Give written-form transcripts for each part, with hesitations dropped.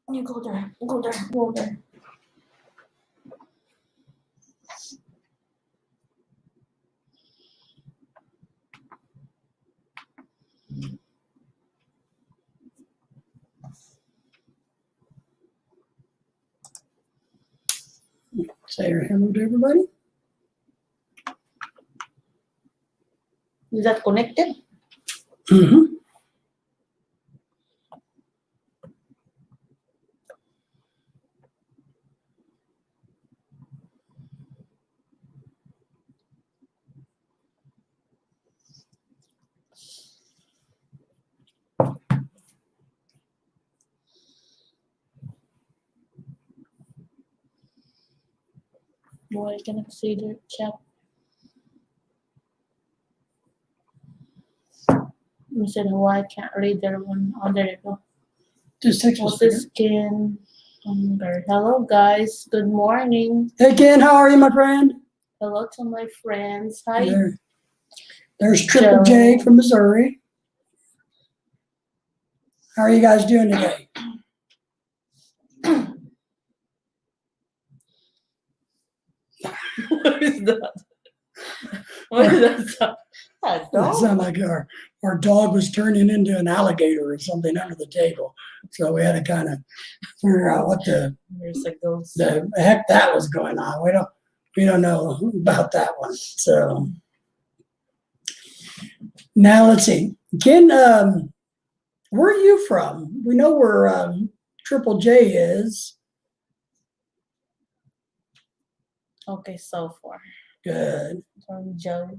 You go there. Go there. Go there. Say hello to everybody. Is that connected? Mm-hmm. Boy, I cannot see the chat. You said why I can't read their one. Oh, there you go. Just text What's us. the skin? Hello, guys. Good morning. Hey, Ken, how are you, my friend? Hello to my friends. Hi. There's Triple J from Missouri. How are you guys doing today? What is that? What is that? It sounded like our dog was turning into an alligator or something under the table. So we had to kind of figure out what the heck that was going on. We don't know about that one. So now let's see. Ken, where are you from? We know where Triple J is. Okay, so far. Good. From Joe.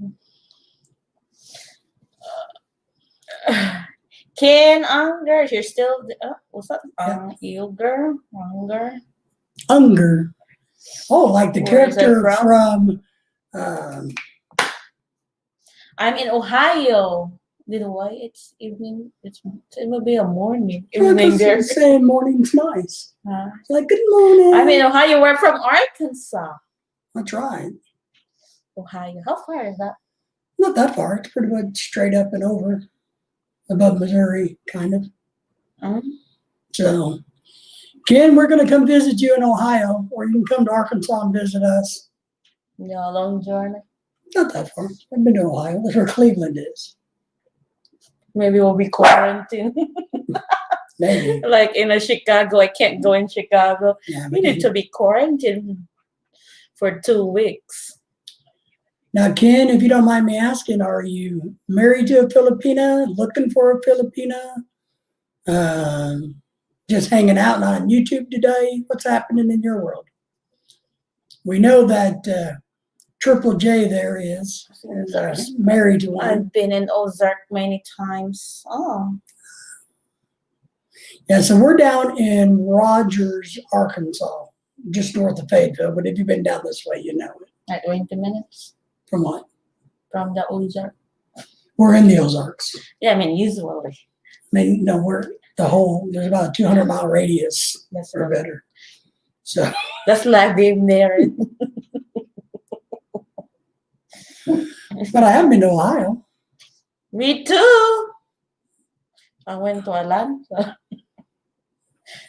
Ken Unger, you're still what's that? Unger. Unger. Oh, like the Where is that character from? I'm in Ohio. You know why it's evening? It will be a morning. Evening there. Saying morning's nice. It's like good morning. I'm in Ohio. We're from Arkansas. That's right. Ohio. How far is that? Not that far. It's pretty much straight up and over, above Missouri, kind of. So, Ken, we're going to come visit you in Ohio, or you can come to Arkansas and visit us. Yeah, a long journey. Not that far. I've been to Ohio. That's where Cleveland is. Maybe we'll be quarantined. Maybe. Like in Chicago, I can't go in Chicago. Yeah, we need to be quarantined for 2 weeks. Now, Ken, if you don't mind me asking, are you married to a Filipina, looking for a Filipina, just hanging out on YouTube today? What's happening in your world? We know that Triple J there is married to one. I've been in Ozark many times. Oh. Yeah, so we're down in Rogers, Arkansas, just north of Fayetteville. But if you've been down this way, you know it. Like 20 minutes. From what? From the Ozark. We're in the Ozarks. Yeah, I mean, usually. No, we're there's about a 200-mile radius or better. So that's like being married. But I have been to Ohio. Me too. I went to Atlanta.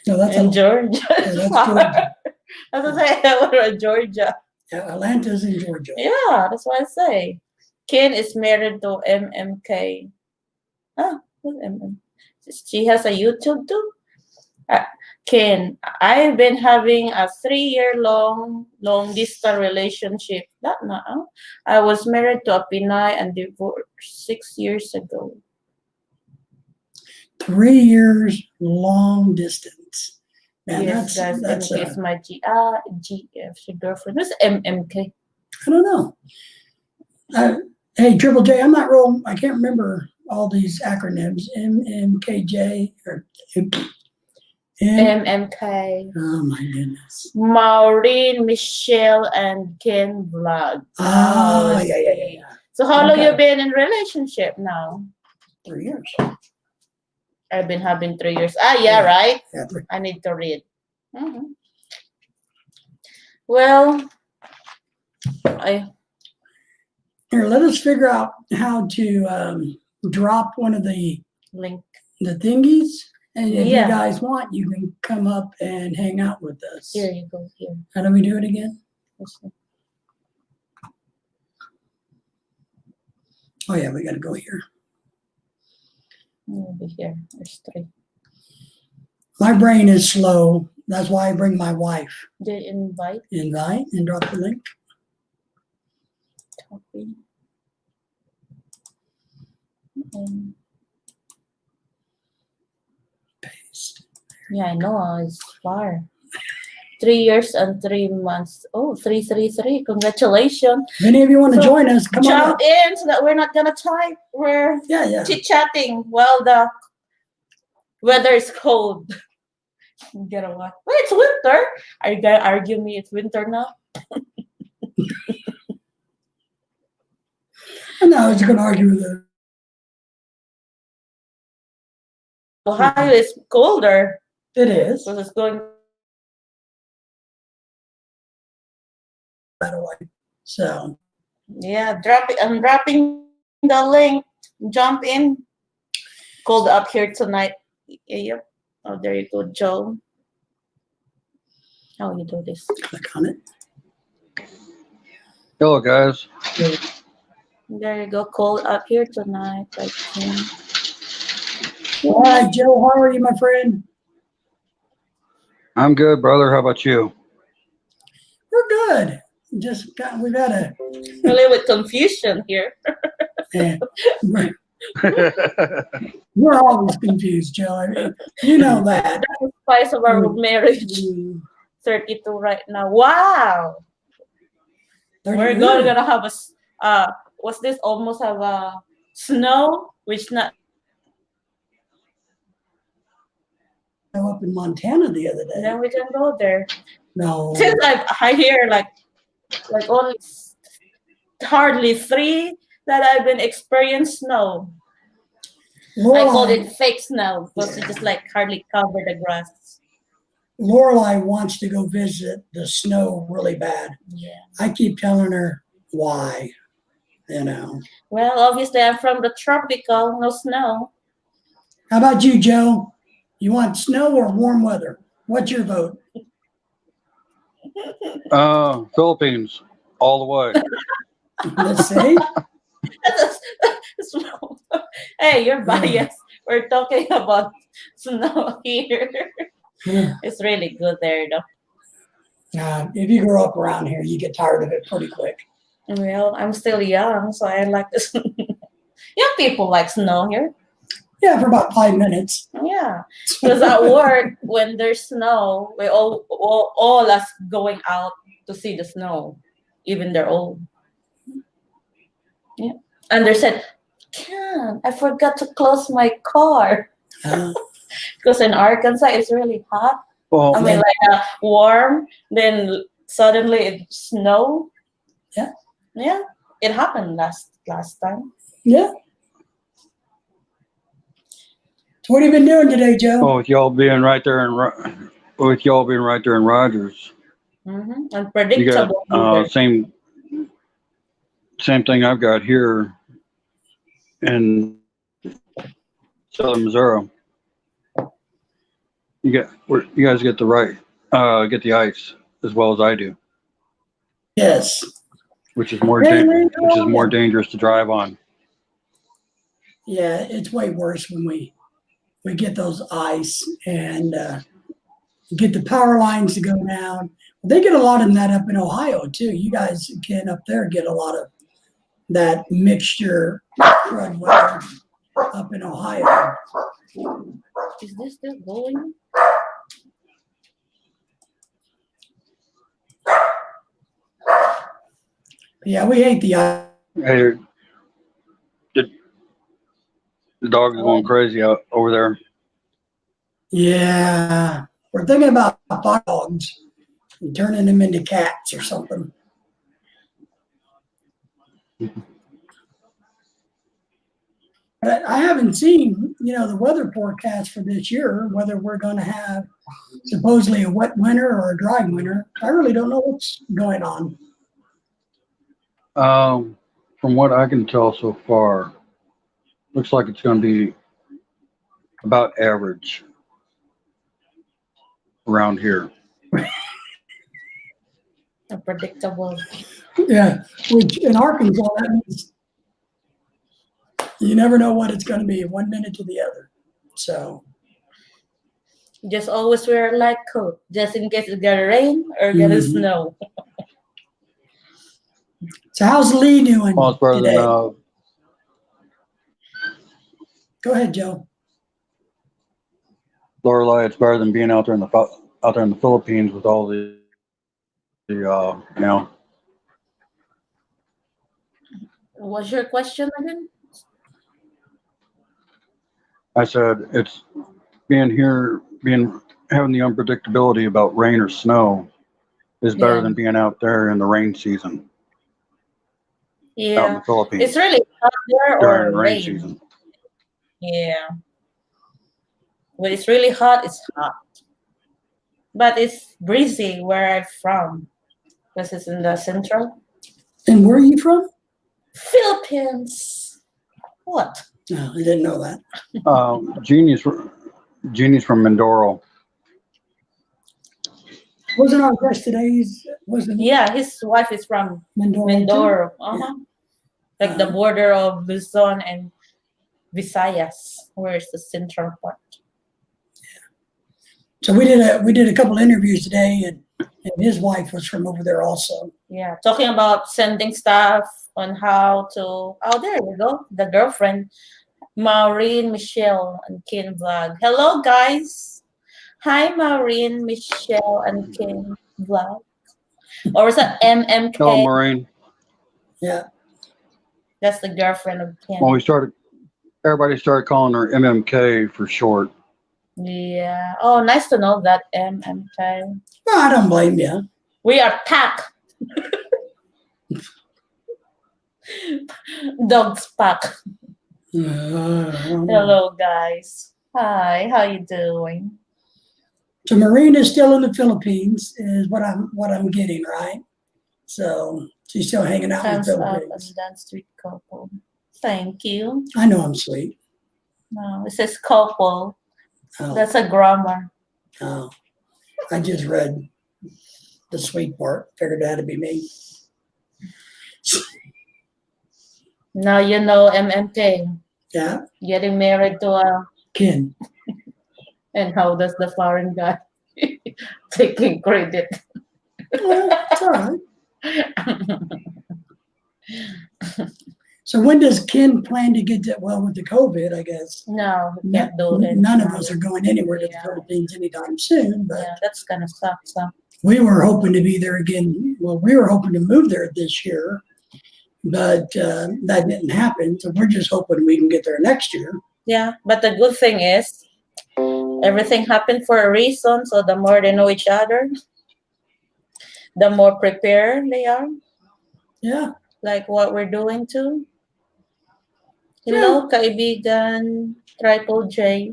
No, that's in Georgia. Yeah, that's Georgia. That's what I say. I went to Georgia. Yeah, Atlanta's in Georgia. Yeah, that's what I say. Ken is married to MMK. Who's MM? She has a YouTube too. Ken, I've been having a 3-year long distance relationship. That now, I was married to a Pinay and divorced 6 years ago. 3 years long distance. Man, yes, that's my girlfriend. Who's MMK? I don't know. Hey, Triple J, I'm not real. I can't remember all these acronyms. MMKJ or MMK. Oh my goodness. Maureen, Michelle, and Ken Vlog. Yeah. So how long you been in relationship now? 3 years. I've been having 3 years. Yeah, right? Yeah, I need to read. Well, Here, let us figure out how to drop one of the link. The thingies. And if you Yeah. guys want, you can come up and hang out with us. Here you go. Here. How do we do it again? Oh yeah, we got to go here. Over here. There's 3. My brain is slow. That's why I bring my wife. They invite. Invite and drop the link. Copy. And Paste. yeah, I know. It's far. 3 years and 3 months. Oh, 333. Congratulations. If any of you want to So, join us, come on Jump up. in so that we're not gonna type. We're Yeah. chit-chatting while the weather is cold. Get a what? Wait, it's winter. Are you gonna argue me it's winter now? And I was going to argue with it. Ohio is colder. It is. So it's going By the way. So yeah, I'm dropping the link. Jump in. Cold up here tonight. Yep. Oh, there you go, Joe. How you do this? click on it. Hello, guys. There you go. Cold up here tonight. Like, All right, Joe, how are you, my friend? I'm good, brother. How about you? We're good. We've had a really with confusion here. yeah, we're always confused, Joe. I mean, you know that. That's the spice of our marriage. 32 right now. Wow. We're gonna have what's this? Almost have a snow, which not Up in Montana the other day. then we can go there. No. Since I hear like only hardly 3 that I've been experienced snow. I called it fake snow because it just like hardly covered the grass. Lorelai wants to go visit the snow really bad. Yeah. I keep telling her why, you know. Well, obviously I'm from the tropical, no snow. How about you, Joe? You want snow or warm weather? What's your vote? Philippines, all the way. Let's see. Hey, you're biased. We're talking about snow here. It's really good there, though. If you grow up around here, you get tired of it pretty quick. Well, I'm still young, so I like this. Young people like snow here. Yeah, for about 5 minutes. Yeah, because at work, when there's snow, we all us going out to see the snow, even they're old. Yeah, and they said, "Can I forgot to close my car?" Because in Arkansas it's really hot. Well, I mean, like warm, then suddenly it snow. Yeah. Yeah, it happened last time. Yeah. So what have you been doing today, Joe? well, with y'all being right there in Rogers, Mm-hmm. you Unpredictable. got same thing I've got here in southern Missouri. You guys get get the ice as well as I do. Yes. Which is more dangerous to drive on. Yeah, it's way worse when we get those ice and get the power lines to go down. They get a lot of that up in Ohio too. You guys can up there get a lot of that mixture crud weather up in Ohio. Is this still going? Yeah, we hate the ice. Hey, the dog's going crazy out over there. Yeah, we're thinking about dogs and turning them into cats or something. But I haven't seen, the weather forecast for this year, whether we're going to have supposedly a wet winter or a dry winter. I really don't know what's going on. From what I can tell so far, looks like it's going to be about average. around here. Unpredictable. Yeah, which in Arkansas, that means you never know what it's going to be 1 minute to the other. So, Just always wear a light coat, just in case it's gonna rain or gonna Mhm. snow. so how's Lee doing Well, it's better than today? Go ahead, Joe. Lorelei. It's better than being out there in the Philippines with all the What's your question again? I said it's being here, having the unpredictability about rain or snow is better Yeah, than being out there in the rain season out in yeah. the Philippines It's really hot there during or rain rain. season. Yeah. When it's really hot, it's hot. But it's breezy where I'm from. Because it's in the central And where are you from? Philippines. What? No, I didn't know that. Jeannie's from Mindoro. Wasn't our guest today's, wasn't Yeah, his wife is from Mindoro? too? Mindoro. Uh-huh. Like the border of Luzon and Visayas. Where's the central part? So we did a couple interviews today, and his wife was from over there also. Yeah, talking about sending stuff on how to. Oh, there you go. The girlfriend, Maureen, Michelle, and Ken Vlog. Hello, guys. Hi, Maureen, Michelle, and Ken Vlog. Or is that Hello, MMK? Maureen. Yeah. That's the girlfriend of Ken. Well, everybody started calling her MMK for short. Yeah. Oh, nice to know that MMK. No, I don't blame you. We are pack. Dogs pack. Hello, guys. Hi. How you doing? So Marina's still in the Philippines, is what I'm getting, right? So she's still hanging out in the Thumbs up and Philippines. dance sweet couple. Thank you. I know I'm sweet. No, it says couple. Oh, That's a grammar. oh. I just read the sweet part. Figured that would be me. Now you know MMK. Yeah, Getting married to a. Ken. And how does the foreign guy taking credit? Well, it's all right. So when does Ken plan to get to, well, with the COVID, I guess? No, we can't do it. None of us are going anywhere to the Yeah. Philippines anytime soon, but Yeah, that's gonna suck. So we were hoping to be there again. Well, we were hoping to move there this year, but that didn't happen. So we're just hoping we can get there next year. yeah, but the good thing is everything happened for a reason. So the more they know each other, the more prepared they are. Yeah. Like what we're doing too. Hello, kaibigan, Triple J.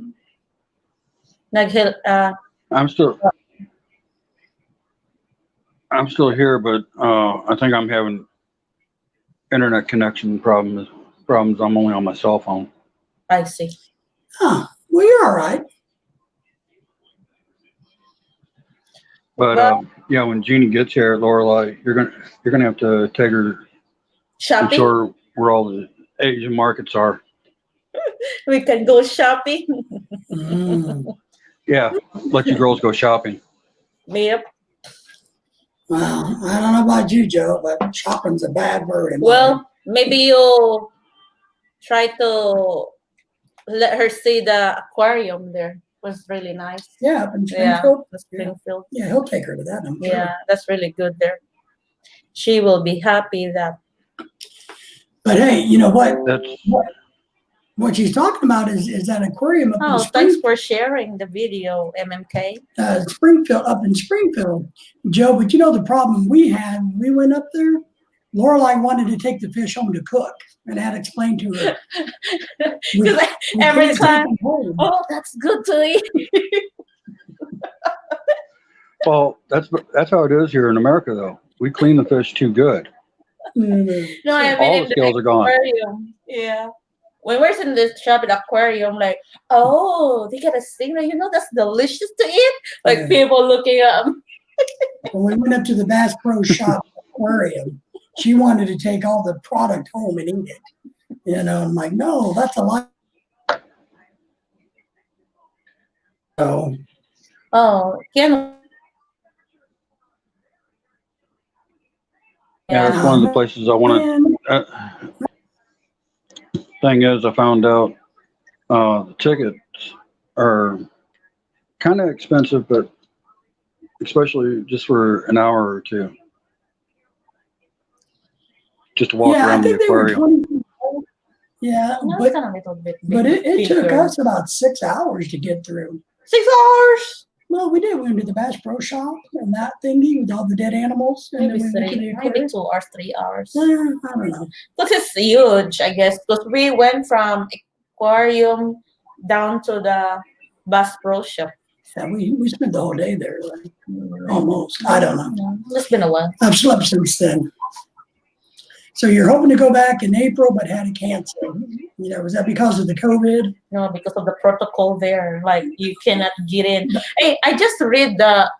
I'm still here, but I think I'm having internet connection problems. I'm only on my cell phone. I see. Huh. Well, you're all right. But Well, yeah, when Jeannie gets here, Lorelei, you're gonna have to take her to shopping. show her where all the Asian markets are. We can go shopping. Yeah, let you girls go shopping. Yep. Well, I don't know about you, Joe, but shopping's a bad word. Well, maybe you'll try to let her see the aquarium there. It was really nice. Yeah, up in Yeah, Springfield. the Springfield. Yeah, he'll take her to that. I'm sure. Yeah, that's really good there. She will be happy that. But hey, you know what? That's What she's talking about is that aquarium up in Oh, thanks for sharing the video, MMK. Springfield, up in Springfield, Joe. But you know the problem we had when we went up there? Lorelei wanted to take the fish home to cook, and I had to explain to her. Because every can't take time, them home. oh, that's good to eat. well, that's how it is here in America, though. We clean the fish too good. No, I mean All in the scales are gone. aquarium. Yeah. when we're in the shop at aquarium, like, oh, they got a stingray. You know, that's delicious to eat. Like Yeah. people looking at 'em. When we went up to the Bass Pro Shop aquarium, she wanted to take all the product home and eat it. You know, I'm like, no, that's a lot. So, Oh, Ken. Yeah, Yeah. that's one of the places I want man, to. Thing is, I found out the tickets are kind of expensive, but especially just for an hour or two, just to walk yeah, I around the think they were aquarium. 20. Yeah, No, it's but kind of a little bit it took bigger. us about 6 hours to get through. 6 hours. Well, we did. We went to the Bass Pro Shop and that thingy with all the dead animals, and Maybe then we went to the maybe aquarium. 2 hours, 3 hours. I don't know. Because it's huge, I guess. Because we went from aquarium down to the Bass Pro Shop. Yeah, we spent the whole day there, like, almost. I don't know. Yeah, it's been a while. I've slept since then. So you're hoping to go back in April, but had to cancel. You know, was that because of the COVID? No, because of the protocol there, like you cannot get in. Hey, I just read the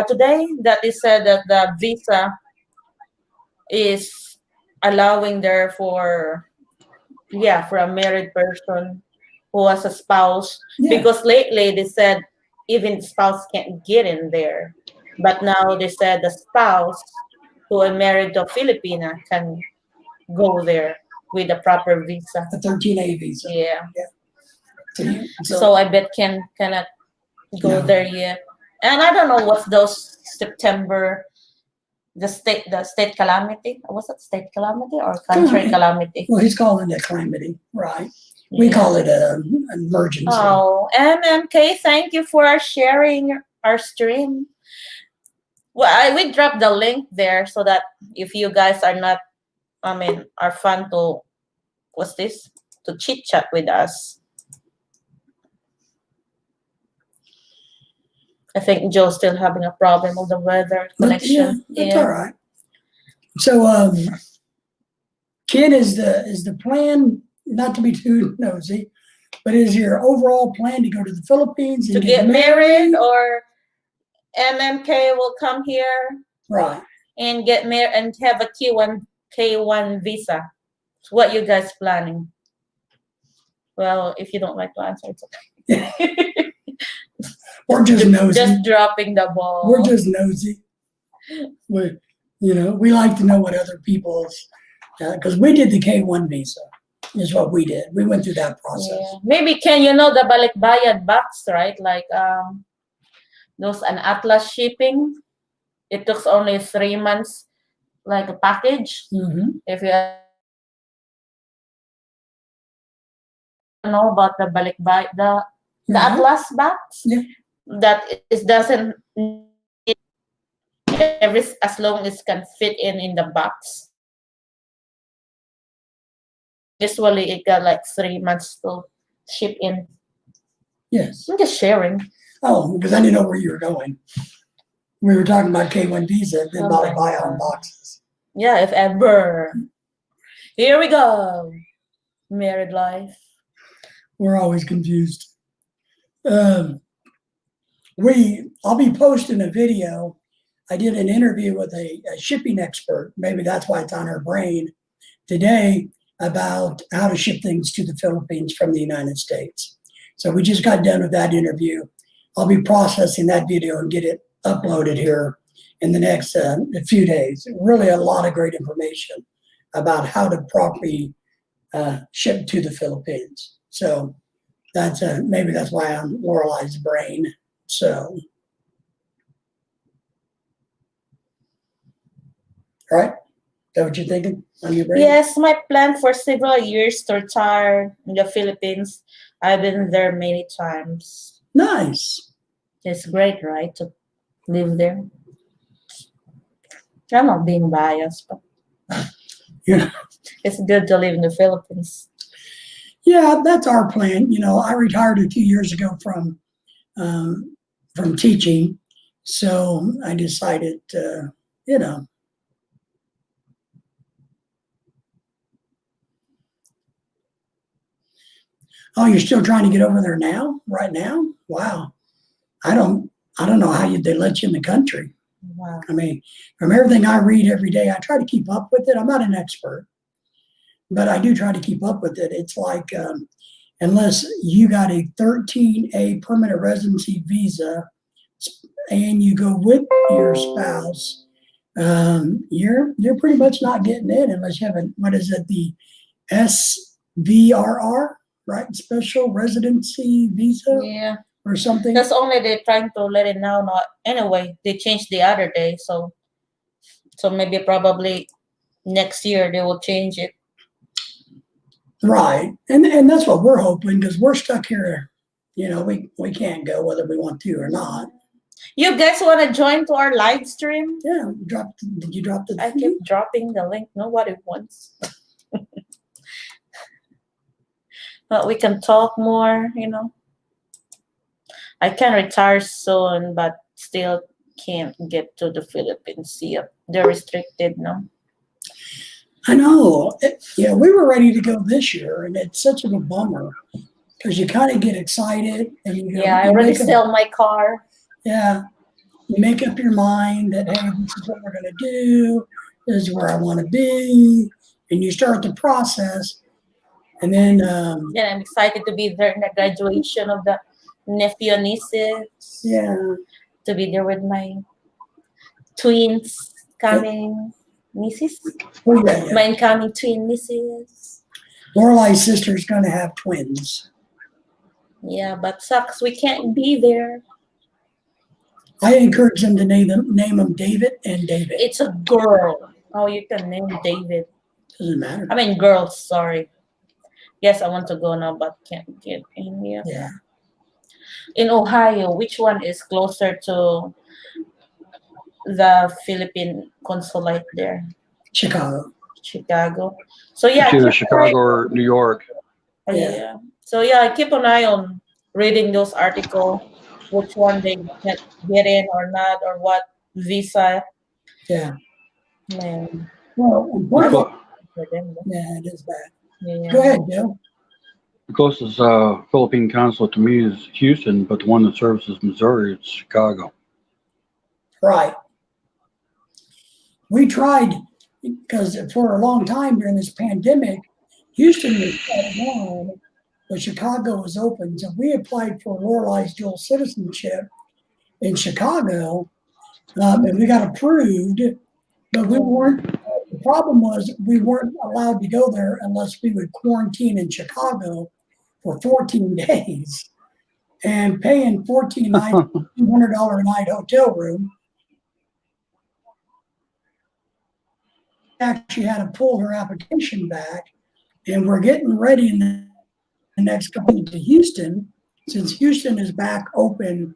today that it said that the visa is allowing there for a married person who has a spouse, Yeah. because lately they said even spouse can't get in there, but now they said the spouse who are married to a Filipina can go there with a proper visa. A 13A visa. Yeah. So So I bet Ken cannot go No. there yet. And I don't know what's those September, the state calamity. Was it state calamity or country calamity? well, he's calling it calamity, right? We Yeah. call it an emergency. Oh, MMK, thank you for sharing our stream. Well, we dropped the link there so that if you guys are not, are fun to, what's this? To chit chat with us. I think Joe's still having a problem with the weather connection. That's all right. So, Ken, is the plan, not to be too nosy, but is your overall plan to go to the Philippines To and get married, or MMK will come here Right. and get married and have a K1 visa. So what you guys planning? Well, if you don't like to answer, it's okay. We're just nosy. Just dropping the ball. We're just nosy. We like to know what other people's, because we did the K1 visa, is what we did. We went through that process. Yeah. Maybe Ken, the balikbayan box, right? Like those an Atlas shipping. It took only 3 months, like a package. Mm-hmm. If you know about the the Atlas box, Yeah. that it doesn't as long as can fit in the box. Usually it got like 3 months to ship in. Yes. I'm just sharing. Oh, because I didn't know where you were going. We were talking about K1 visa, then Oh my buy on God. boxes. Yeah, if ever. Here we go. Married life. We're always confused. I'll be posting a video. I did an interview with a shipping expert. Maybe that's why it's on her brain today, about how to ship things to the Philippines from the United States. So we just got done with that interview. I'll be processing that video and get it uploaded here in the next few days. Really a lot of great information about how to properly ship to the Philippines. So that's maybe that's why I'm Lorelei's brain. So, all right. Is that what you're thinking on your brain? Yes, my plan for several years to retire in the Philippines. I've been there many times. Nice. It's great, right, to live there. I'm not being biased, but Yeah. it's good to live in the Philippines. Yeah, that's our plan. I retired a few years ago from teaching, so I decided, Oh, you're still trying to get over there now? Right now? Wow. I don't know how they let you in the country. Wow. I mean, from everything I read every day, I try to keep up with it. I'm not an expert, but I do try to keep up with it. It's like, unless you got a 13A permanent residency visa and you go with your spouse, you're pretty much not getting in unless you have what is it, the SVRR, right? Special residency visa Yeah. or something. That's only they're trying to let it now. Not anyway. They changed the other day, so maybe probably next year they will change it. Right, and that's what we're hoping because we're stuck here. You know, we can't go whether we want to or not. You guys want to join to our live stream? Yeah, did you drop the? I keep dropping the link. Nobody wants. But we can talk more. I can retire soon, but still can't get to the Philippines. Yeah, they're restricted now. I know. We were ready to go this year, and it's such a bummer because you kind of get excited and you go. Yeah, I already sell my car. Yeah, you make up your mind that hey, this is what we're gonna do. This is where I want to be, and you start the process, and then. Yeah, I'm excited to be there in the graduation of the nephew and nieces. Yeah. To be there with my twins coming nieces. Oh, yeah. My incoming twin nieces. Lorelai's sister's going to have twins. Yeah, but sucks we can't be there. I encourage them to name them David and David. It's a girl. Oh, you can name David. Doesn't matter. I mean, girls. Sorry. Yes, I want to go now, but can't get in here. Yeah. In Ohio, which one is closer to the Philippine consulate there? Chicago. So yeah, It's either Chicago or New York. Yeah. So yeah, I keep an eye on reading those articles, which one they can get in or not, or what visa. Yeah. Man. Well, For them. yeah, it is bad. Yeah. Go ahead, Joe. The closest Philippine consulate to me is Houston, but the one that services Missouri is Chicago. Right. We tried because for a long time during this pandemic, Houston was shut down, but Chicago was open. So we applied for Lorelai's dual citizenship in Chicago, and we got approved, but we weren't. The problem was we weren't allowed to go there unless we would quarantine in Chicago for 14 days and paying $14 nights, $200 a night hotel room. Actually had to pull her application back, and we're getting ready in the next couple to Houston, since Houston is back open.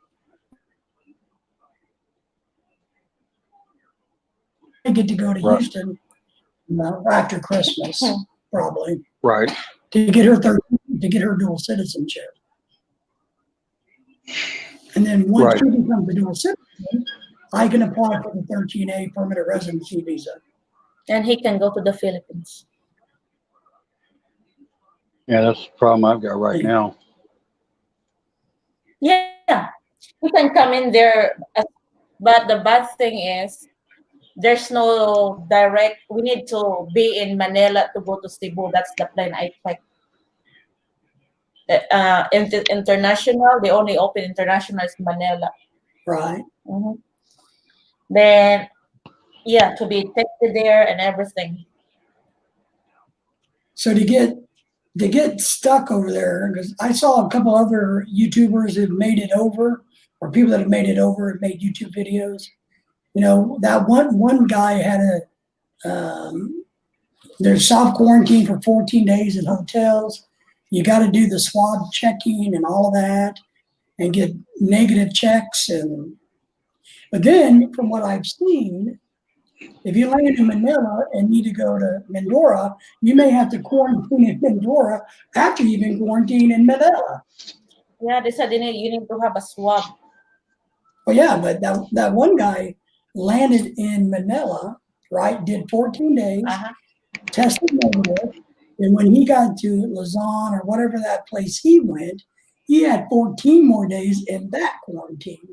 I get to go to Houston after Christmas, probably. Right. To get her dual citizenship. And then once she becomes a dual citizen, I can apply for the 13A permanent residency visa. And he can go to the Philippines. Yeah, that's the problem I've got right now. Yeah, he can come in there, but the bad thing is there's no direct. We need to be in Manila to go to Cebu. That's the plan I checked. International, they only open international is Manila. Right. Mm-hmm. Then, yeah, to be tested there and everything. So to get stuck over there, because I saw a couple other YouTubers who've made it over, or people that have made it over and made YouTube videos. You know, that one guy had they're self-quarantine for 14 days in hotels. You got to do the swab checking and all of that and get negative checks. But then from what I've seen, if you land in Manila and need to go to Mindoro, you may have to quarantine in Mindoro after you've been quarantined in Manila. Yeah, they said you need to have a swab. Well, yeah, but that one guy landed in Manila, right? Did 14 days, tested negative, And when he got to Lausanne or whatever that place he went, he had 14 more days in that quarantine.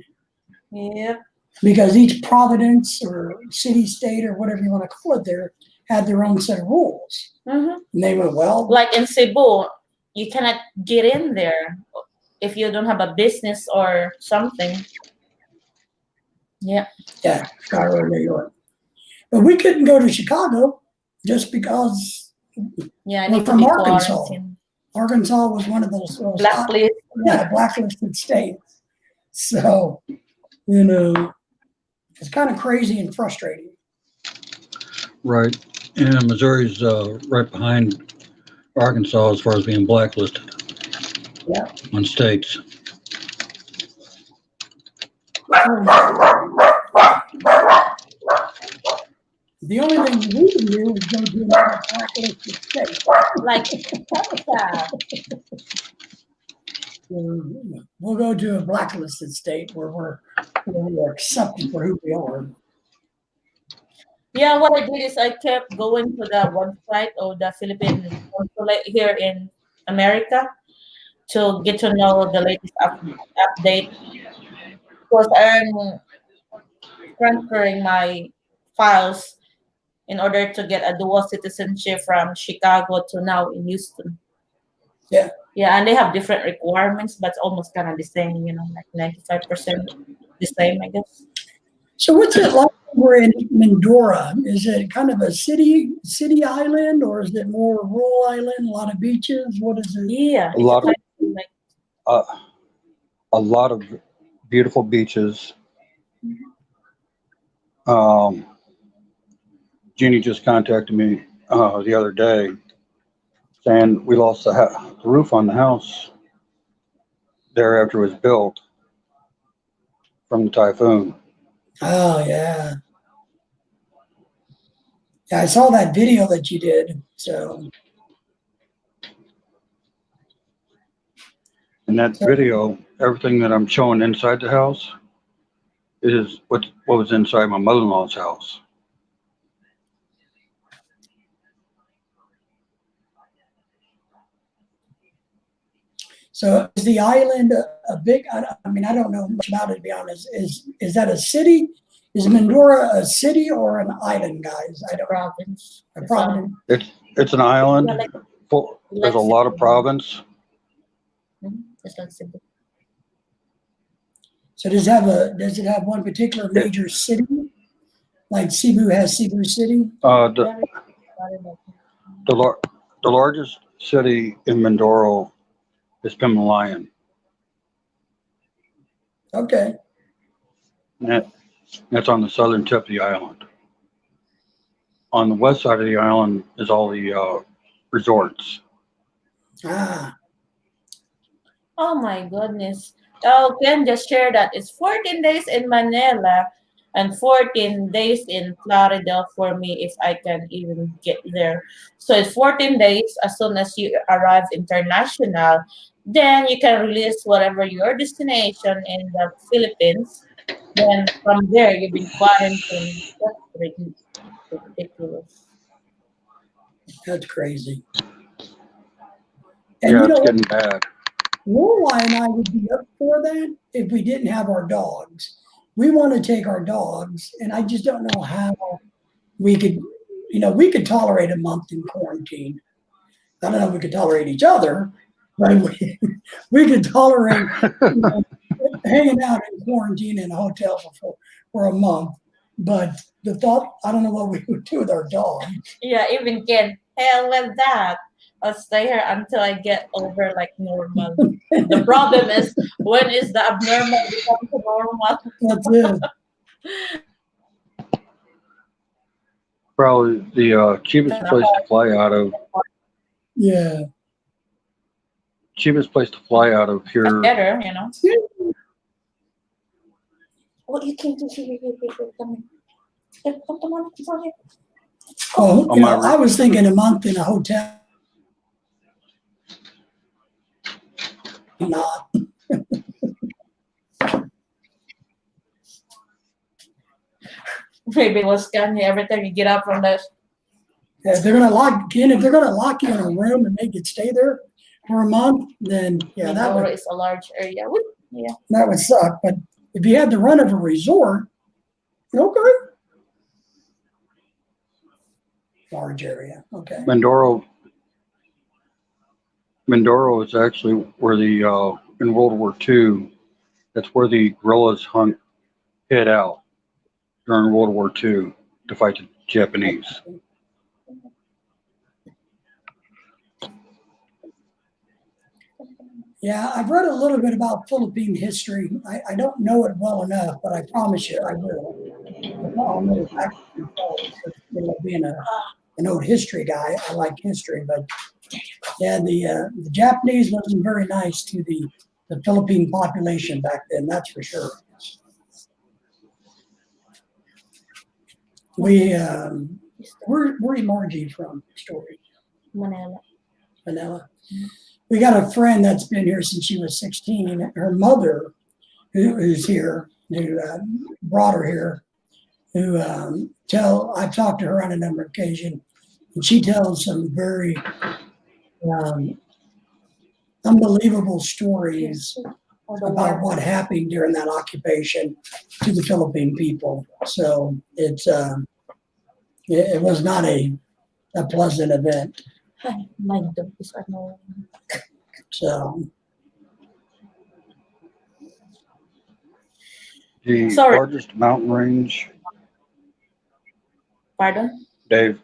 Yep. Because each province or city, state, or whatever you want to call it there had their own set of rules. Mm-hmm. And they went, well, Like in Cebu, you cannot get in there if you don't have a business or something. Yeah. yeah, Chicago or New York. But we couldn't go to Chicago just because Yeah, I we're need to from be Arkansas. quarantined. Arkansas was one of those Blacklist. blacklisted states. So, you know, it's kind of crazy and frustrating. Right. And Missouri's right behind Arkansas as far as being blacklisted Yeah. on states. The only thing we can do is go to another blacklisted state. Like Texas. We'll go to a blacklisted state where we're accepted for who we are. Yeah, what I did is I kept going to the website of the Philippine consulate here in America to get to know the latest update. Because I'm transferring my files in order to get a dual citizenship from Chicago to now in Houston. Yeah. Yeah, and they have different requirements, but it's almost kind of the same, like 95% the same, I guess. So what's it like over in Mindoro? Is it kind of a city island, or is it more rural island? A lot of beaches. What is it? Yeah, A lot of like a lot of beautiful beaches. Jeannie just contacted me the other day saying we lost the roof on the house there after it was built from the typhoon. Oh yeah. Yeah, I saw that video that you did. So In that video, everything that I'm showing inside the house is what was inside my mother-in-law's house. So is the island a big? I mean, I don't know much about it to be honest. Is that a city? Is Mindoro a city or an island, guys? I don't. province. A province. It's an island. Yeah, like There's a lot of province. Just like Cebu. So does it have one particular major city? Like Cebu has Cebu City? The largest city in Mindoro is Pimalayan. Okay. That's on the southern tip of the island. On the west side of the island is all the resorts. Ah. Oh my goodness. Oh, Ken just shared that it's 14 days in Manila and 14 days in Florida for me if I can even get there. So it's 14 days as soon as you arrive international. Then you can release whatever your destination in the Philippines. Then from there you've been quarantined. That's ridiculous. That's crazy. And Yeah, you know it's what? getting bad. Lorelai and I would be up for that if we didn't have our dogs. We want to take our dogs, and I just don't know how we could, we could tolerate a month in quarantine. I don't know if we could tolerate each other, but we could tolerate hanging out in quarantine in a hotel for a month. But the thought, I don't know what we would do with our dog. Yeah, even Ken, hell with that. I'll stay here until I get over like normal. The problem is when is the abnormal become to normal? That's it. Probably the cheapest place to fly out of. Yeah. Cheapest place to fly out of here. Better, Oh, you came to see me. Come on, come on. Oh, I was thinking a month in a hotel. Not. Maybe we'll scan you every time you get up from the If they're gonna lock you in a room and make you stay there for a month, then yeah, Mindoro is a large area. Yeah. that would suck. But if you had the run of a resort, okay. Large area, okay. Mindoro is actually where the in World War II. That's where the guerrillas hid out during World War II to fight the Japanese. Yeah, I've read a little bit about Philippine history. I don't know it well enough, but I promise you I will. I'll know it back and forth. Being an old history guy, I like history, but yeah, the Japanese wasn't very nice to the Philippine population back then, that's for sure. Where's Margie from? Story. Manila. Manila. We got a friend that's been here since she was 16. Her mother, who's here, who brought her here, who I've talked to her on a number of occasions, and she tells some very unbelievable stories about what happened during that occupation to the Philippine people. So it was not a pleasant event. Hi, my dog is annoying. So The Sorry. largest mountain range, Pardon? Dave,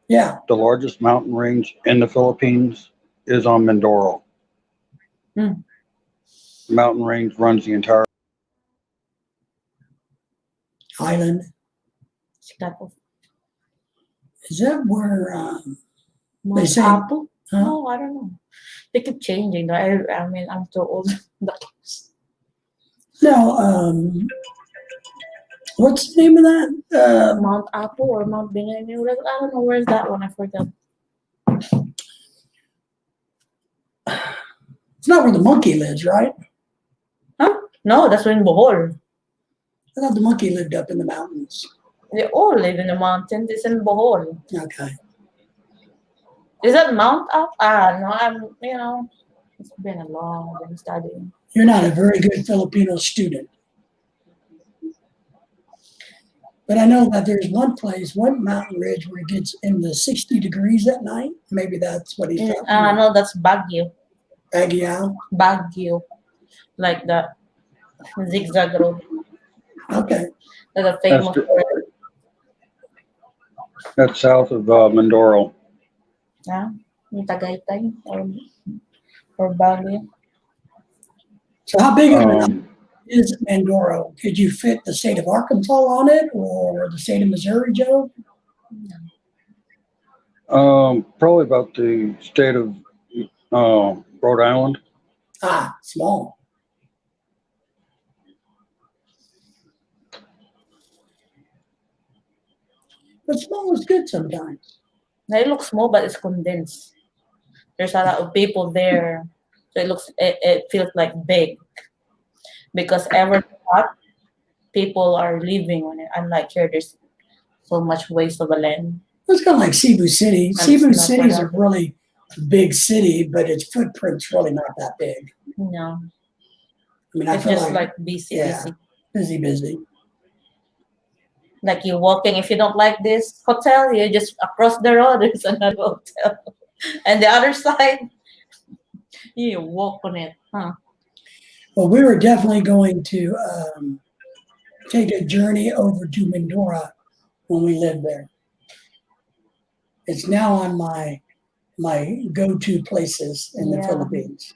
yeah, the largest mountain range in the Philippines is on Mindoro. Hmm. The mountain range runs the entire island. Chicago. Is that where they Mount say? Apo? Huh? No, I don't know. They keep changing. No, I mean, I'm too old. No, what's the name of that? Mount Apo or Mount Binay. I don't know where's that one. I forgot. It's not where the monkey lives, right? Huh? No, that's in Bohol. I thought the monkey lived up in the mountains. They all live in the mountains. It's in Bohol. Okay. Is that Mount Up? No, it's been a long time studying. You're not a very good Filipino student. But I know that there's one mountain ridge where it gets in the 60 degrees at night. Maybe that's what he's talking about. No, that's Baguio. Baguio. Baguio. Like the zigzag road. Okay. That's a famous road. that's south of Mindoro. Yeah. Yung Tagaytay or Baguio. So how big is Mindoro? Could you fit the state of Arkansas on it or the state of Missouri, Joe? Probably about the state of Rhode Island. Ah, small. But small is good sometimes. It looks small, but it's condensed. There's a lot of people there, so it feels like big because every spot people are living on it. Unlike here, there's so much waste of a land. It's kind of like Cebu City. And Cebu it's not City is a productive. really big city, but its footprint's really not that big. No, I mean, I it's feel just like busy, yeah. Busy. Like you're walking. If you don't like this hotel, you just across the road. There's another hotel, and the other side, you walk on it. Huh? Well, we were definitely going to take a journey over to Mindoro when we lived there. It's now on my go-to places in the Yeah. Philippines.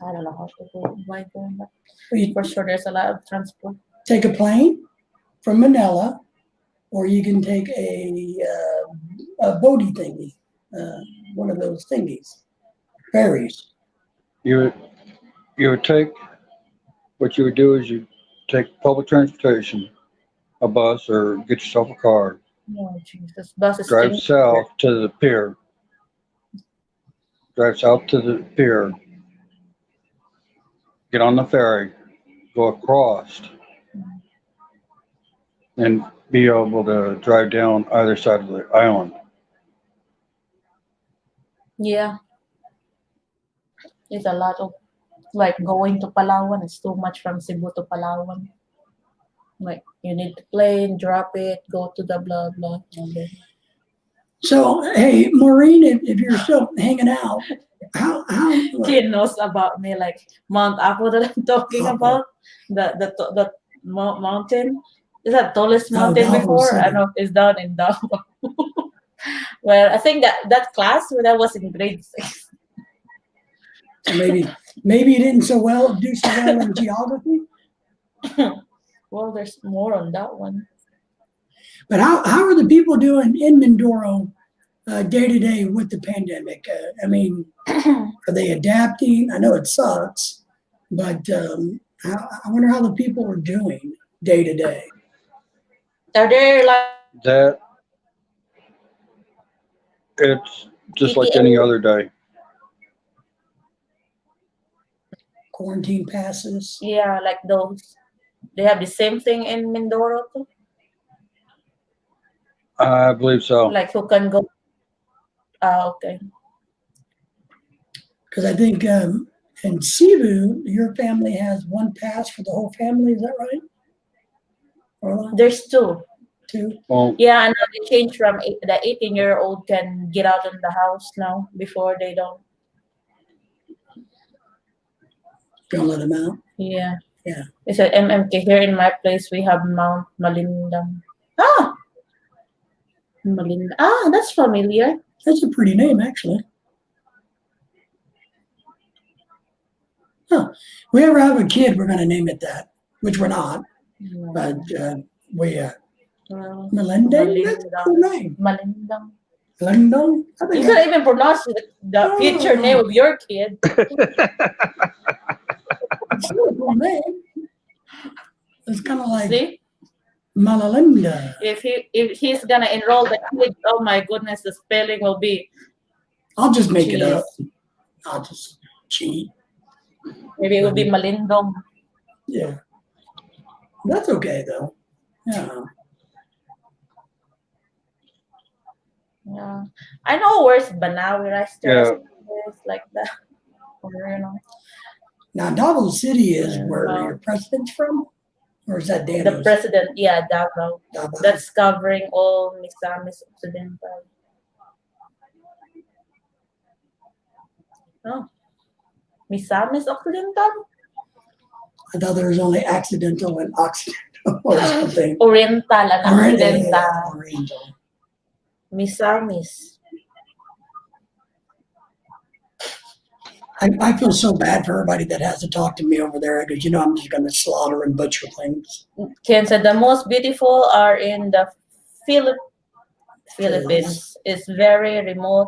I don't know how to go by going, but You for sure there's a lot of transport. take a plane from Manila, or you can take a boaty thingy, one of those thingies, ferries. You would take, what you would do is you take public transportation, a bus, or get yourself a car, Oh, Jesus. Bus is drive stinky. south to the pier, get on the ferry, go across, and be able to drive down either side of the island. Yeah, it's a lot of like going to Palawan. It's too much from Cebu to Palawan. Like you need to plane, drop it, go to the blah blah, and then So, hey, Maureen, if you're still hanging out, how she knows about me like Mount Apo that I'm talking uh, about. The mountain. Is that tallest oh, mountain Davao before? I don't City. know. It's down in Davao. Well, I think that class when I was in grade six. So maybe you didn't do so well in geography. Well, there's more on that one. But how are the people doing in Mindoro day to day with the pandemic? I mean, are they adapting? I know it sucks, but I wonder how the people are doing day to day. Are there like That it's just like PTA? any other day. Quarantine passes. Yeah, like those. They have the same thing in Mindoro too. I believe so. Like who can go? Ah, okay. Because I think in Cebu, your family has one pass for the whole family. Is that right? Orla? There's two. Two? Well, Yeah, and now they changed from the 18-year-old can get out in the house now. Before they don't. Don't let them out. Yeah. Yeah. It's at MMK. Here in my place, we have Mount Malindang. Ah, Malinda. Ah, that's familiar. That's a pretty name, actually. Huh. If we ever have a kid, we're going to name it that, which we're not. But we, Melendez, that's a cool Malindang. name. Malindang. Melendez? I You think could even pronounce the future name of your kid. it's still a cool name. It's kind of like See, Malalinda. if he's gonna enroll the kid, oh my goodness, the spelling will be I'll just make it cheese. up. I'll just cheat. Maybe it will be Malindong. Yeah. That's okay, though. Yeah. Yeah, I know where's Banawi yeah, restaurant is like that. Or, Now, Davao City is and, where your president's from? Or is that the Daniels? president, yeah, Davao. Davao. That's covering all Misamis Occidental. Oh, Misamis Occidental? I thought there was only accidental and occidental or something. Oriental and Yeah, Occidental. Oriental. Misamis. I feel so bad for everybody that has to talk to me over there because, I'm just going to slaughter and butcher things. Ken said the most beautiful are in the Philippines. It's very remote,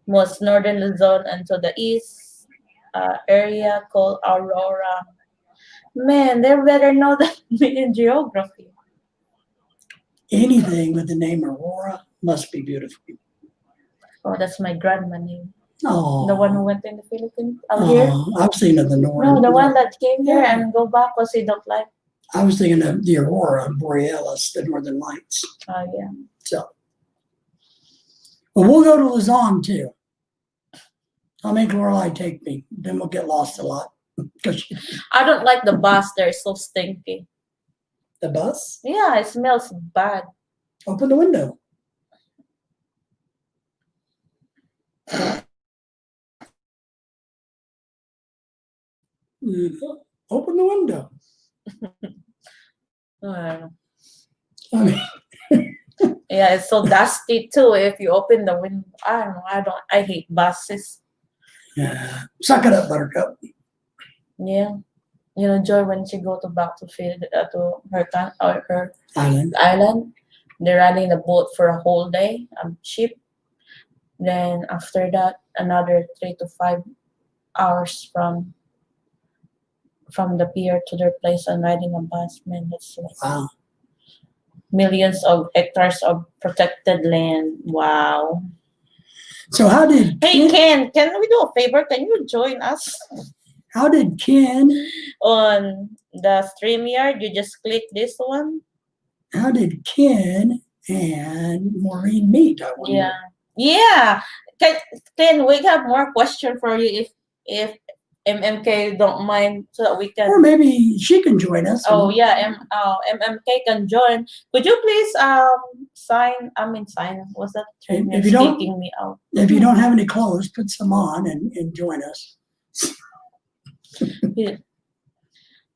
most northern Luzon, and to the east area called Aurora. Man, they better know than me in geography. Anything with the name Aurora must be beautiful. Oh, that's my grandma name. Oh, The one who went in the Philippines out here. I was thinking of the north. No, the one that came here Yeah. and go back because he don't like. I was thinking of the Aurora Borealis, the northern lights. Oh yeah. So, well, we'll go to Luzon too. I'll make Lorelai take me. Then we'll get lost a lot. Because I don't like the bus. They're so stinky. the bus, Yeah, it smells bad. open the window. Open the window. Uh, I mean, yeah, it's so dusty too. If you open the window, I don't know. I hate buses. yeah. Suck it up, Buttercup. Yeah, Joy when she go to battlefield to her Island. island, they're running the boat for a whole day. Ship. Then after that, another 3 to 5 hours from the pier to their place and riding a bus. Man, that's like Wow. millions of hectares of protected land. Wow. So how did Hey Ken, can we do a favor? Can you join us Ken on the StreamYard? You just click this one. and Maureen meet? I wonder. Yeah. Can we have more question for you if MMK don't mind so that we can. Or maybe she can join us. Oh yeah, MMK can join. Could you please sign? I mean sign. What's that term? If you don't- Kicking me out. If you don't have any clothes, put some on and join us.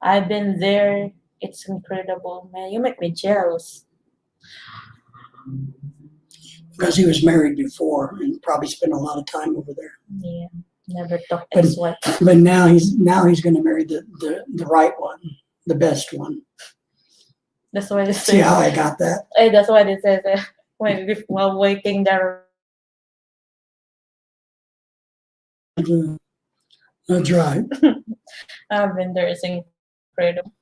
I've been there. It's incredible, man. You make me jealous. Because he was married before and probably spent a lot of time over there. Yeah, never talk But- ex-wife. But now he's going to marry the right one, the best one. That's why they See say. how I got that? Hey, that's why they say that while waiting there. That's right. I've been there. It's incredible.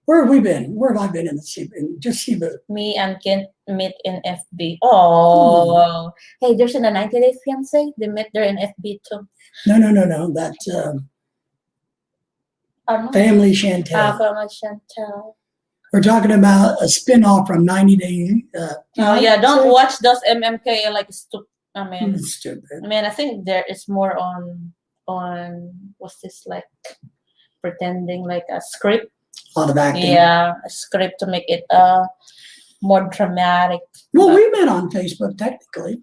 Where have we been? Where have I been in just Cebu? Me and Kent meet in FB. Oh, hey, there's in a 90 Day Fiancé. They met there in FB too. No. That's Ano? Family Chantel. Family Chantel. We're talking about a spin-off from 90 Day. Oh yeah, don't watch those MMK like stupid. I mean, Stupid. I think there is more on what's this like pretending like a script. A lot of acting. Yeah, a script to make it more dramatic. Well, we met on Facebook technically.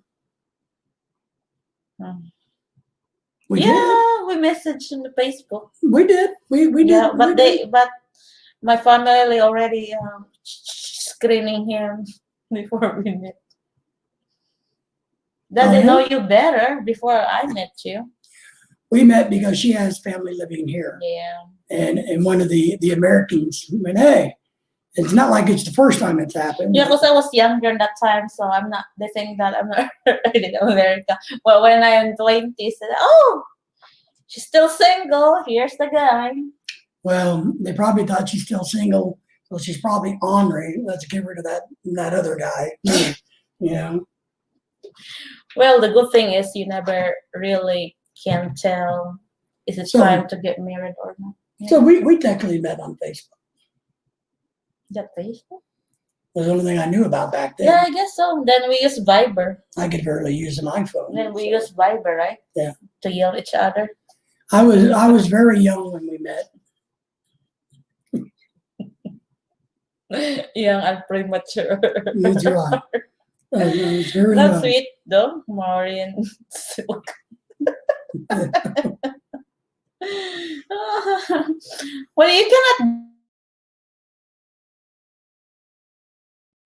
Hmm. We Yeah, we messaged in the Facebook. did. We did. We Yeah, did. but we did. but my family already screening him before we met. Then Oh, they yeah? know you better before I met you. We met because she has family living here. Yeah. And one of the Americans went, hey, it's not like it's the first time it's happened. Yeah, because I was younger that time, so I'm not. They think that I'm not ready to America. But when I'm 20, said, "Oh, she's still single. Here's the guy." Well, they probably thought she's still single, so she's probably ornery. Let's get rid of that other guy. Yeah. Well, the good thing is you never really can tell is it So- time to get married or not. So we technically met on Facebook. That Facebook? Was the only thing I knew about back then. Yeah, I guess so. Then we use Viber. I could barely use an iPhone. Then we so. use Viber, right? Yeah. To yell at each other. I was very young when we met. Young and premature. That's right. I was very That's young. sweet though, Maureen Silk. Well, you cannot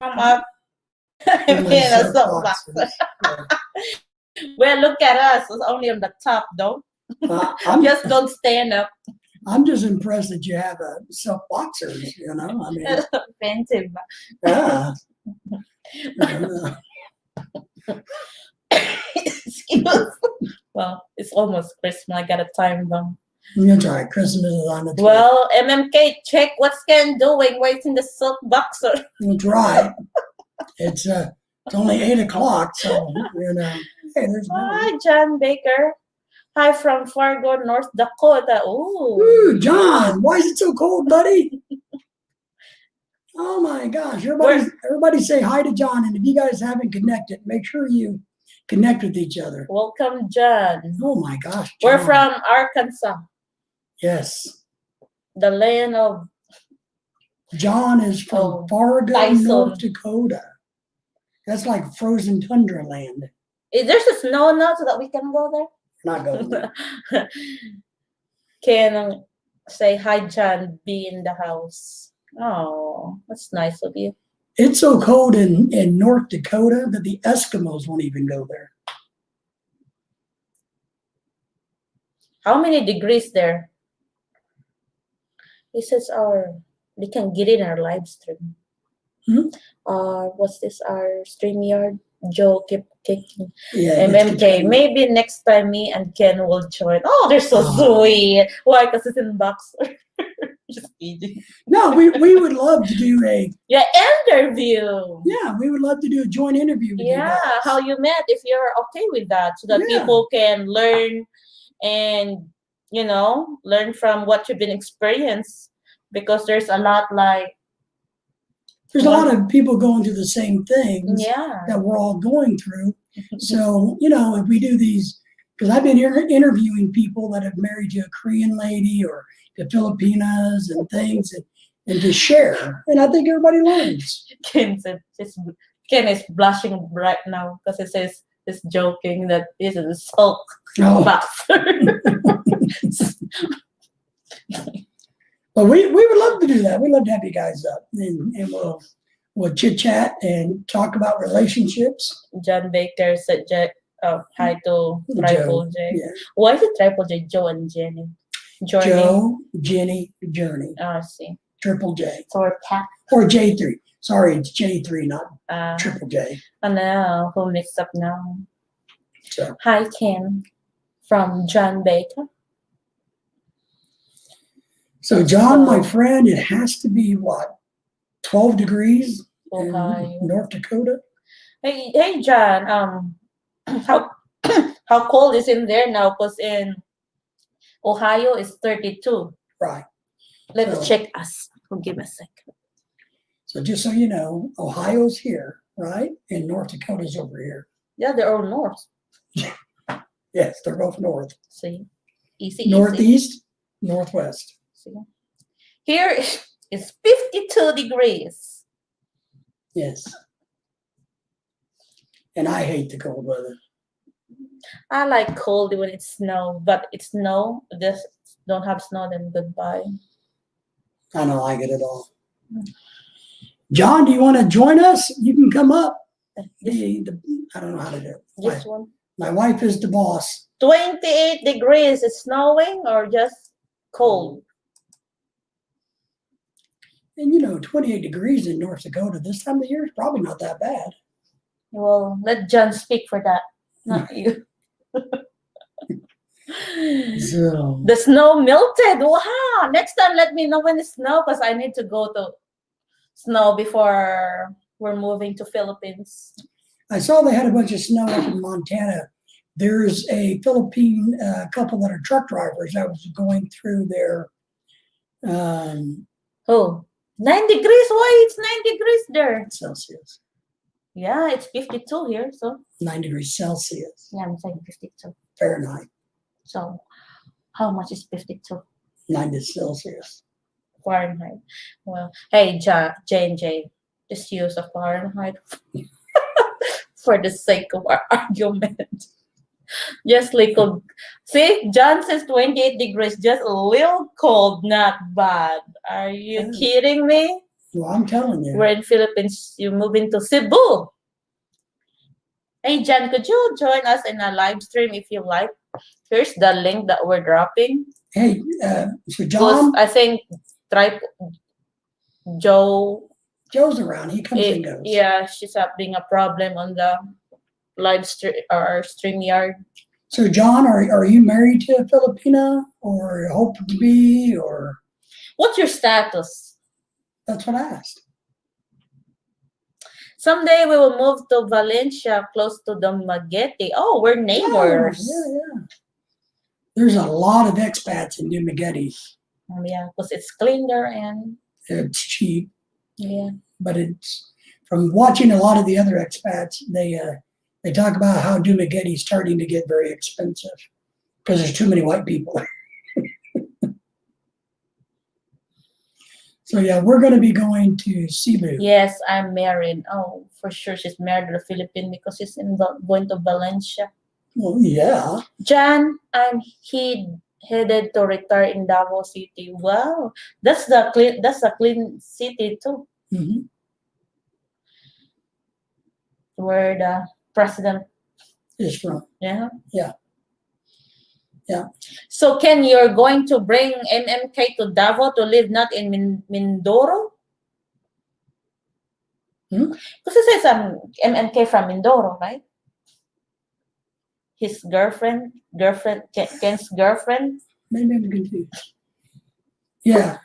come up In my in a soapbox. soapboxes. Well, look at us. It's only on the top though. I'm Just don't stand up. I'm just impressed that you have a soapboxers. You know, I mean, Offensive. yeah. Excuse. Well, it's almost Christmas. I got a time bomb. That's right. Christmas is on the 20th. Well, MMK, check what's Ken doing. Waiting the silk boxer. That's right. It's only 8:00, so you know. Hey, there's Billy. Hi, John Baker. Hi from Fargo, North Dakota. Ooh. Ooh, John, why is it so cold, buddy? Oh my gosh! Everybody say hi to John, and if you guys haven't connected, make sure you connect with each other. Welcome, John. Oh my gosh! We're John. from Arkansas, Yes. the land of John is from Oh, Fargo, Tyson. North Dakota. That's like frozen tundra land. Is there a snow now so that we can go there? Not going there. Can say hi, John. Be in the house. Oh, that's nice of you. It's so cold in North Dakota that the Eskimos won't even go there. How many degrees there? This is they can get in our live stream. Hmm? What's this? Our StreamYard. Joe keep kicking. Yeah. it's MMK. between- Maybe next time me and Ken will join. Oh, they're so Oh. sweet. Why? Because it's in boxer. Just kidding. No, we would love to do a Yeah, interview. we would love to do a joint interview with you Yeah, guys. how you met if you're okay with that, so that Yeah. people can learn and learn from what you've been experienced, because there's a lot like there's a lot of people going through the same things Yeah. that we're all going through. So, if we do these, because I've been interviewing people that have married to a Korean lady or to Filipinas and things, and just share. And I think everybody learns. Ken said, Ken is blushing right now because it says he's joking that this is a sulk Oh. bastard. But we would love to do that. We love to have you guys up, and we'll chit chat and talk about relationships. John Baker said hi to Triple J. Yeah. Why is it Triple J? Joe and Jenny. Journey. Joe, Jenny, Journey. Oh, I see. Triple J. So we're packed. Or J3. Sorry, it's J3, not Triple J. I know. Who mixed up now? So. Hi, Ken. From John Baker. So, John, my friend, it has to be what? 12 degrees in North Dakota? Hey, John. How cold is in there now? Because in Ohio it's 32. Right. Let's check us. Give me a second. So just so you know, Ohio's here, right? And North Dakota's over here. Yeah, they're all north. Yes, they're both north. See? Easy. Northeast, northwest. See? Here is 52 degrees. Yes. And I hate the cold weather. I like cold when it's snow, but it's snow. Just don't have snow, then goodbye. I don't like it at all. John, do you want to join us? You can come up. I don't know how to do it. This one. My wife is the boss. 28 degrees. It's snowing or just cold? And 28 degrees in North Dakota this time of year is probably not that bad. Well, let John speak for that, not you. So, the snow melted. Wow! Next time, let me know when it's snow because I need to go to snow before we're moving to Philippines. I saw they had a bunch of snow up in Montana. There's a Philippine couple that are truck drivers that was going through their. 9 degrees? Why it's 9 degrees there? Celsius. Yeah, it's 52 here. So 9 degrees Celsius. yeah, I'm saying 52. Fahrenheit. So how much is 52? 9 is Celsius. Fahrenheit. Well, hey, J&J, just use a Fahrenheit for the sake of our argument. Just little. See, John says 28 degrees, just a little cold, not bad. Are you kidding me? Well, I'm telling you. We're in Philippines. You move into Cebu. Hey, John, could you join us in a live stream if you like? Here's the link that we're dropping. Hey, so John. I think Joe's around. He comes and goes. Yeah, she's having a problem on the live stream or StreamYard. So, John, are you married to a Filipina or hope to be, or? What's your status? That's what I asked. Someday we will move to Valencia, close to the Dumaguete. Oh, we're neighbors. Yeah. There's a lot of expats in Dumaguete. Yeah, because it's clean there and it's cheap. Yeah. But it's from watching a lot of the other expats, they talk about how Dumaguete is starting to get very expensive because there's too many white people. So yeah, we're going to be going to Cebu. Yes, I'm married. Oh, for sure, she's married to a Philippine because she's going to Valencia. Well, yeah. John, headed to retire in Davao City. Wow, that's a clean city too. Mm-hmm. Where the president is from. Yeah. Yeah. Yeah. So, Ken, you're going to bring MMK to Davao to live not in Mindoro? Because it says MMK from Mindoro, right? His girlfriend, Ken's girlfriend. Maybe I'm confused. Yeah.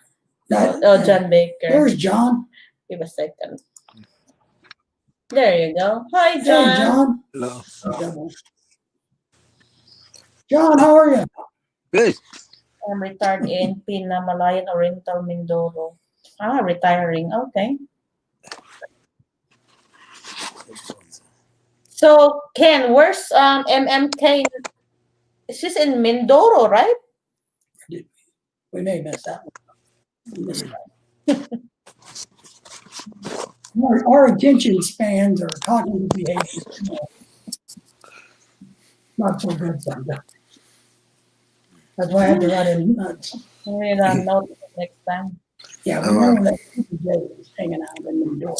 John Baker. There's John. Give a second. There you go. Hi, John. Hey, John. Hello. John, how are you? Good. I'm retired in Pinamalayan Oriental, Mindoro. Retiring. Okay. So Ken, where's MMK? She's in Mindoro, right? We may miss that one. We missed that. Our attention spans or cognitive behavior, not so good sometimes. That's why I had to write in nuts. We don't know next time. Yeah, we I'm, know that Jay is hanging out in the door.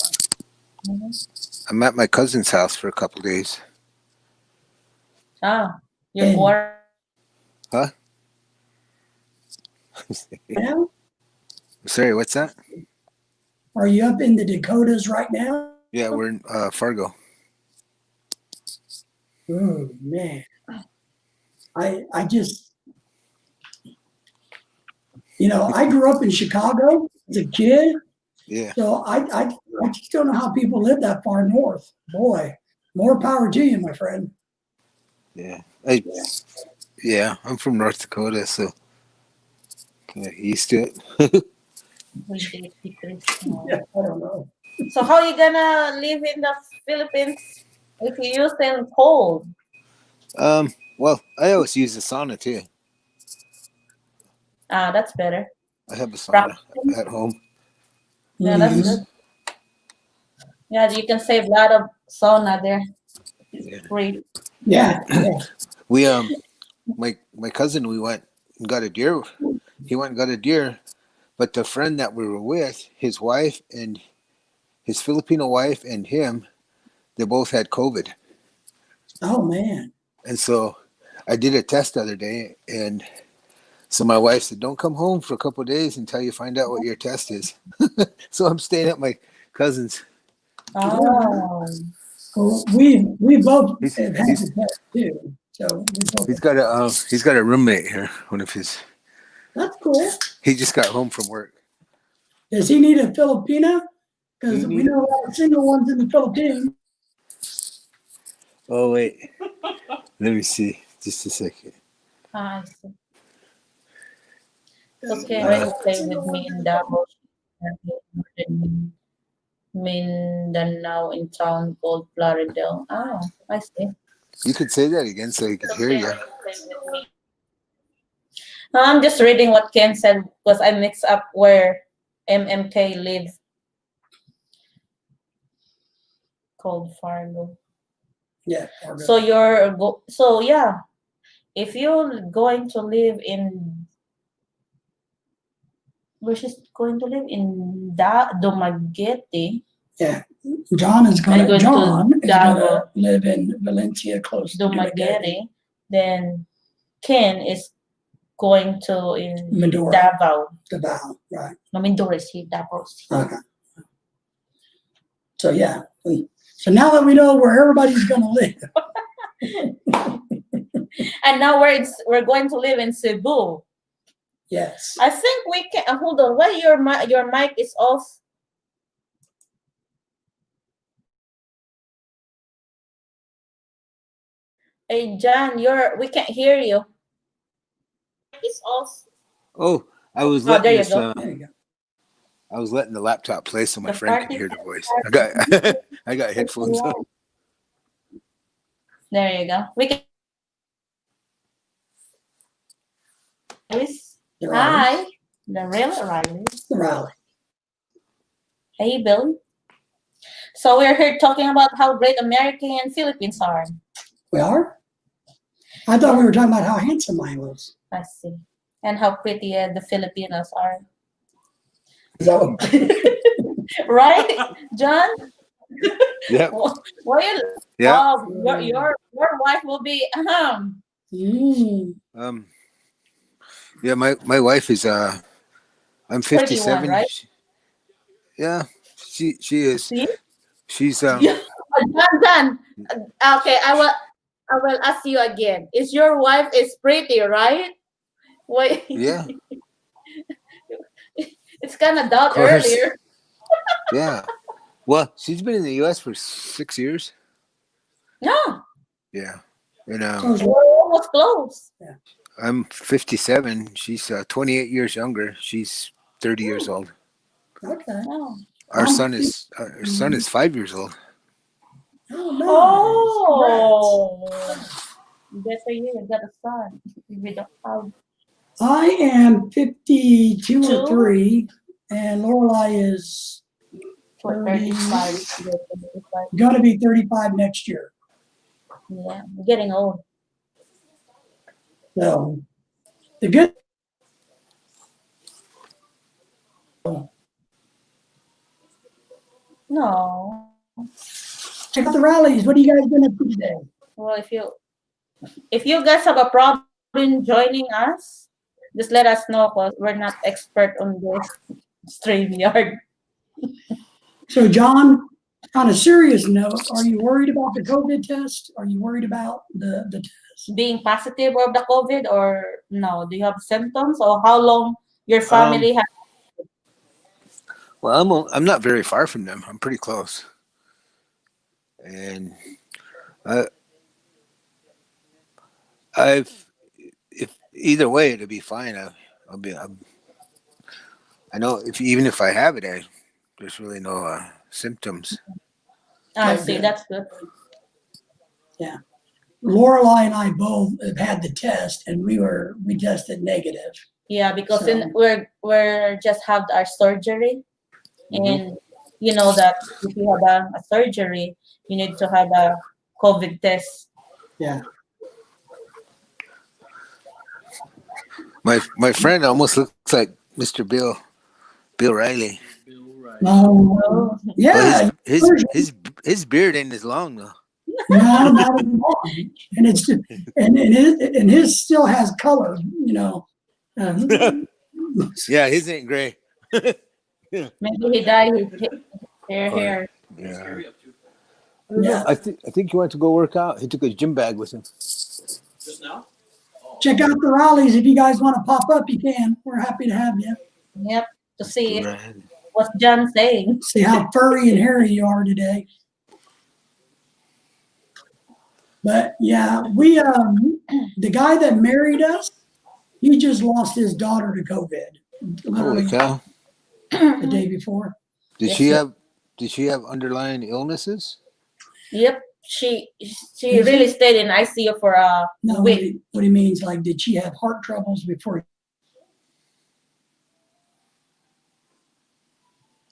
Mhm. I'm at my cousin's house for a couple days. Ah, you're And quarantined. Huh? now, Sorry, what's that? are you up in the Dakotas right now? Yeah, we're in Fargo. Oh man, I just, I grew up in Chicago as a kid, Yeah, so I just don't know how people live that far north. Boy, more power to you, my friend. yeah. Yeah, Yeah, I'm from North Dakota, so kind of used to it. yeah, I don't know. So how you gonna live in the Philippines if you use them cold? Well, I always use the sauna too. Ah, that's better. I have a sauna Practicing. at home. Yeah, that's Mhm. good. Yeah, you can save a lot of sauna there. It's Yeah. free. Yeah, yeah. We my cousin, we went and got a deer. He went and got a deer, but the friend that we were with, his wife and his Filipino wife and him, they both had COVID. Oh man. And so I did a test the other day, and so my wife said, "Don't come home for a couple of days until you find out what your test is." So I'm staying at my cousin's. Oh, Well, we both He's have had he's the test too, so we both. he's got a roommate here. One of his. That's cool. He just got home from work. Does he need a Filipina? Because we Mhm. know a lot of single ones in the Philippines. Oh wait, let me see. Just a second. I see. So Ken Uh, will stay with me in Davao, in Mindanao in town called Plaridel. Oh, I see. you could say that again so he could So hear Ken you. will stay with me. No, I'm just reading what Ken said because I mixed up where MMK lives called Fargo. Yeah. So so yeah, if you're going to live in where she's going to live in Dumaguete Yeah. John is and gonna going to John is gonna Davao, live in Valencia, close to Dumaguete, Dumaguete, then Ken is going to in Medora, Davao. Davao, right? No, Mindoro is here, Davao is here. Okay. So yeah. So now that we know where everybody's gonna live, And now we're going to live in Cebu. yes. I think we can. Hold on. Why your mic is off? Hey John, we can't hear you. It's off. Oh, I was Oh, there letting you this. go. There you go. I was letting the laptop play so my The friend could party. hear the voice. I got I got headphones on. There you go. We can. The rally. Hi, the real Riley. The rally. Hey, Bill. So we're here talking about how great America and Philippines are. We are? I thought we were talking about how handsome I was. I see. And how pretty the Filipinos are. Is that what? Right, John? Yep. Well, you, Yeah. your wife will be Mm. Yeah. My wife is I'm 31, 57. right? Yeah. She is. See? She's Yeah. John. Okay, I will ask you again. Is your wife is pretty, right? Wait, Yeah. it's kind of Of doubt course. earlier. Yeah. Well, she's been in the U.S. for 6 years. No, Yeah. And we're almost close. I'm 57. She's 28 years younger. She's 30 years Hmm. old. Okay. Oh, Our son is 5 years old. Oh, nice. Oh, good for you. You got a son. We don't have I am 52 or two. 3, and Lorelai is What, 30, 35? Yeah, 35. going to be 35 next year. Yeah, I'm getting old. So the good. No. Check out the rallies. What are you guys going to do today? Well, if you guys have a problem joining us, just let us know because we're not expert on this StreamYard. So, John, on a serious note, are you worried about the COVID test? Are you worried about the test? Being positive of the COVID or no? Do you have symptoms or how long your Um, family has? well, I'm not very far from them. I'm pretty close, and I, I've if either way it'll be fine. I know if even if I have it, there's really no symptoms. Ah, Okay, see, good. that's good. Yeah. Lorelai and I both have had the test, and we tested negative. Yeah, because So, we're just had our surgery, Hmm. and you know that if you have a surgery, you need to have a COVID test. yeah. My friend almost looks like Mr. Bill Riley, Oh, Um, but yeah. his beard ain't as long though. No, not anymore. And it's and his still has color. Um, Yeah, his ain't gray. Yeah. maybe he dyed his Or hair. yeah. I don't know. yeah. I think he went to go work out. He took his gym bag with him. Check out the rallies if you guys want to pop up. You can. We're happy to have you. Yep, to see Right. what's John saying. See how furry and hairy you are today. But yeah, we the guy that married us, he just lost his daughter to COVID Holy literally cow! the day before. Did Yes, she sir. have Did she have underlying illnesses? Yep, she Is really it? stayed in ICU for a No, week. what he means, like, did she have heart troubles before?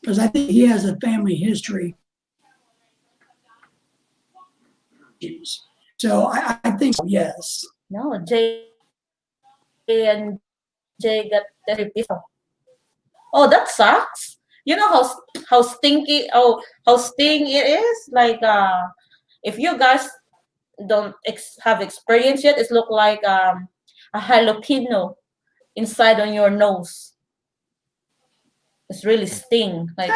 Because I think he has a family history. So I think so, yes. No, J and J got tested piso. Oh, that sucks. You know how stinky how sting it is. Like if you guys don't have experience yet, it look like a jalapeno inside on your nose. It's really sting. Like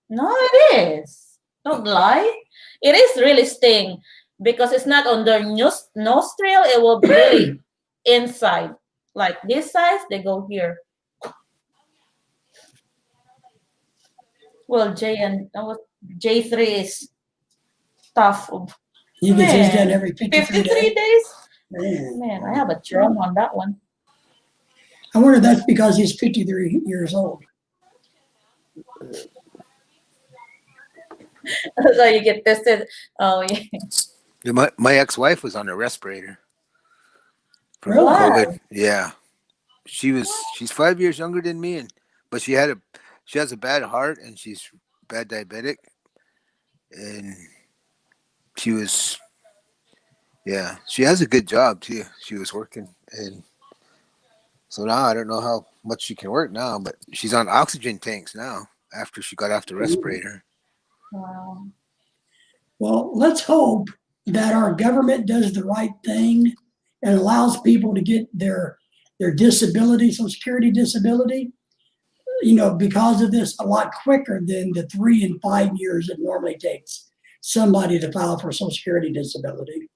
no, it is. Don't lie. It is really sting because it's not on their nostril. It will be really inside. Like this size, they go here. Well, J3 is tough. He gets his done Man, every 53 53 days. days? Man. Man, I have a trauma on that one. I wonder if that's because he's 53 years old. So you get tested. Oh, yeah. Yeah, my ex-wife was on a respirator from Really? Why? COVID. Yeah, she's 5 years younger than me, but she has a bad heart and she's bad diabetic, and she was yeah she has a good job too. She was working, and so now I don't know how much she can work now, but she's on oxygen tanks now after she got off the respirator. Wow. Well, let's hope that our government does the right thing and allows people to get their disability, Social Security disability, because of this a lot quicker than the 3 and 5 years it normally takes somebody to file for Social Security disability.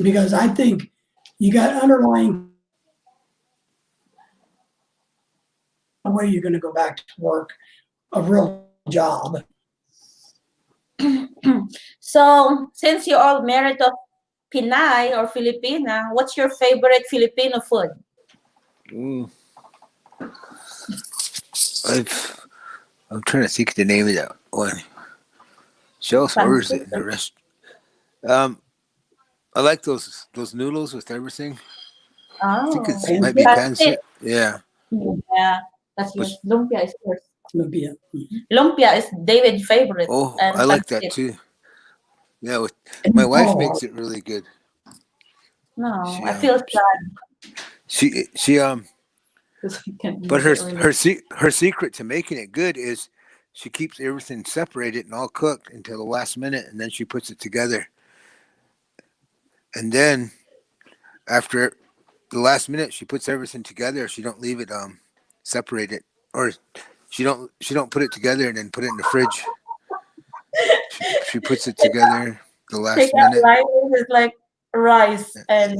Because I think you got underlying way you're going to go back to work, a real job. So, since you're all married to Pinay or Filipina, what's your favorite Filipino food? Mm. I've I'm trying to think of the name of that one. She also orders it in the rest. Um, I like those noodles with everything. I think Oh, it might be Pancake? pancit. pancit. Yeah, Yeah, that's but yours. Lumpia is yours. Lumpia. Lumpia is David's favorite, oh, I and like that pancit. too. Yeah, my And wife oh, makes it really good. No, She I feel sad she because we can but make it really. her secret to making it good is she keeps everything separated and all cooked until the last minute, and then she puts it together. And then after the last minute, she puts everything together. She don't leave it separated, or she don't put it together and then put it in the fridge. She puts it together the Take last out minute. life is like rice and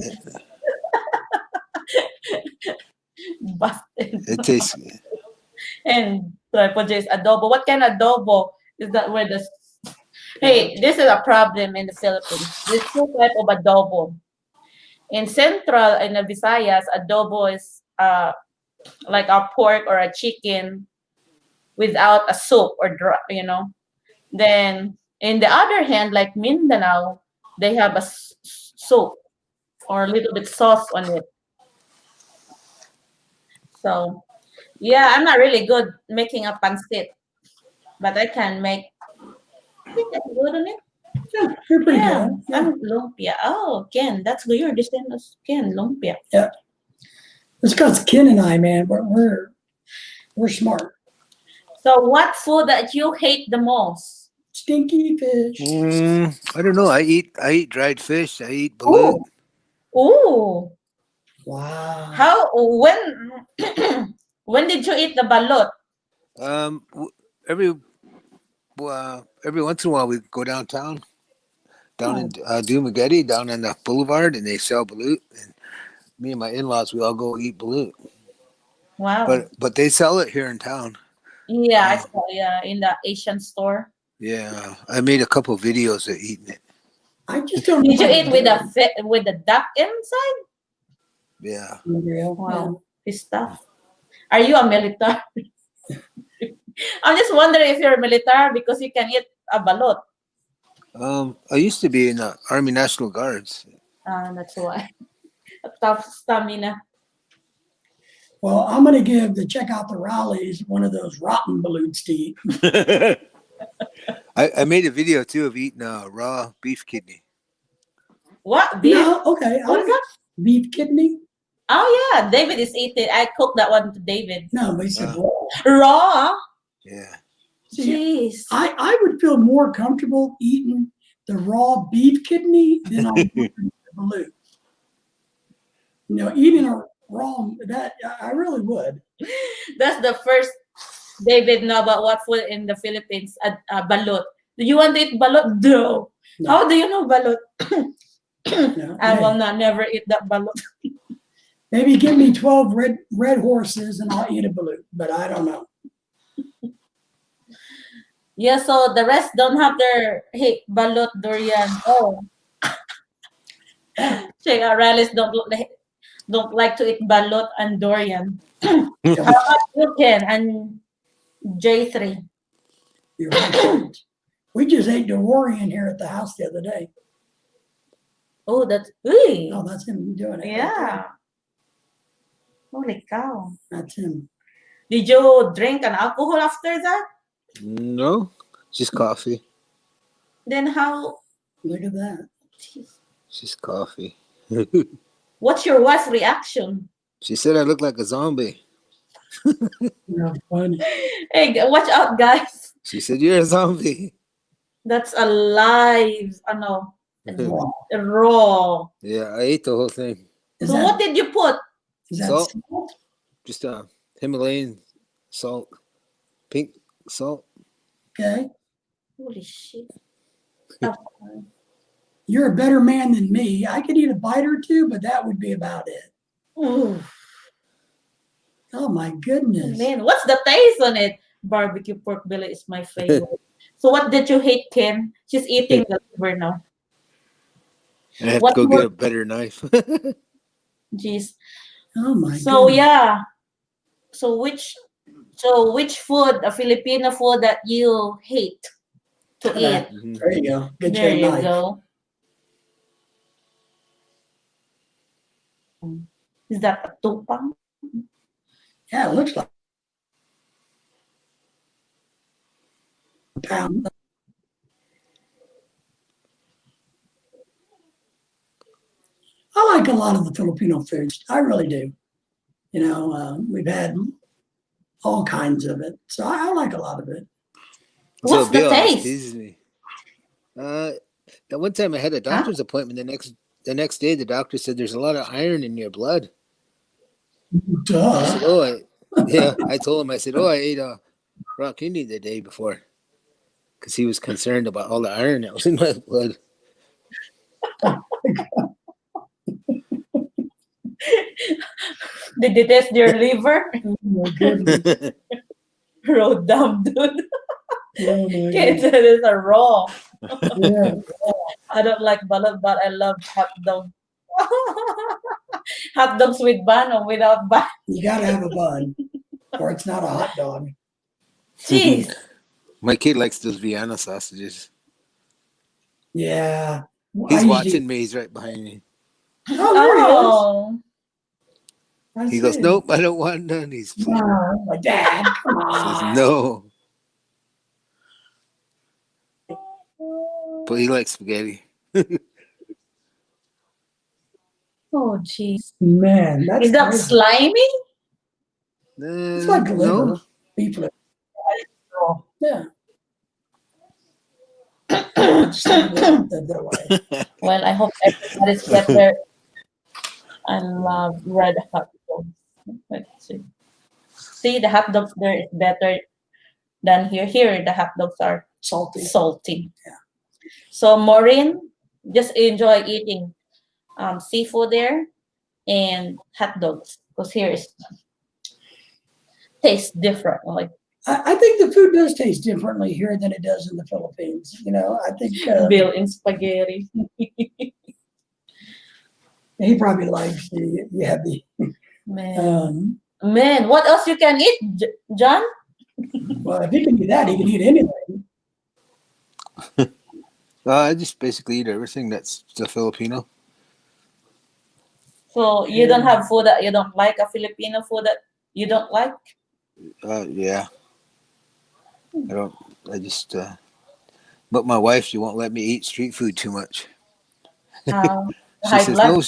busted It tastes good. and triple J is adobo. What kind of adobo is that? Where the hey, this is a problem in the Philippines. There's two type of adobo. In Central and the Visayas, adobo is like a pork or a chicken without a soup or Then in the other hand, like Mindanao, they have a soup or a little bit sauce on it. So yeah, I'm not really good making a pancit, but I can make. I think I'm good on it. yeah, you're pretty Yeah, good. Yeah. I'm lumpia. Oh, Ken, that's weird. This name is Ken lumpia. Yeah. It's because Ken and I, man, we're smart. So, what food that you hate the most? Stinky fish. I don't know. I eat dried fish. I eat balut. Oh, ooh, Wow. how when when did you eat the balot? Um, w- every every once in a while we go down Oh, in Dumaguete, down on the boulevard, and they sell balut. And me and my in-laws, we all go eat balut. wow. But they sell it here in town. Yeah, I Uh, saw. Yeah, in the Asian store. yeah, I made a couple videos of eating it. I just don't know Did you how to eat with do the it. with the duck inside? Yeah. Real. Yeah. Wow, this stuff. Are you a military? I'm just wondering if you're a military because you can eat a balot. I used to be in the Army National Guards. That's why. A tough stamina. Well, I'm going to give the check out the Raleighs one of those rotten balloons to eat. I made a video too of eating raw beef kidney. What beef? No, okay. What is that? Beef kidney? Oh yeah, David is eating. I cooked that one to David. No, but he said Uh, raw. Raw. yeah. See, Jeez. I would feel more comfortable eating the raw beef kidney than I would the balloon. You know, eating a raw, that I really would. That's the first David know about what food in the Philippines. Balot. Do you want to eat balot? No. No. How do you know balot? No, I hey, will not never eat that balot. maybe give me 12 red horses and I'll eat a balloon, but I don't know. Yeah, so the rest don't have their balot durian. Oh, Che Aralis don't like to eat balot and durian. How about you, Ken and J3? You're right. We just ate DeWarian here at the house the other day. Oh, that's ooh. Oh, that's him doing it. Right Yeah. there. Holy cow. That's him. Did you drink an alcohol after that? No, just coffee. Then how? Look at that. Just coffee. What's your wife's reaction? She said I look like a zombie. You're funny. Hey, watch out, guys. She said you're a zombie. That's alive. No, Raw. raw. Yeah, I ate the whole thing. Is So that, what did you put? is that Salt. salt? Just Himalayan salt, pink salt. Okay. Holy shit. You're a better man than me. I could eat a bite or two, but that would be about it. Ooh, Oh my goodness. man, what's the taste on it? Barbecue pork belly is my favorite. So what did you hate, Ken? She's eating the liver now. I have What to go more? get a better knife. Jeez. Oh my So goodness. yeah. So which So which food, a Filipino food that you hate to eat? Mhm. There you go. Get There you a you knife. go. Is that a tupang? Yeah, it looks like a pound. I like a lot of the Filipino foods. I really do. We've had all kinds of it, so I like a lot of it. So What's the Bill always taste? teases me. That one time I had a Huh? doctor's appointment. The next day, the doctor said there's a lot of iron in your blood. I Duh. said, "Oh, yeah." I told him, I said, "Oh, I ate a raw kidney the day before," because he was concerned about all the iron that was in my blood. Did they test your liver? Oh my goodness. Raw dumb dude. Oh my Kids, goodness. it is a raw. Yeah. I don't like balat, but I love hot dog. Hot dogs with bun or without bun. You got to have a bun, or it's not a hot dog. Cheese. My kid likes those Vienna sausages. Yeah. I He's usually. watching me. He's right behind me. Oh, there he is. Oh. I He goes, see. "Nope, I don't want none." He's Oh, my dad. Come says on. no, but he likes spaghetti. Oh, jeez. Man, that's Is that crazy. slimy? It's like No, liver, beef liver. Oh. Yeah. Just leave the way. Well, I hope everybody's get their. I love red hot dogs. Let's see. See, the hot dogs there is better than here. Here, the hot dogs are Salty. salty. Yeah. So, Maureen, just enjoy eating seafood there and hot dogs because here is tastes different. Like I think the food does taste differently here than it does in the Philippines. I think Bill in spaghetti. he probably likes you have the Man, man, what else you can eat, John? well, if he can do that, he can eat anything. I just basically eat everything that's the Filipino. So you don't have food that you don't like, a Filipino food that you don't like? Yeah, I don't. I just. But my wife, she won't let me eat street food too much. She High says blood. no.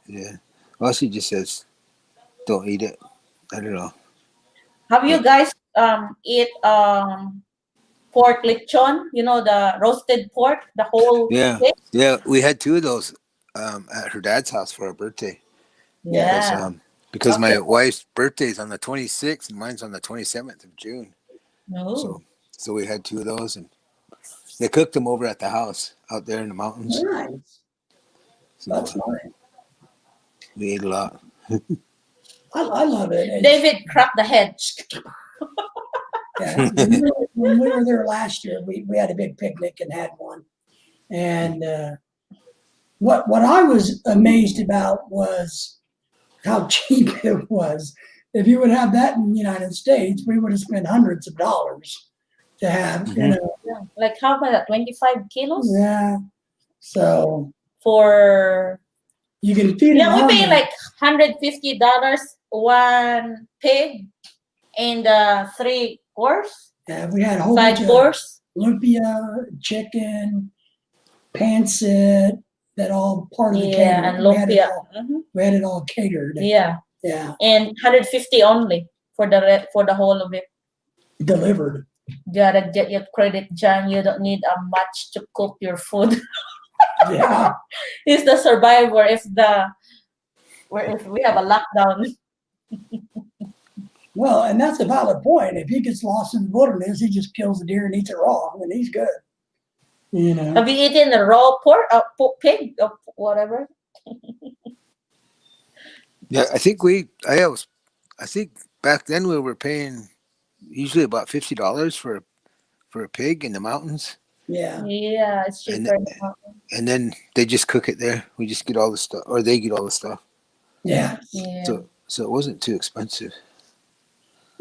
Yeah. Well, she just says don't eat it. I don't know. Have you guys eat pork lechon? You know, the roasted pork, the whole Yeah, thing? yeah. We had two of those at her dad's house for her birthday because Yeah. because Okay. my wife's birthday is on the 26th and mine's on the 27th of June. No. So we had two of those and they cooked them over at the house out there in the mountains. Nice. So That's nice. we ate a lot. I love it. David cracked the head. Yeah, when we were there last year, we had a big picnic and had one. And what I was amazed about was how cheap it was. If you would have that in the United States, we would have spent hundreds of dollars to have, Mhm. Yeah. Like how about that? 25 kilos Yeah. So for you can feed it. yeah, we pay hungry. like $150 one pig and 3 course, Yeah, we had a whole side bunch of course. lumpia, chicken, pancit, that all part of the Yeah, catering. and We had it lumpia. all. Mhm. We had it all catered. Yeah, Yeah, and 150 only for the whole of it. delivered. Gotta get your credit, John. You don't need a much to cook your food. Yeah. He's the survivor if we have a lockdown. Well, and that's a valid point. If he gets lost in the wilderness, he just kills the deer and eats it raw, and he's good. Have you eaten a raw pork, pig, or whatever? Yeah, I think back then we were paying usually about $50 for a pig in the mountains, Yeah. Yeah, it's and cheaper. and then they just cook it there. We just get all the stuff, or they get all the stuff. Yeah. Yeah. So it wasn't too expensive.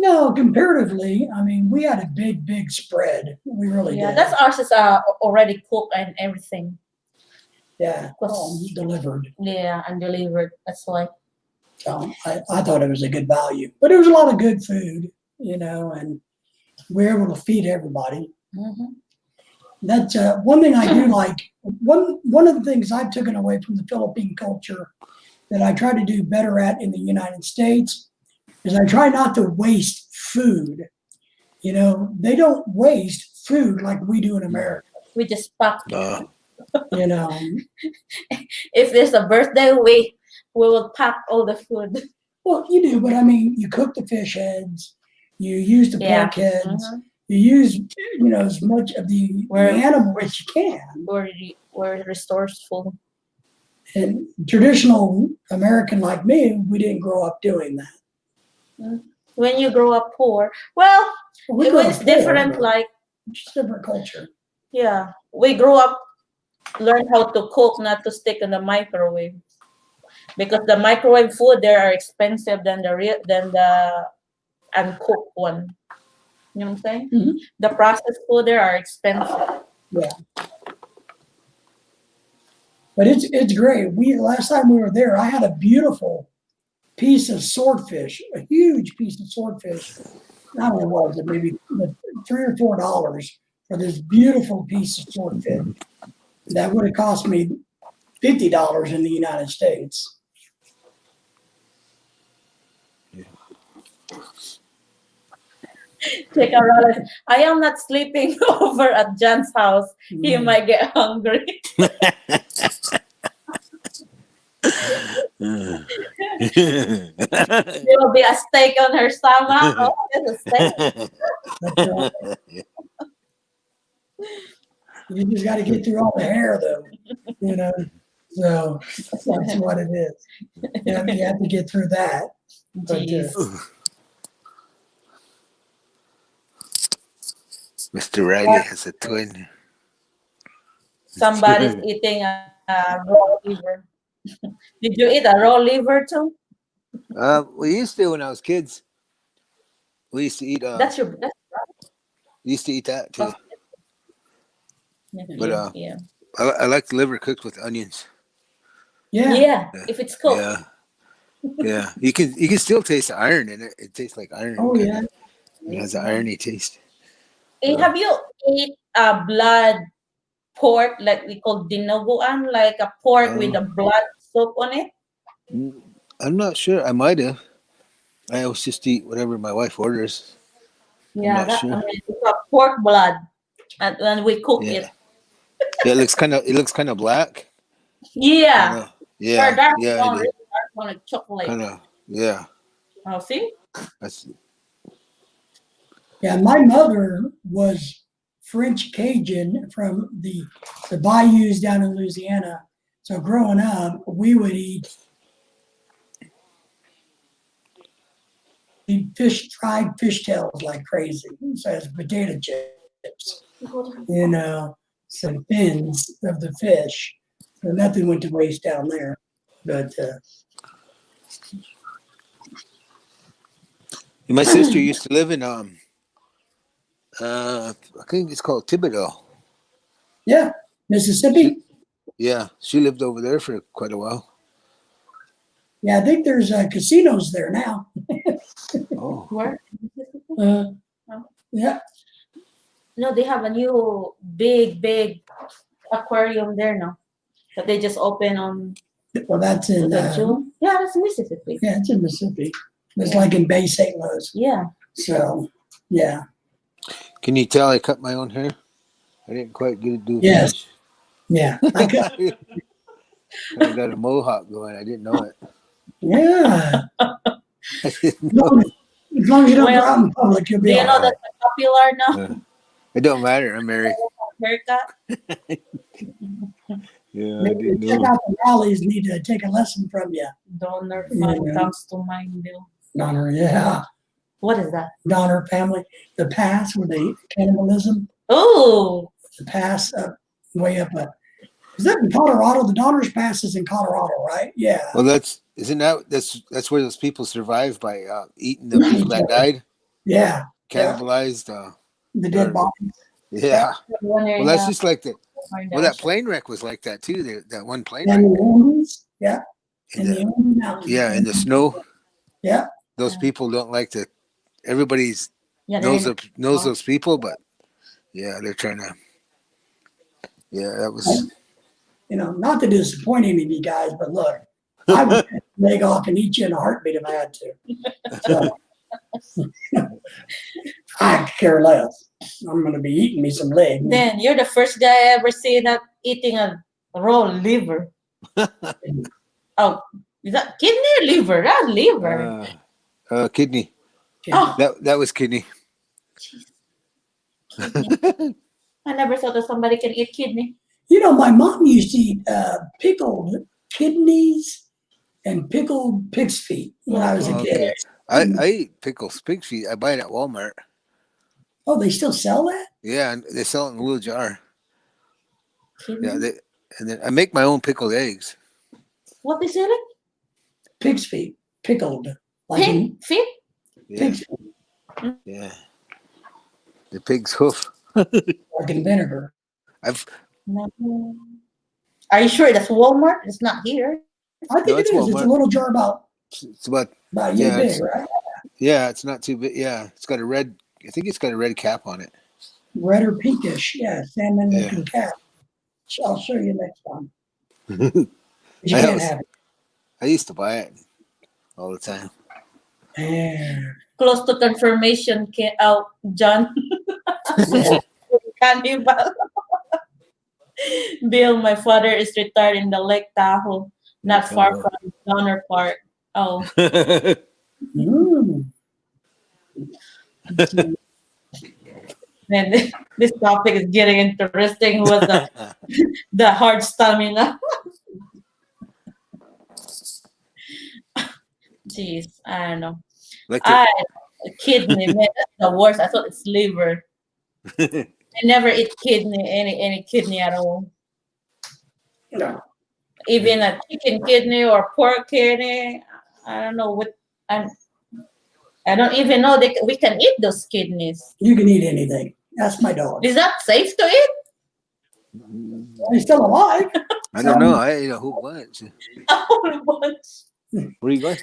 No, comparatively, I mean, we had a big spread. We really Yeah, did. that's ours is already cooked and everything. Yeah, Was delivered. yeah, and delivered. That's why. So I thought it was a good value, but it was a lot of good food, and we were able to feed everybody. Hmm. That's one thing I do like. One of the things I've taken away from the Philippine culture that I try to do better at in the United States is I try not to waste food. They don't waste food like we do in America. We just pack. You know, If there's a birthday, we will pack all the food. well, you do, but I mean, you cook the fish heads, you use the Yeah. pork heads, Mhm. you use as much of the animal as you can. We're resourceful. And traditional American like me, we didn't grow up doing that. When you grow up poor, well, We it grew was up poor, different. but Like, just different culture. yeah, we grew up, learn how to cook, not to stick in the microwave, because the microwave food there are expensive than the uncooked one. You know what I'm saying? Mhm. The processed food there are expensive. Yeah, but it's great. Last time we were there, I had a beautiful piece of swordfish, a huge piece of swordfish. I don't know what was it, maybe $3 or $4 for this beautiful piece of swordfish. That would have cost me $50 in the United States. Take a relative. I am not sleeping over at John's house. He might get hungry. There will be a steak on her stomach. Oh, there's a steak. That's right. You just got to get through all the hair, though. So that's what it is. You have to get through that. But Mr. Riley has a twin. Somebody's eating a raw liver. Did you eat a raw liver too? We used to when I was kids. We used to eat. That's We used to eat that too. But yeah. I like the liver cooked with onions. Yeah, if it's cooked. Yeah, yeah. You can still taste the iron in it. It tastes like iron. Oh yeah. It has an irony taste. Have you ate a blood pork like we call dinuguan, like a pork with a blood soup on it? I'm not sure. I might have. I always just eat whatever my wife orders. Yeah, sure. I mean, it's a pork blood, and when we cook it. Yeah, it looks kind of black. Yeah. Yeah. Or dark Yeah. brown, really dark brown, like chocolate. Kind of. Yeah. Oh, see? That's. Yeah, my mother was French Cajun from the bayous down in Louisiana. So growing up, we would eat fried fishtails like crazy. So as potato chips, some fins of the fish. So nothing went to waste down there. But my sister used to live in I think it's called Thibodeau. Yeah, Mississippi. She lived over there for quite a while. Yeah, I think there's casinos there now. Oh, where? Yeah. No, they have a new big aquarium there now that they just opened on. Well, that's in June. Yeah, that's Mississippi. Yeah, it's in Mississippi. It's like in Bay St. Louis. Yeah. So, yeah. Can you tell I cut my own hair? I didn't quite get it do. Yes. Yeah. I got a mohawk going. I didn't know it. Yeah. I didn't know it. As long as you don't go out in public, you'll be Do you all know right. that's popular now? It don't matter. I'm married. Haircut. Yeah, I Maybe didn't check know. out the rallies need to take a lesson from you. Donor fund Yeah. comes to mind, Bill. Donner, yeah. What is that? Donner family. The pass where the cannibalism. Oh, The pass up way up. Is that in Colorado? The Donner's Pass is in Colorado, right? Yeah. Well, that's where those people survived by eating the people that died. Yeah, cannibalized. the dead Or- bodies. yeah. Wondering, Well, that's just like the. or Well, that downstairs. plane wreck was like that too. That one plane And wreck. the Indians, yeah, In in the, the Indian Mountains. yeah, in the snow. Yeah, Those people don't like to. Everybody's Yeah, knows they're knows those people, but yeah, they're trying to. Yeah, that was. not to disappoint any of you guys, but look, I would cut your leg off and eat you in a heartbeat if I had to. So I care less. I'm going to be eating me some leg. Then you're the first guy I ever seen that eating a raw liver. Oh, is that kidney or liver? That's liver. Kidney. Oh, That was kidney. kidney. I never thought that somebody can eat kidney. My mom used to eat pickled kidneys and pickled pig's feet when I was a kid. Okay. I eat pickles, pig feet. I buy it at Walmart. Oh, they still sell that? Yeah, and they sell it in a little jar. Kidney? Yeah, and then I make my own pickled eggs. What is it? Pig's feet, pickled. Like Pig feet? Yeah, pig's feet, yeah. The pig's hoof. like in vinegar. I've No. Are you sure that's Walmart? It's not here. I think No, it it's is. It's a Walmart. little jar about it's about yay yeah, big, right? it's not too big. Yeah, it's got a red. I think it's got a red cap on it. Red or pinkish. Yeah, salmon Yeah. looking cat. I'll show you next time. You I can't always- have it. I used to buy it all the time. Yeah. Close to confirmation, John. Cannibal. Bill, my father is retired in the Lake Tahoe, not far Oh. from Donner Park. Oh, Mm. man, this topic is getting interesting. Who was the hard stamina? Jeez, I don't know. like I kidney, man, that's the worst. I thought it's liver. the, I never eat kidney, any kidney at all. No. Even a chicken kidney or pork kidney. I don't know what. I I don't even know we can eat those kidneys. You can eat anything. That's my dog. Is that safe to eat? He's still alive. I don't know. I ate a whole bunch. A whole bunch. Where are you going?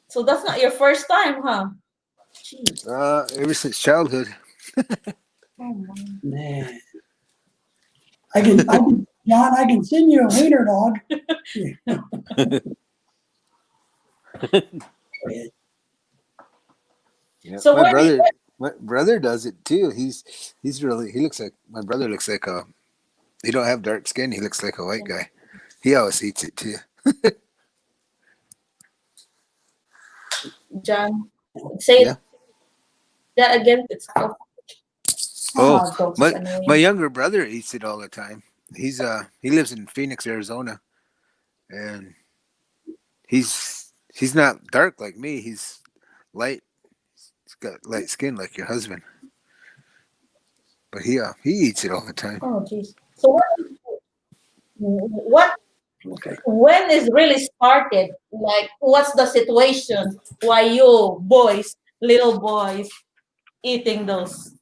So that's not your first time, huh? Jeez. Ever since childhood. Oh my. Man. John, I can send you a wiener dog. Yeah, So my where do you- brother, my brother does it too. He looks like my brother looks like a. He don't have dark skin. He looks like a white guy. He always eats it too. John, say Yeah. that again. It's Oh, dogs my is annoying. my younger brother eats it all the time. He lives in Phoenix, Arizona, and he's not dark like me. He's light. He's got light skin like your husband. But he eats it all the time. Oh jeez. So what Okay. when is really started? Like what's the situation? Why you boys, little boys, eating those?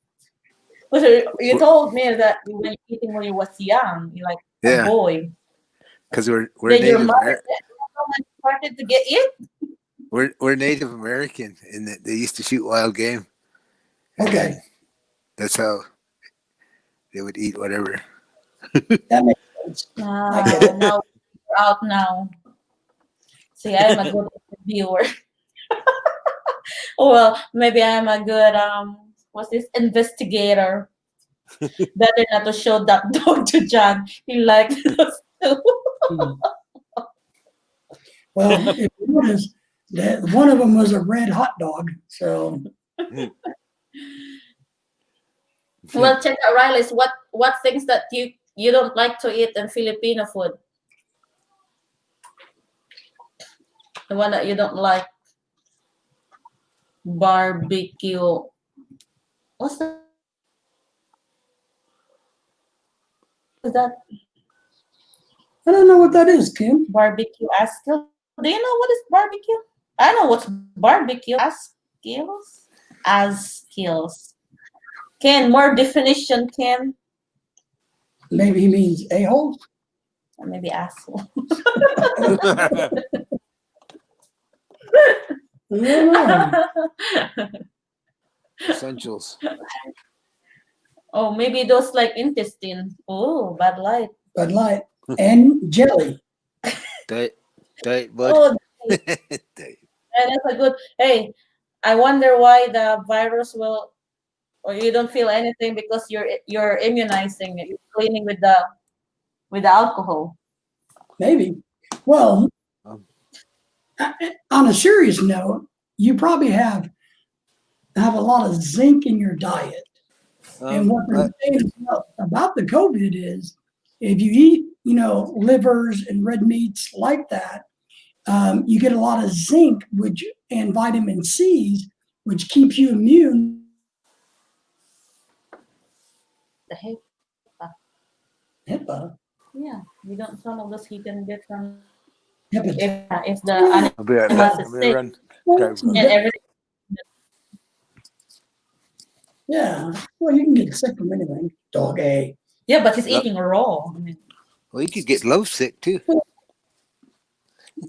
Because you told me that you were eating when you was young, you like a Yeah, boy. because we're Did your Native mother started to get it? we're Native American, and they used to shoot wild game. And Okay. that's how they would eat whatever. That makes sense. I get it. Now we're out now. See, I'm a good viewer. Well, maybe I'm a good what's this investigator. Better not to show that dog to John. He likes those too. Well, if you notice, that one of them was a red hot dog. So Well, check out Riley's. What things that you don't like to eat in Filipino food? The one that you don't like. Barbecue. What's that? Is that I don't know what that is, Kim. barbecue? Ask. Do you know what is barbecue? I don't know what's barbecue. As skills. Ken, more definition, Ken. Maybe he means a-hole. Or maybe asshole. I don't know. Essentials. Oh, maybe those like intestine. Oh, bad light. Bud Light and jelly. Diet bud. Oh, Diet. that's a good. Hey, I wonder why the virus will, or you don't feel anything because you're immunizing it. You're cleaning with the alcohol. Maybe. Well, Um, on a serious note, you probably have a lot of zinc in your diet. And what they're I, saying about the COVID is if you eat, livers and red meats like that, you get a lot of zinc, which and vitamin C's, which keeps you immune. The heck? HIPAA. Yeah, you don't. Some of those you can get from HIPAA. if the Yeah. I'll be right animals back. is I'll be sick run. and everything. Yeah. Well, you can get sick from anything. Dog A. Yeah, but he's Lo- eating raw. I mean, Well, you could get love sick too.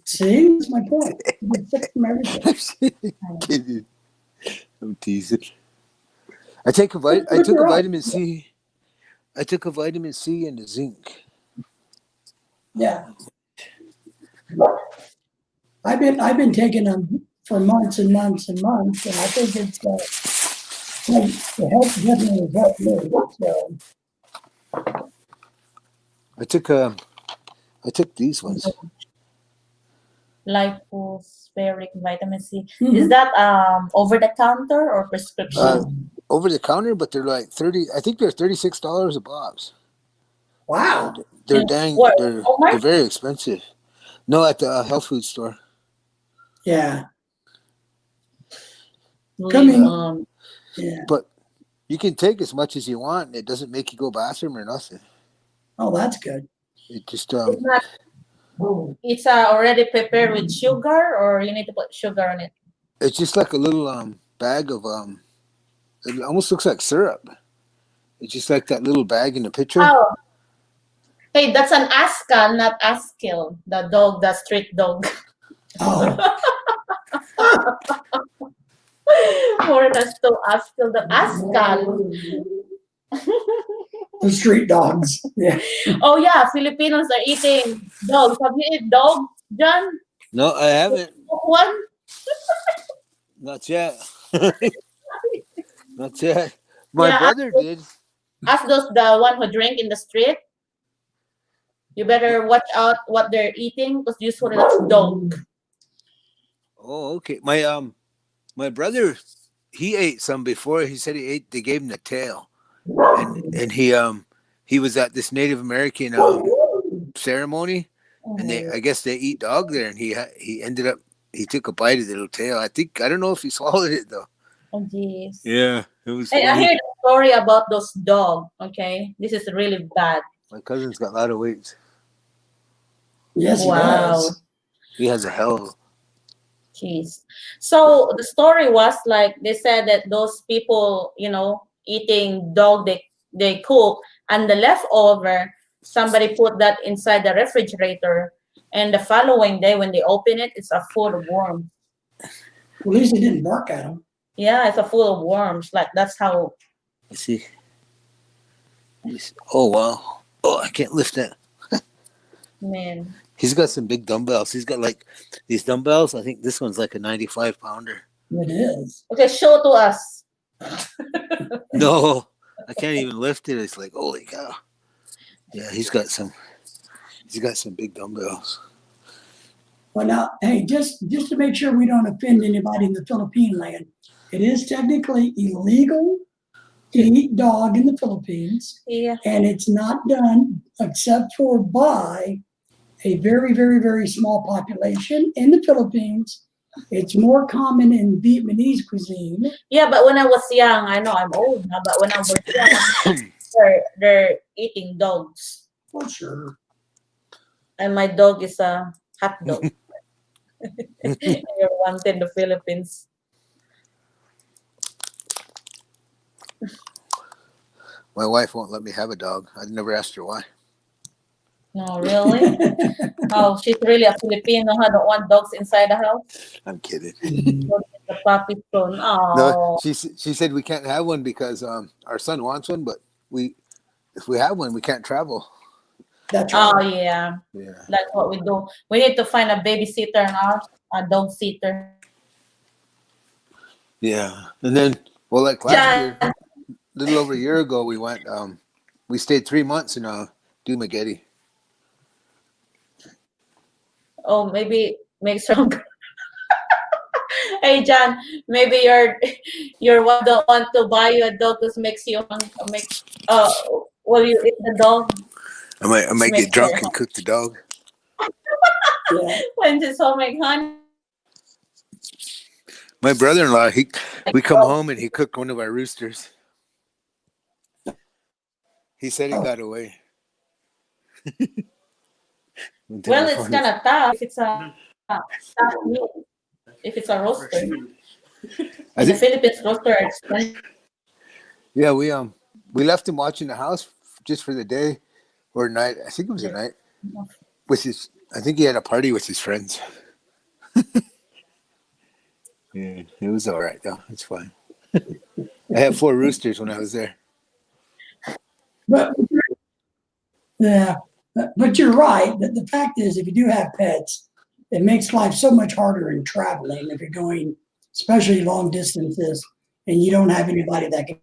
See, that's my point. You get sick from everything. Kidding. I'm teasing. I took a But I took a you're right. vitamin C. I took a vitamin C and a zinc. Yeah. I've been taking them for months and months and months, and I think it's the help definitely helped me. So I took these ones. lipospheric vitamin C. mhm. Is that over the counter or prescription? Over the counter, but they're like 30. I think they're $36 a box. Wow. They're In dang. what? They're Walmart? very expensive. No, at the health food store. Yeah. Leave, Coming. Yeah. But you can take as much as you want, and it doesn't make you go bathroom or nothing. Oh, that's good. It just It's not. It's already prepared with sugar, or you need to put sugar on it. it's just like a little bag of It almost looks like syrup. It's just like that little bag in the picture. Oh, hey, that's an Aska, not Askill. The dog, the street dog. Oh. Or that's still Askill, the Askal. The street dogs. Yeah. Oh yeah, Filipinos are eating dogs. Have you eaten dog, John? No, I haven't. One? Not yet. Not yet. My Yeah, brother did. ask those the one who drink in the street. You better watch out what they're eating because usually that's dog. Oh, okay. My brother, he ate some before. He said he ate. They gave him the tail, and he was at this Native American ceremony, and I guess they eat dog there, and he ended up he took a bite of the little tail. I don't know if he swallowed it though. Oh jeez. Yeah, it was Hey, I funny. heard a story about those dog. Okay, this is really bad. My cousin's got a lot of weight. Yes, he Wow. does. He has a hell. Jeez. So the story was like they said that those people, eating dog they cook and the leftover, somebody put that inside the refrigerator, and the following day when they open it, it's a full of worms. At least he didn't bark at him. Yeah, it's a full of worms. Like that's how. Let's see. Oh wow. Oh, I can't lift that. Man. He's got some big dumbbells. He's got like these dumbbells. I think this one's like a 95 pounder. It is. Okay, show to us. No, I can't even lift it. It's like, holy cow. Yeah, he's got some big dumbbells. Well, now, hey, just to make sure we don't offend anybody in the Philippine land, it is technically illegal to eat dog in the Philippines, Yeah. and it's not done except for by a very, very, very small population in the Philippines. It's more common in Vietnamese cuisine. Yeah, but when I was young, I know I'm old now, but when I was young, they're eating dogs. For sure. And my dog is a hot dog. You're wanted in the Philippines. My wife won't let me have a dog. I never asked her why. No, really? Oh, she's really a Filipino, huh? Don't want dogs inside the house. I'm kidding. Don't get the puppy soon. No, Oh. she said we can't have one because our son wants one, but we if we have one, we can't travel. That's Oh right. yeah. Yeah. That's what we do. We need to find a babysitter and a dog sitter. Yeah. And then, well, like last Jan. year, a little over a year ago, we went. We stayed 3 months in Dumaguete. Oh, maybe makes her. Hey John, maybe your wife don't want to buy you a dog because makes you make uh will you eat the dog? I might Makes get her drunk and cook the dog. Yeah. when she's home make honey. My brother-in-law, Like, we come oh, home and he cooked one of our roosters. He said it Oh, got away. Until well, I it's found it. kind of tough if it's a tough meat. If it's a roaster I in the think, Philippines, roaster are expensive. yeah, we left him watching the house just for the day or night. I think it was a night with his. I think he had a party with his friends. Yeah, it was all right though. It's fine. I had 4 roosters when I was there. but yeah, but you're right. The fact is, if you do have pets, it makes life so much harder in traveling if you're going, especially long distances, and you don't have anybody that can.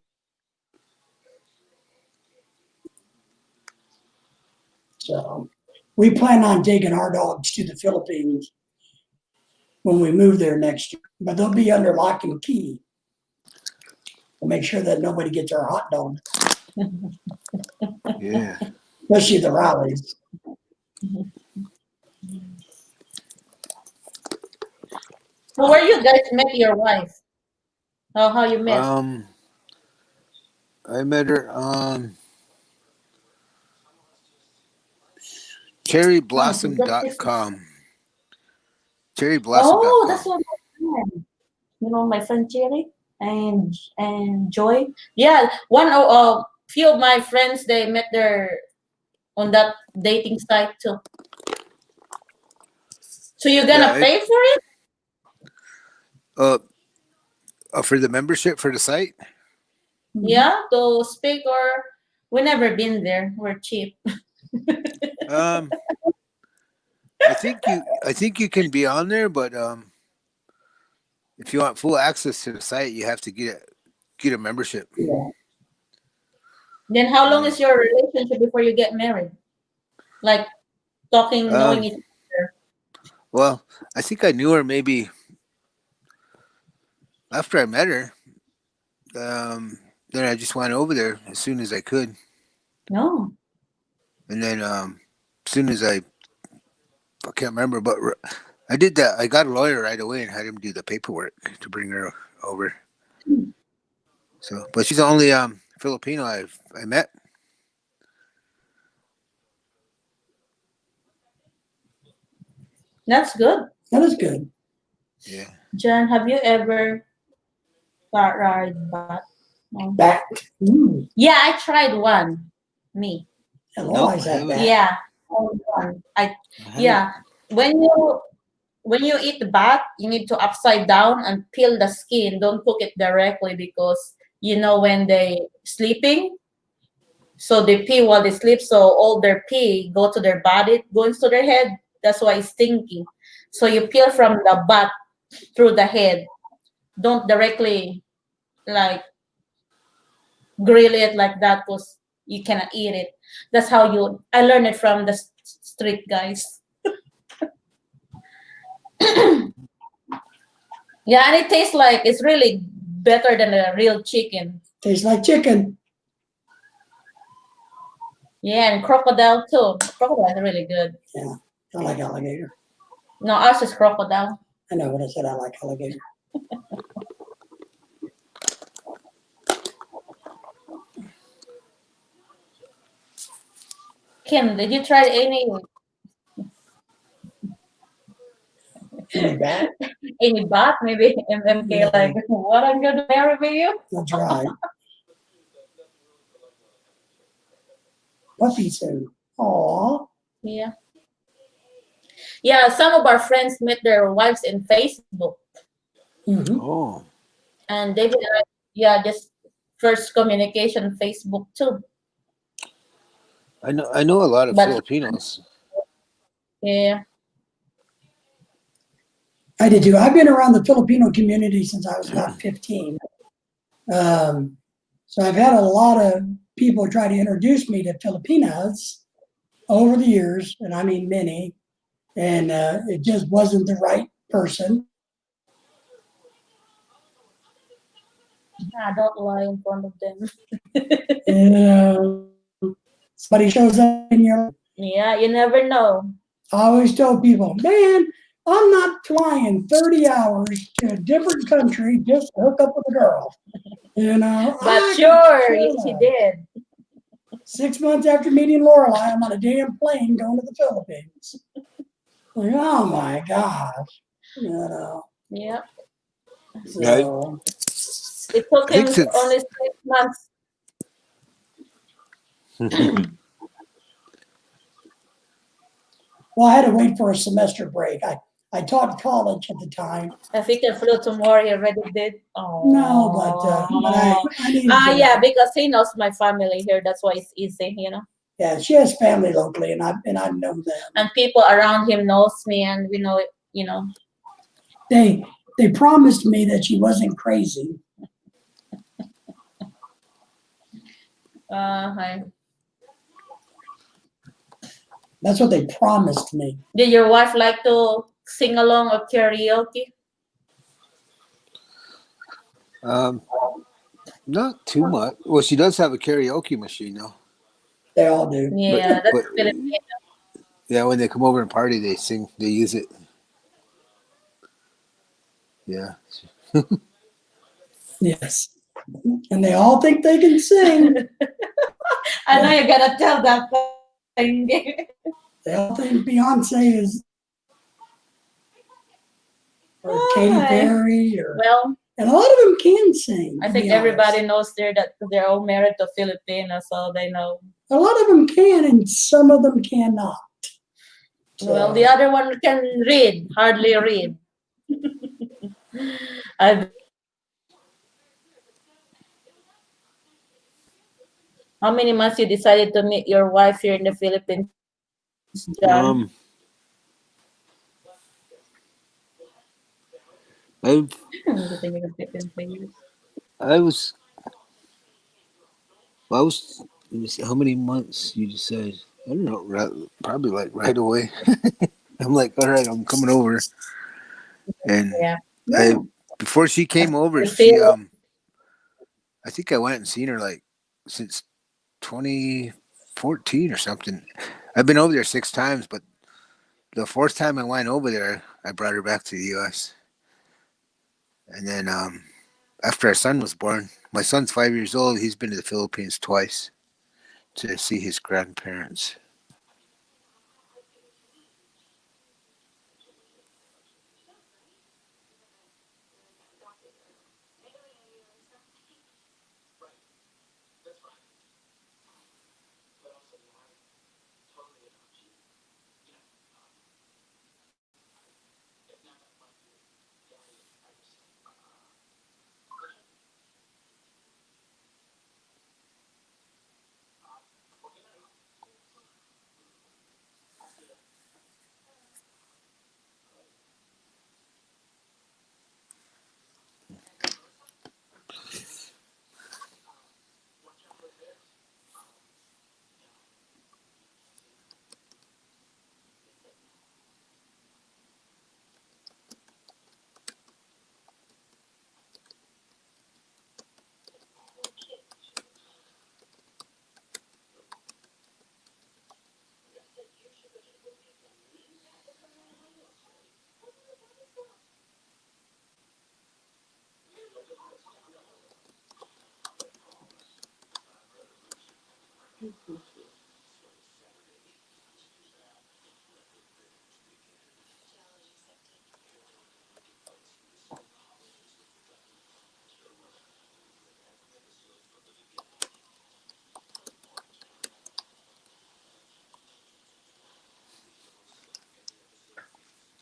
So we plan on taking our dogs to the Philippines when we move there next year, but they'll be under lock and key. We'll make sure that nobody gets our hot dog, Yeah. especially the rallies. So where you guys met your wife? How you met? Um, I met her Oh, she's got business. cherryblossom.com. Oh, that's Cherryblossom.com. what my friend. You know my friend Cherry and Joy. Yeah, one few of my friends they met their on that dating site too. So you're Yeah, gonna pay for it? uh, for the membership for the site. Yeah, to speak or we never been there. We're cheap. Um, I think you can be on there, but if you want full access to the site, you have to get a membership. Yeah. Then how long Yeah. is your relationship before you get married? Like talking, knowing Um, each other. well, I think I knew her maybe after I met her. Then I just went over there as soon as I could, No. and then as soon as I can't remember, but I did that. I got a lawyer right away and had him do the paperwork to bring her over. So, but she's the only Filipino I met. That's good. That is good. Yeah. John, have you ever ride bat? No. Back. Yeah, I tried one. Me. Hello, Nope, I I said haven't. back. Yeah. Only one. I haven't. Yeah. When you eat the bat, you need to upside down and peel the skin. Don't cook it directly because when they sleeping, so they pee while they sleep. So all their pee go to their body, goes to their head. That's why it's stinky. So you peel from the butt through the head. Don't directly like grill it like that because you cannot eat it. That's how you. I learned it from the street guys. Yeah, and it tastes like it's really better than a real chicken. Tastes like chicken. Yeah, and crocodile too. Crocodile is really good. Yeah, I like alligator. No, ours is crocodile. I know what I said. I like alligator. Kim, did you try any? Any bat? Any bot, maybe MMK, Yeah. like, what, I'm gonna marry with you? That's right. Puppy soon. Aw. Yeah. Yeah, some of our friends met their wives in Facebook. Mm-hmm. Oh, And David and I, yeah, just first communication Facebook too. I know a lot of But Filipinos. yeah, I did too. I've been around the Filipino community since I was about 15. Um, so I've had a lot of people try to introduce me to Filipinas over the years, and I mean many, and it just wasn't the right person. I don't lie in front of them. And somebody shows up in your. Yeah, you never know. I always tell people, man, I'm not flying 30 hours to a different country just to hook up with a girl. But I could sure, care he less. did. 6 months after meeting Lorelai, I'm on a damn plane going to the Philippines. Like, oh my gosh. Yeah. Yeah, So, It took I think him only since 6 months. well, I had to wait for a semester break. I taught college at the time. If he can flew tomorrow, he already did. No, but I needed to Yeah, wait. because he knows my family here. That's why it's easy. Yeah, she has family locally, and I know them. And people around him knows me, and we know it. They promised me that she wasn't crazy. Hi. That's what they promised me. Did your wife like to sing along or karaoke? um, not too much. Well, she does have a karaoke machine now, They all do. Yeah, that's but Filipino. yeah, when they come over and party, they sing. They use it. Yeah. Yes. And they all think they can sing. I know you're gonna tell that thing. They all think Beyonce is or Katy Hi. Perry Well, and a lot of them can sing. I to think be everybody honest. knows that they're all married to Filipinos, so they know. A lot of them can, and some of them cannot. Well, the other one can read, hardly read. I How many months you decided to meet your wife here in the Philippines, John? Um, I've The thing you can fit in fingers. I was I was. Let me see, how many months you just said? I don't know. Probably like right away. I'm like, all right, I'm coming over, and Yeah. I Yeah. before she came over, You feel I think I went and seen her like since 2014 or something. I've been over there 6 times, but the fourth time I went over there, I brought her back to the U.S. And then after our son was born, my son's 5 years old. He's been to the Philippines twice to see his grandparents.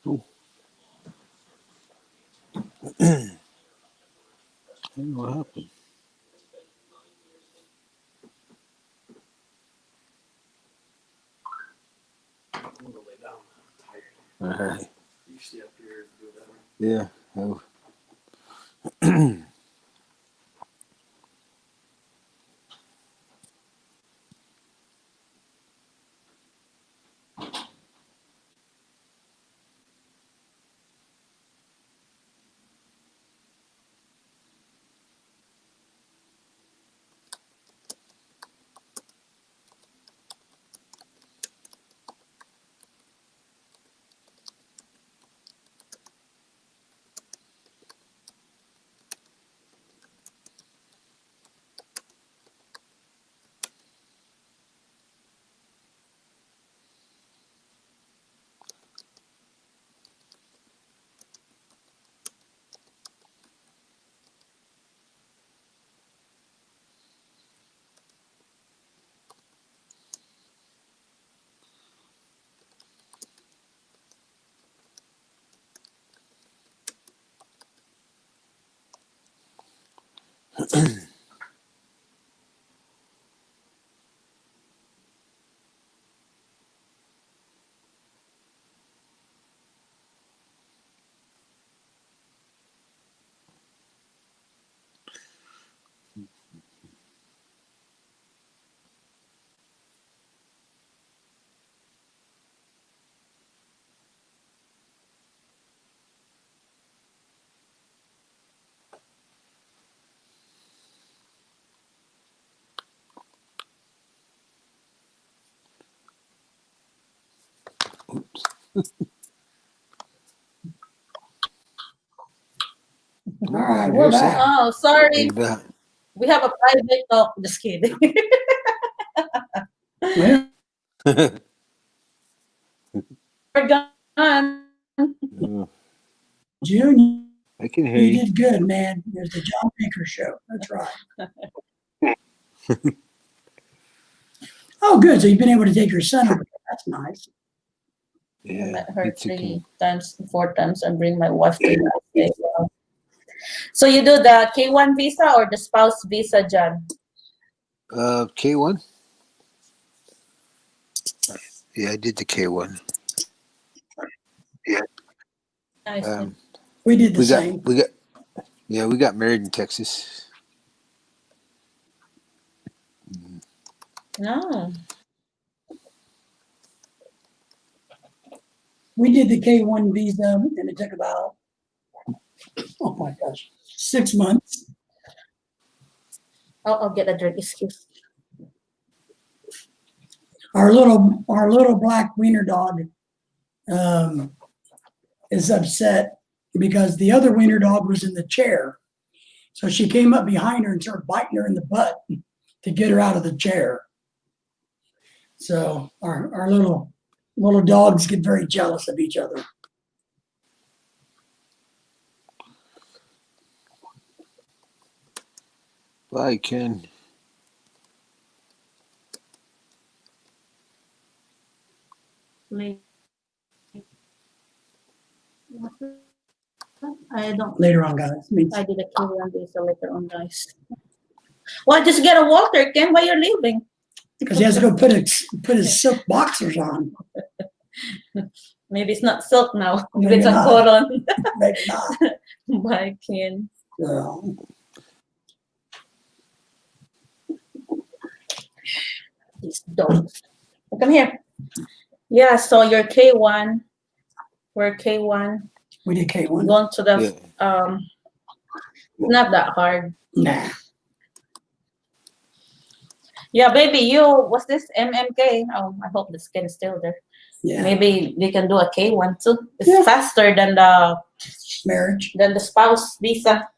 I don't know what happened. All right. Yeah. Oh. Oops. All right, we're Here's back. Sam. Oh, Are sorry. you back? We have a private talk. Just kidding. Well, We're gone. Oh, June, I can hear you you. did good, man. There's the John Baker Show. That's right. Oh, good. So you've been able to take your son over. That's nice. I Yeah. met her It's okay. 3 times, 4 times, and bring my wife to United States. Wow. So you do the K1 visa or the spouse visa, John? K1. Yeah, I did the K1. I see. We did the We got same. we got married in Texas. No. We did the K1 visa, and it took about, oh my gosh, 6 months. I'll get a drink. Excuse. Our little black wiener dog is upset because the other wiener dog was in the chair. So she came up behind her and started biting her in the butt to get her out of the chair. So our little dogs get very jealous of each other. Bye, Ken. Me. I don't. Later on, guys. I did a K1 visa later on, guys. Well, just get a water, Ken. Why you're leaving? Because he has to go put his silk boxers on. Maybe it's not silk now. Maybe Maybe it's a not. cotton. Maybe not. Bye, Ken. So, These dogs. Come here. Yeah, so you're K1. We're K1. we did K1. Going to the Yeah. not that hard. Nah. Yeah, baby, what's this MMK? Oh, I hope the skin is still there. Yeah. Maybe we can do a K1 too. It's Yeah. faster than the Marriage. spouse visa.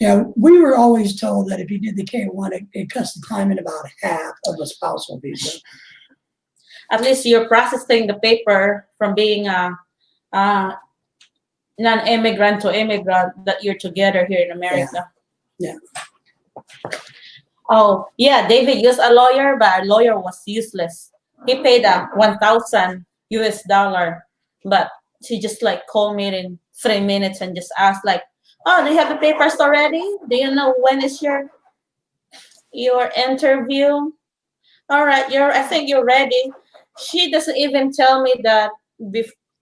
Yeah, we were always told that if you did the K1, it cuts the time in about half of a spousal visa. At least you're processing the paper from being a non-immigrant to immigrant that you're together here in America. Yeah. Oh, yeah, David used a lawyer, but our lawyer was useless. He paid $1,000 US, but she just like called me in 3 minutes and just asked like, "Oh, do you have the papers already? Do you know when is your interview? All right, I think you're ready." She doesn't even tell me that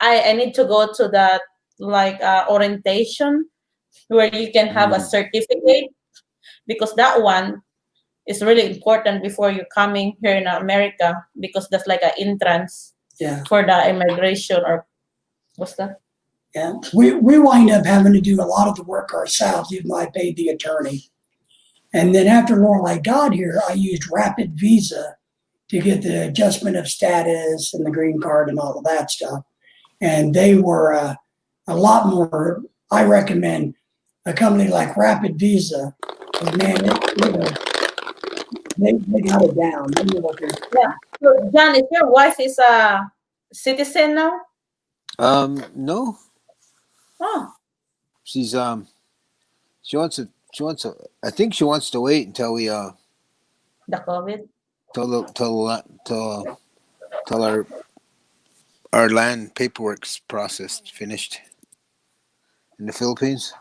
I need to go to that like orientation where you can have a Mm. certificate, because that one is really important before you're coming here in America, because that's like an entrance Yeah. for the immigration, or what's that? Yeah. We wind up having to do a lot of the work ourselves, even though I paid the attorney. And then after Lorelei got here, I used Rapid Visa to get the adjustment of status and the green card and all of that stuff. And they were a lot more. I recommend a company like Rapid Visa. Man, they got it down. They were looking. Yeah. So, John, is your wife is a citizen now? No, Oh, she's she wants to. I think she wants to wait until we the COVID. till our land paperwork's processed finished in the Philippines.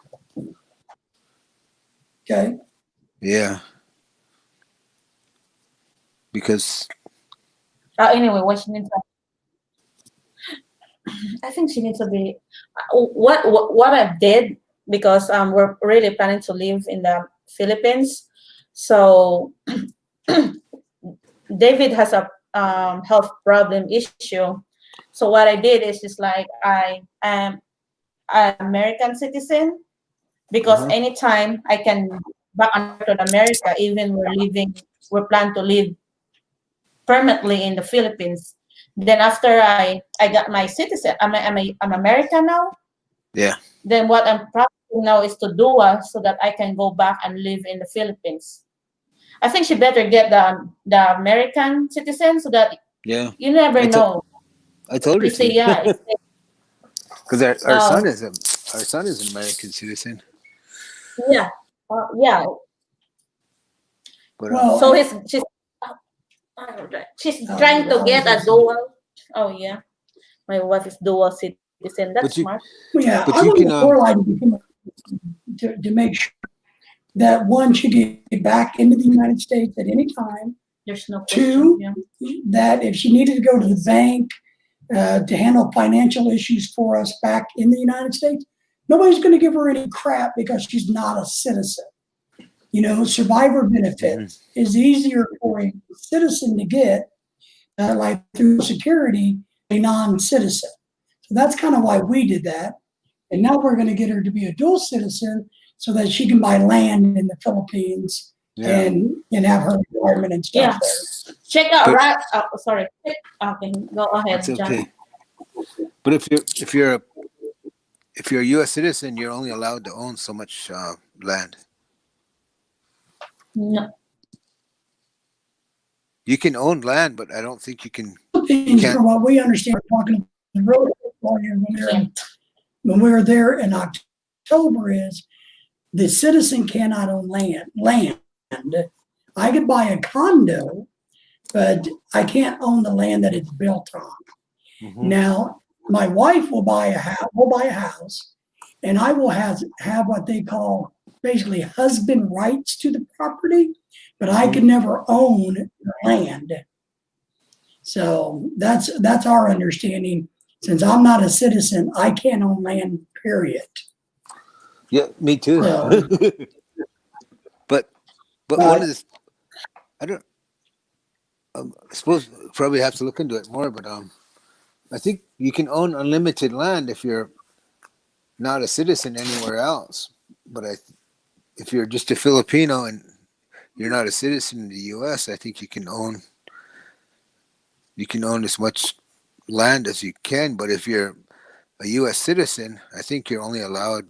Okay. Yeah, because Anyway, what she needs to, I think she needs to be, what I did, because we're really planning to live in the Philippines. So David has a health problem issue. So what I did is just like I am an American citizen, because uh-huh. anytime I can back to America, even we plan to live permanently in the Philippines. Then after I got my citizen, I'm American now. Yeah, Then what I'm practicing now is to do so that I can go back and live in the Philippines. I think she better get the American citizen, so that yeah. you never I told know. I told her You see, to yeah, because our uh, son is an American citizen, yeah, yeah. but Well, So she's trying to I was get a listening. dual. Oh yeah, my wife is dual citizen. That's but smart. you Yeah, but I you want can Lorelei to become to make sure that one, she can get back into the United States at any time. There's no question. Two, Yeah. that if she needed to go to the bank to handle financial issues for us back in the United States, nobody's going to give her any crap because she's not a citizen. You know, survivor benefit Mhm. is easier for a citizen to get, like through security, a non-citizen. So that's kind of why we did that. And now we're going to get her to be a dual citizen so that she can buy land in the Philippines Yeah, and have her environment and stuff Yeah. there. Check out but right. Oh, sorry. Okay, go it's ahead, John. okay. But if you're a U.S. citizen, you're only allowed to own so much land. No. You can own land, but I don't think you can. You Philippines, can't. from what we understand, we're talking about the road when we were there in October, is the citizen cannot own land. I could buy a condo, but I can't own the land that it's built on. Mhm. Now, my wife will buy a house. Will buy a house, and I will have what they call basically husband rights to the property, but I Mhm. can never own the land. So that's our understanding. Since I'm not a citizen, I can't own land. Period. Yeah, me too. So, but one but of the I don't. I suppose probably have to look into it more. But I think you can own unlimited land if you're not a citizen anywhere else. But if you're just a Filipino and you're not a citizen in the U.S., I think you can own as much land as you can. But if you're a U.S. citizen, I think you're only allowed,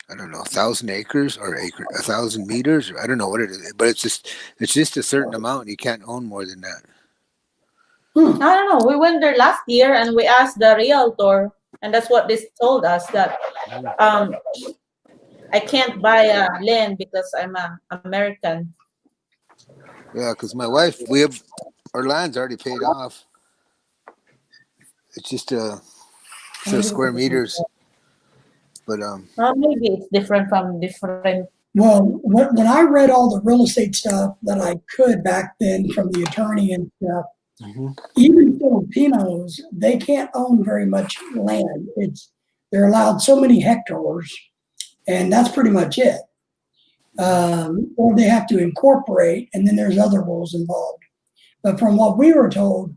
I don't know, 1,000 acres or 1,000 meters. Or I don't know what it is, but it's just a certain amount. You can't own more than that. I don't know. We went there last year and we asked the realtor, and that's what they told us, that um I can't buy land because I'm a American. Yeah, because my wife, we have our land's already paid off. It's just So square meters. But Well, maybe it's different from different. Well, when I read all the real estate stuff that I could back then from the attorney and stuff, even Filipinos, they can't own very much land. They're allowed so many hectares, and that's pretty much it. Or they have to incorporate, and then there's other rules involved. But from what we were told,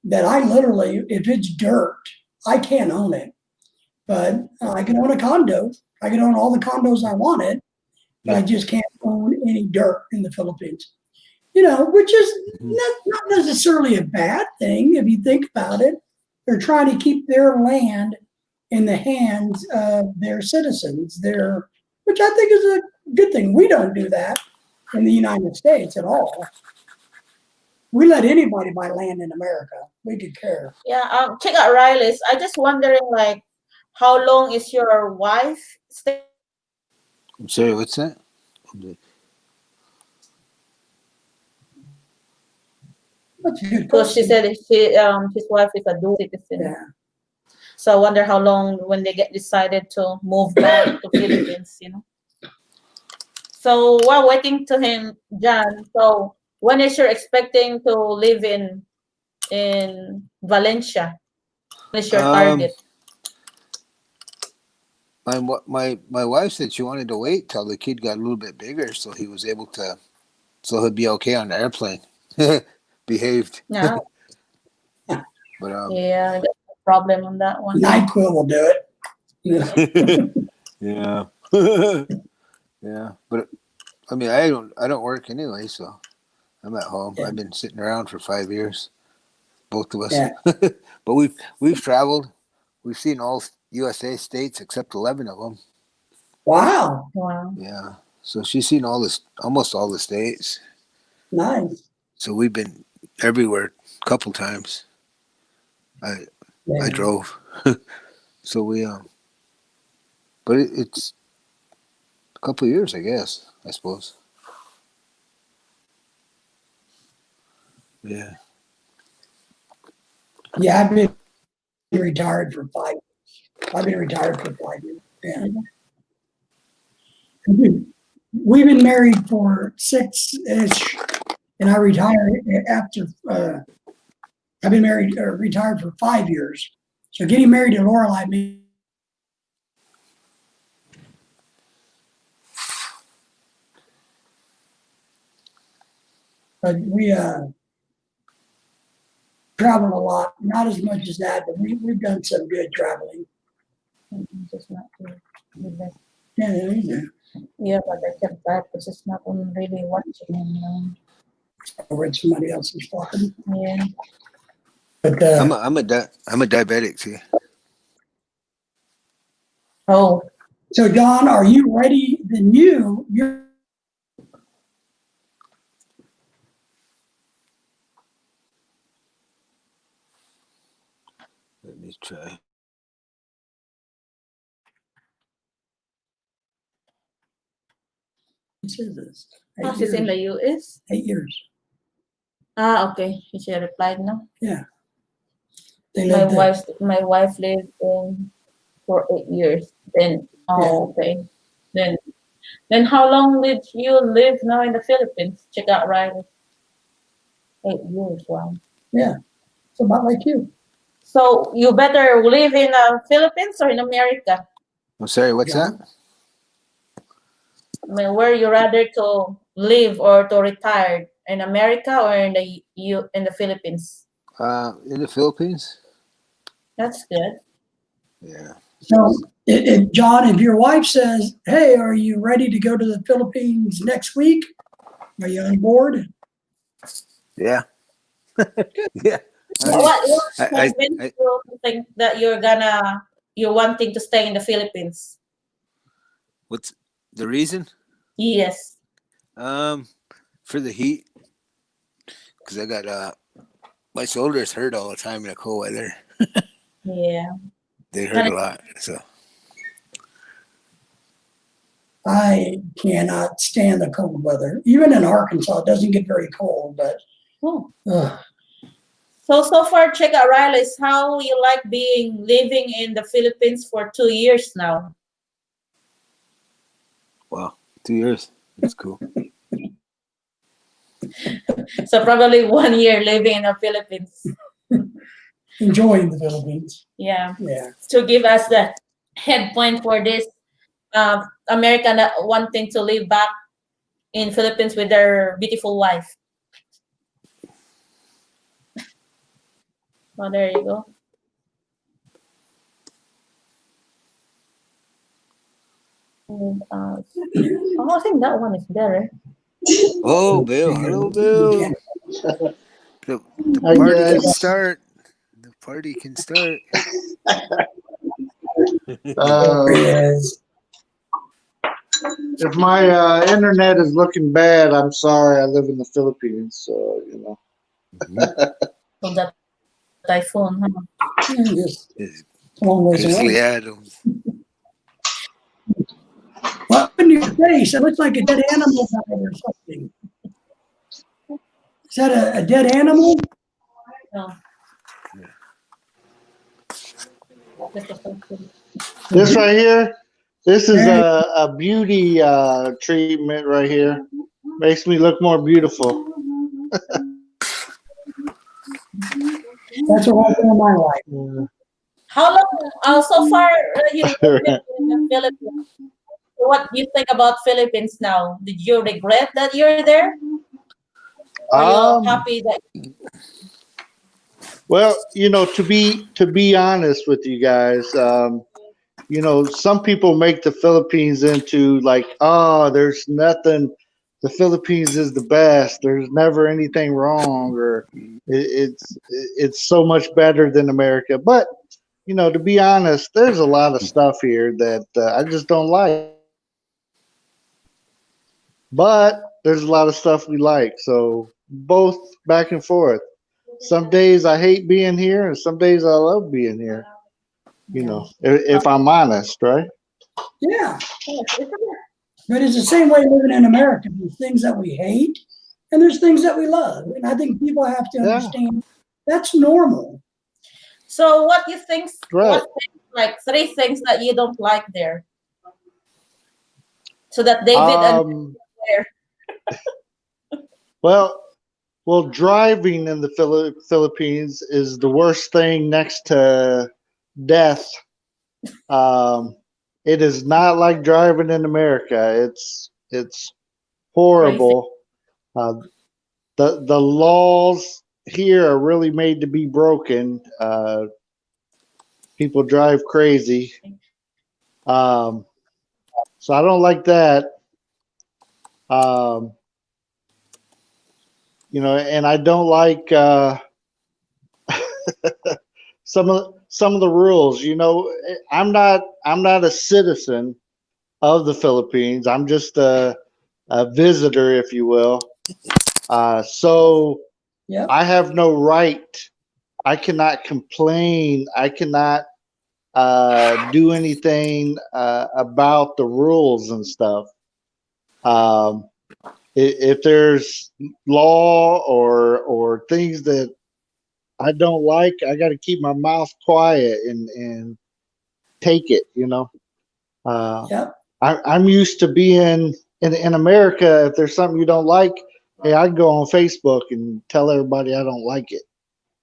that I literally, if it's dirt, I can't own it. But I can own a condo. I can own all the condos I wanted, but I just can't own any dirt in the Philippines. Which is not necessarily a bad thing if you think about it. They're trying to keep their land in the hands of their citizens, which I think is a good thing. We don't do that in the United States at all. We let anybody buy land in America. We could care. Yeah, check out Riley's. I just wondering, like, how long is your wife staying? I'm sorry, what's that? That's a good Because she question. said his wife is a dual citizen. Yeah. So I wonder how long when they get decided to move back to Philippines. So while waiting to him, John. So when is you expecting to live in Valencia? What is your target? My wife said she wanted to wait till the kid got a little bit bigger, so he was able to, so he'd be okay on the airplane. Behaved. Yeah. But Yeah, that's no problem on that one. NyQuil will do it. yeah. Yeah. But I mean, I don't work anyway, so I'm at home. Yeah. I've been sitting around for 5 years, both of us. Yeah. But we've traveled. We've seen all USA states except 11 of them. Wow. Wow. Yeah. So she's seen almost all the states. Nice. So we've been everywhere a couple times. I drove. So we but it's a couple of years, I guess, I suppose. Yeah. Yeah, I've been retired for 5 years. I've been retired for 5 years. Yeah. We've been married for 6-ish, and I retired after. I've been retired for 5 years. So getting married to Lorelai means. But we travel a lot, not as much as that, but we've done some good traveling. Just not to Yeah. Yeah, but I kept that because it's not really watching him. I read somebody else's talking. Yeah. But I'm a diabetic too. Oh. So Don, are you ready? Then you're. Let me try. This? She's in the US? 8 years. Okay. She replied no. Yeah. My wife lived in for 8 years. Then okay. Then how long did you live now in the Philippines? Check out Riley. 8 years, wow. Yeah. It's about like you. So you better live in the Philippines or in America? I'm sorry, what's that? I mean, where you rather to live or to retire, in America or in the Philippines? In the Philippines. That's good. Yeah. So, John, if your wife says, "Hey, are you ready to go to the Philippines next week? Are you on board?" Yeah. Yeah. What convinced you to think that you're wanting to stay in the Philippines? What's the reason? Yes. For the heat, because I got my shoulders hurt all the time in the cold weather. Yeah. They hurt a lot. So I cannot stand the cold weather. Even in Arkansas, it doesn't get very cold, but So far, check out Riley's how you like being living in the Philippines for 2 years now. Wow, 2 years. That's cool. So probably 1 year living in the Philippines. Enjoying the Philippines. Yeah. Yeah. To give us the head point for this American that wanting to live back in Philippines with their beautiful wife. Oh, there you go. And, I think that one is better. Oh, Bill. Hello, Bill. The Hi party can guys. start. The party can start. Uh, There he is. if my internet is looking bad, I'm sorry. I live in the Philippines, so you know. From the typhoon. Huh? Just It's a long ways Grizzly away. Adams. What in your face? It looks like a dead animal died or something. Is that a dead animal? No, just the first one. This right here, this is There, a beauty treatment right here. Makes me look more beautiful. that's what happened in my life. Yeah. How long? So far, you lived in the Philippines. What do you think about Philippines now? Did you regret that you're there? Or you um. happy that? Well, you know, to be honest with you guys, you know, some people make the Philippines into like, oh, there's nothing. The Philippines is the best. There's never anything wrong, or it's so much better than America. But you know, to be honest, there's a lot of stuff here that I just don't like. But there's a lot of stuff we like, so both back and forth. Some days I hate being here, and some days I love being here. You Yeah. know, if I'm honest, right? Yeah, Yes, it's okay. but it's the same way living in America. There's things that we hate, and there's things that we love. And I think people have to Yeah, understand that's normal. So, what you think? right. What things, like 3 things that you don't like there, so that David and Um, there. well, well, driving in the Philippines is the worst thing next to death. Um, it is not like driving in America. It's Crazy. horrible. Uh, the laws here are really made to be broken. People drive crazy. Um, so I don't like that. Um, you know, and I don't like some of the rules. You know, I'm not a citizen of the Philippines. I'm just a visitor, if you will. So Yep. I have no right. I cannot complain. I cannot do anything about the rules and stuff. Um, if there's law or things that I don't like, I got to keep my mouth quiet and take it. You know, uh, Yep. I'm used to being in America. If there's something you don't like, hey, I can go on Facebook and tell everybody I don't like it.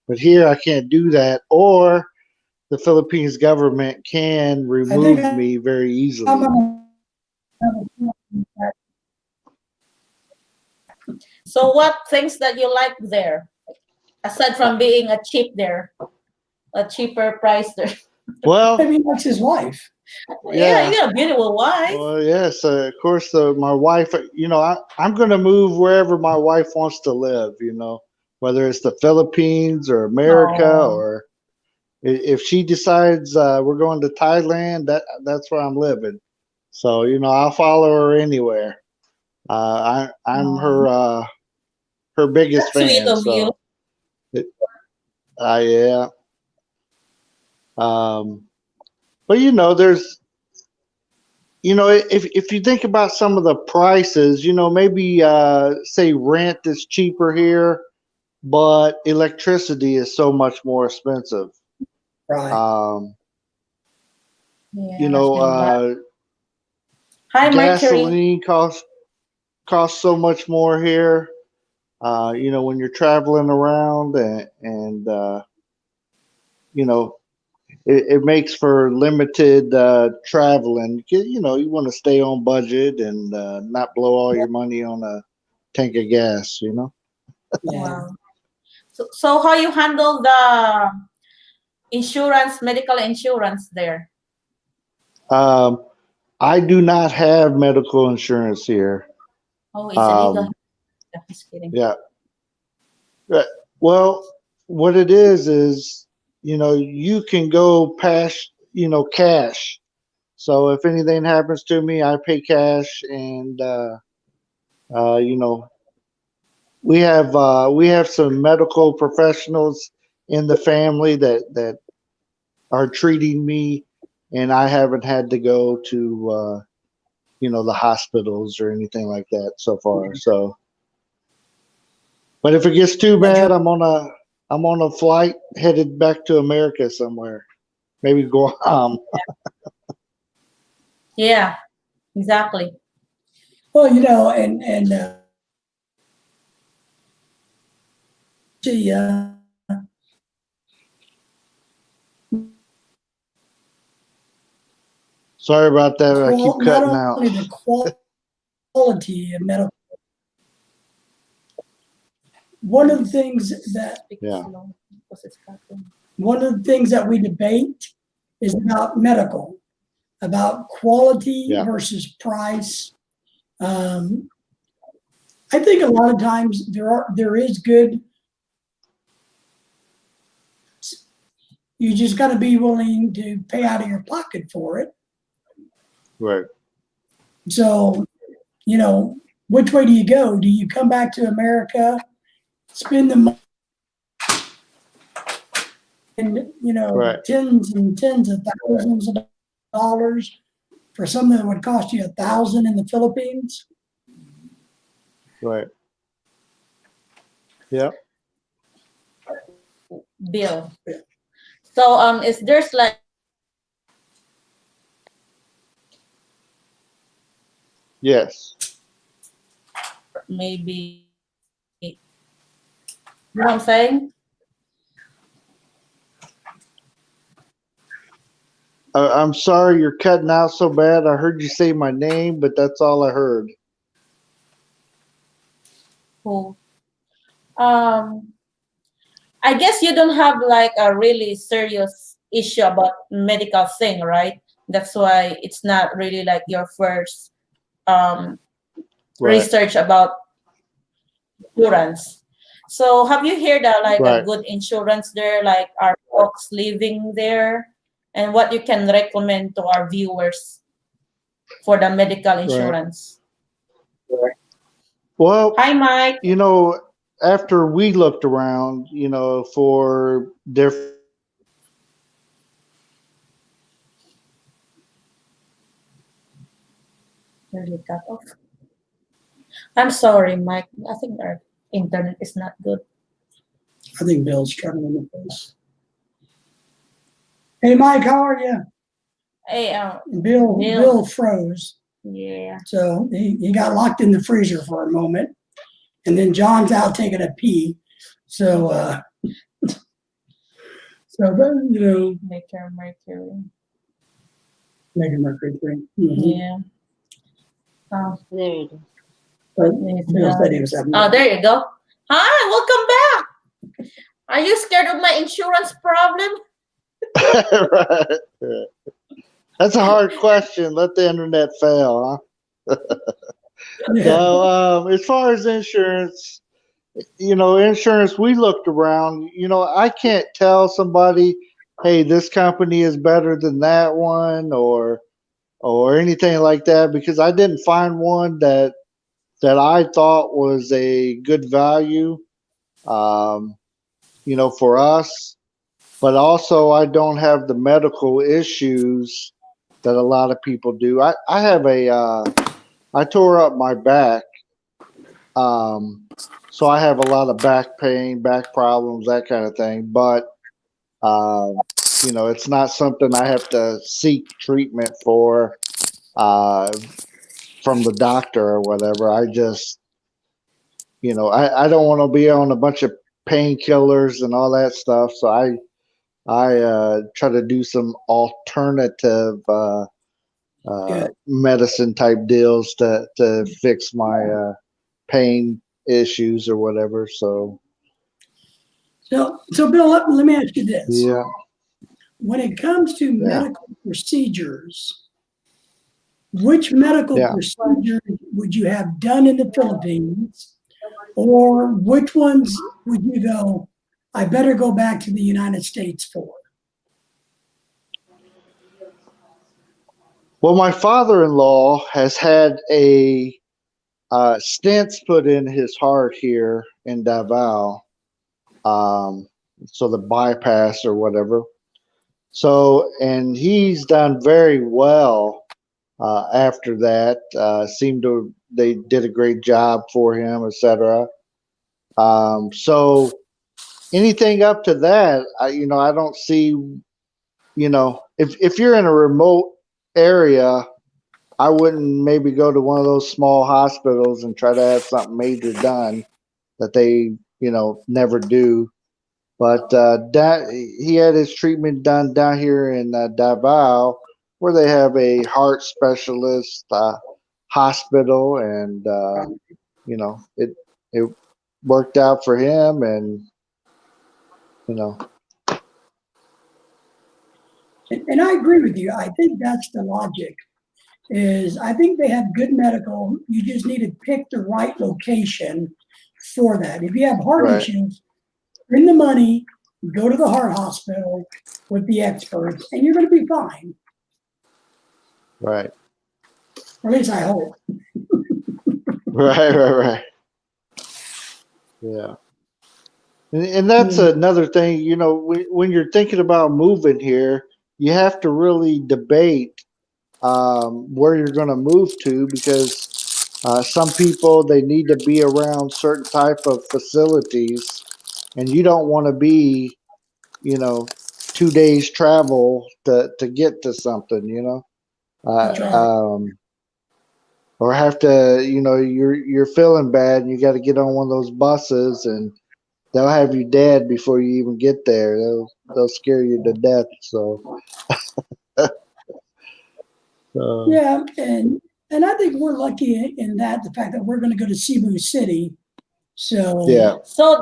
But here I can't do that, or the Philippines government can I think remove me very I'm easily. gonna So, what things that you like there, aside from being a cheap there, a cheaper price there? Well, maybe he likes his wife. Yeah, yeah. you got a beautiful wife. Well, yes, of course. My wife, you know, I'm going to move wherever my wife wants to live. You know, whether it's the Philippines or America, Oh, or if she decides we're going to Thailand, that's where I'm living. So you know, I'll follow her anywhere. I'm oh, her biggest that's sweet fan. of you. So it, yeah. Um, but you know, if you think about some of the prices, you know, maybe say rent is cheaper here. but electricity is so much more expensive. Right. You Yeah, know, and that high mercury. gasoline costs so much more here. You know, when you're traveling around and you know, it makes for limited traveling. You know, you want to stay on budget and not blow all your money on a tank of gas, you know? Yeah. Wow. So how you handle the insurance, medical insurance there? Um, I do not have medical insurance here. Oh, it's illegal. Um, Yeah, just kidding. yeah. Uh, Well, what it is, you know, you can go past, you know, cash. So if anything happens to me, I pay cash, and you know, we have some medical professionals in the family that are treating me, and I haven't had to go to you know, the hospitals or anything like that so far. So, but if it gets too Yeah, Joe. bad, I'm on a flight headed back to America somewhere, maybe Guam. Yeah, exactly. Well, you know, and see, Sorry about that. I keep not cutting out. only the quality of medical, one of the things that Speak Yeah, slow because it's cutting. one of the things that we debate is about medical, about quality yeah, versus price. Um, I think a lot of times there is good. You just got to be willing to pay out of your pocket for it. right, So, you know, which way do you go? Do you come back to America, spend the money, and you know, right, tens and tens of thousands of dollars for something that would cost you 1,000 in the Philippines? right. Yeah. Bill. So is there's like Yes. maybe you know what I'm saying? I'm sorry you're cutting out so bad. I heard you say my name, but that's all I heard. Who I guess you don't have like a really serious issue about medical thing, right? That's why it's not really like your first um Right, research about insurance. So have you heard like a right, good insurance there, like our folks living there, and what you can recommend to our viewers for the medical right. insurance? Well, Hi, Mike. you know, after we looked around, you know, for different Really cut off. I'm sorry, Mike. I think our internet is not good. I think Bill's struggling with this. Hey, Mike, how are you? Hey, Bill, Bill. Bill froze. Yeah. So he got locked in the freezer for a moment. And then John's out taking a pee. So, then, you know, Mercury. Megan Mercury 3. Yeah. There you go. But Bill said he was having. Oh, there you go. Hi, welcome back. Are you scared of my insurance problem? right. Yeah. That's a hard question. Let the internet fail, huh? Yeah. So, as far as insurance, you know, insurance, we looked around, you know, I can't tell somebody, hey, this company is better than that one or anything like that because I didn't find one that I thought was a good value, um, you know, for us. But also, I don't have the medical issues that a lot of people do. I have I tore up my back, um, so I have a lot of back pain, back problems, that kind of thing. But it's not something I have to seek treatment for uh, from the doctor or whatever. I just, I don't want to be on a bunch of painkillers and all that stuff. So I try to do some alternative Good. medicine type deals to fix my pain issues or whatever. So So Bill, let me ask you this. yeah, When it comes to yeah, medical procedures, which medical yeah. procedures would you have done in the Philippines, or which ones would you go, I better go back to the United States for? Well, my father-in-law has had a stents put in his heart here in Davao, um, so the bypass or whatever. So, and he's done very well after that. Seemed to they did a great job for him, etc. So anything up to that, I don't see. If you're in a remote area, I wouldn't maybe go to one of those small hospitals and try to have something major done that they, never do. But that he had his treatment done down here in Davao, where they have a heart specialist hospital, and it worked out for him, and you know, And I agree with you. I think that's the logic. Is I think they have good medical. You just need to pick the right location for that. If you have heart right, issues, bring the money, go to the heart hospital with the experts, and you're going to be fine. right, Or at least I hope. right. Yeah. And that's another thing, when you're thinking about moving here, you have to really debate where you're going to move to, because some people, they need to be around certain type of facilities, and you don't want to be, 2 days travel to get to something, That's uh, right. um, or have to, you're feeling bad and you got to get on one of those buses, and they'll have you dead before you even get there. They'll scare you to death. So, uh, Yeah, and I think we're lucky in that the fact that we're going to go to Cebu City. So yeah, So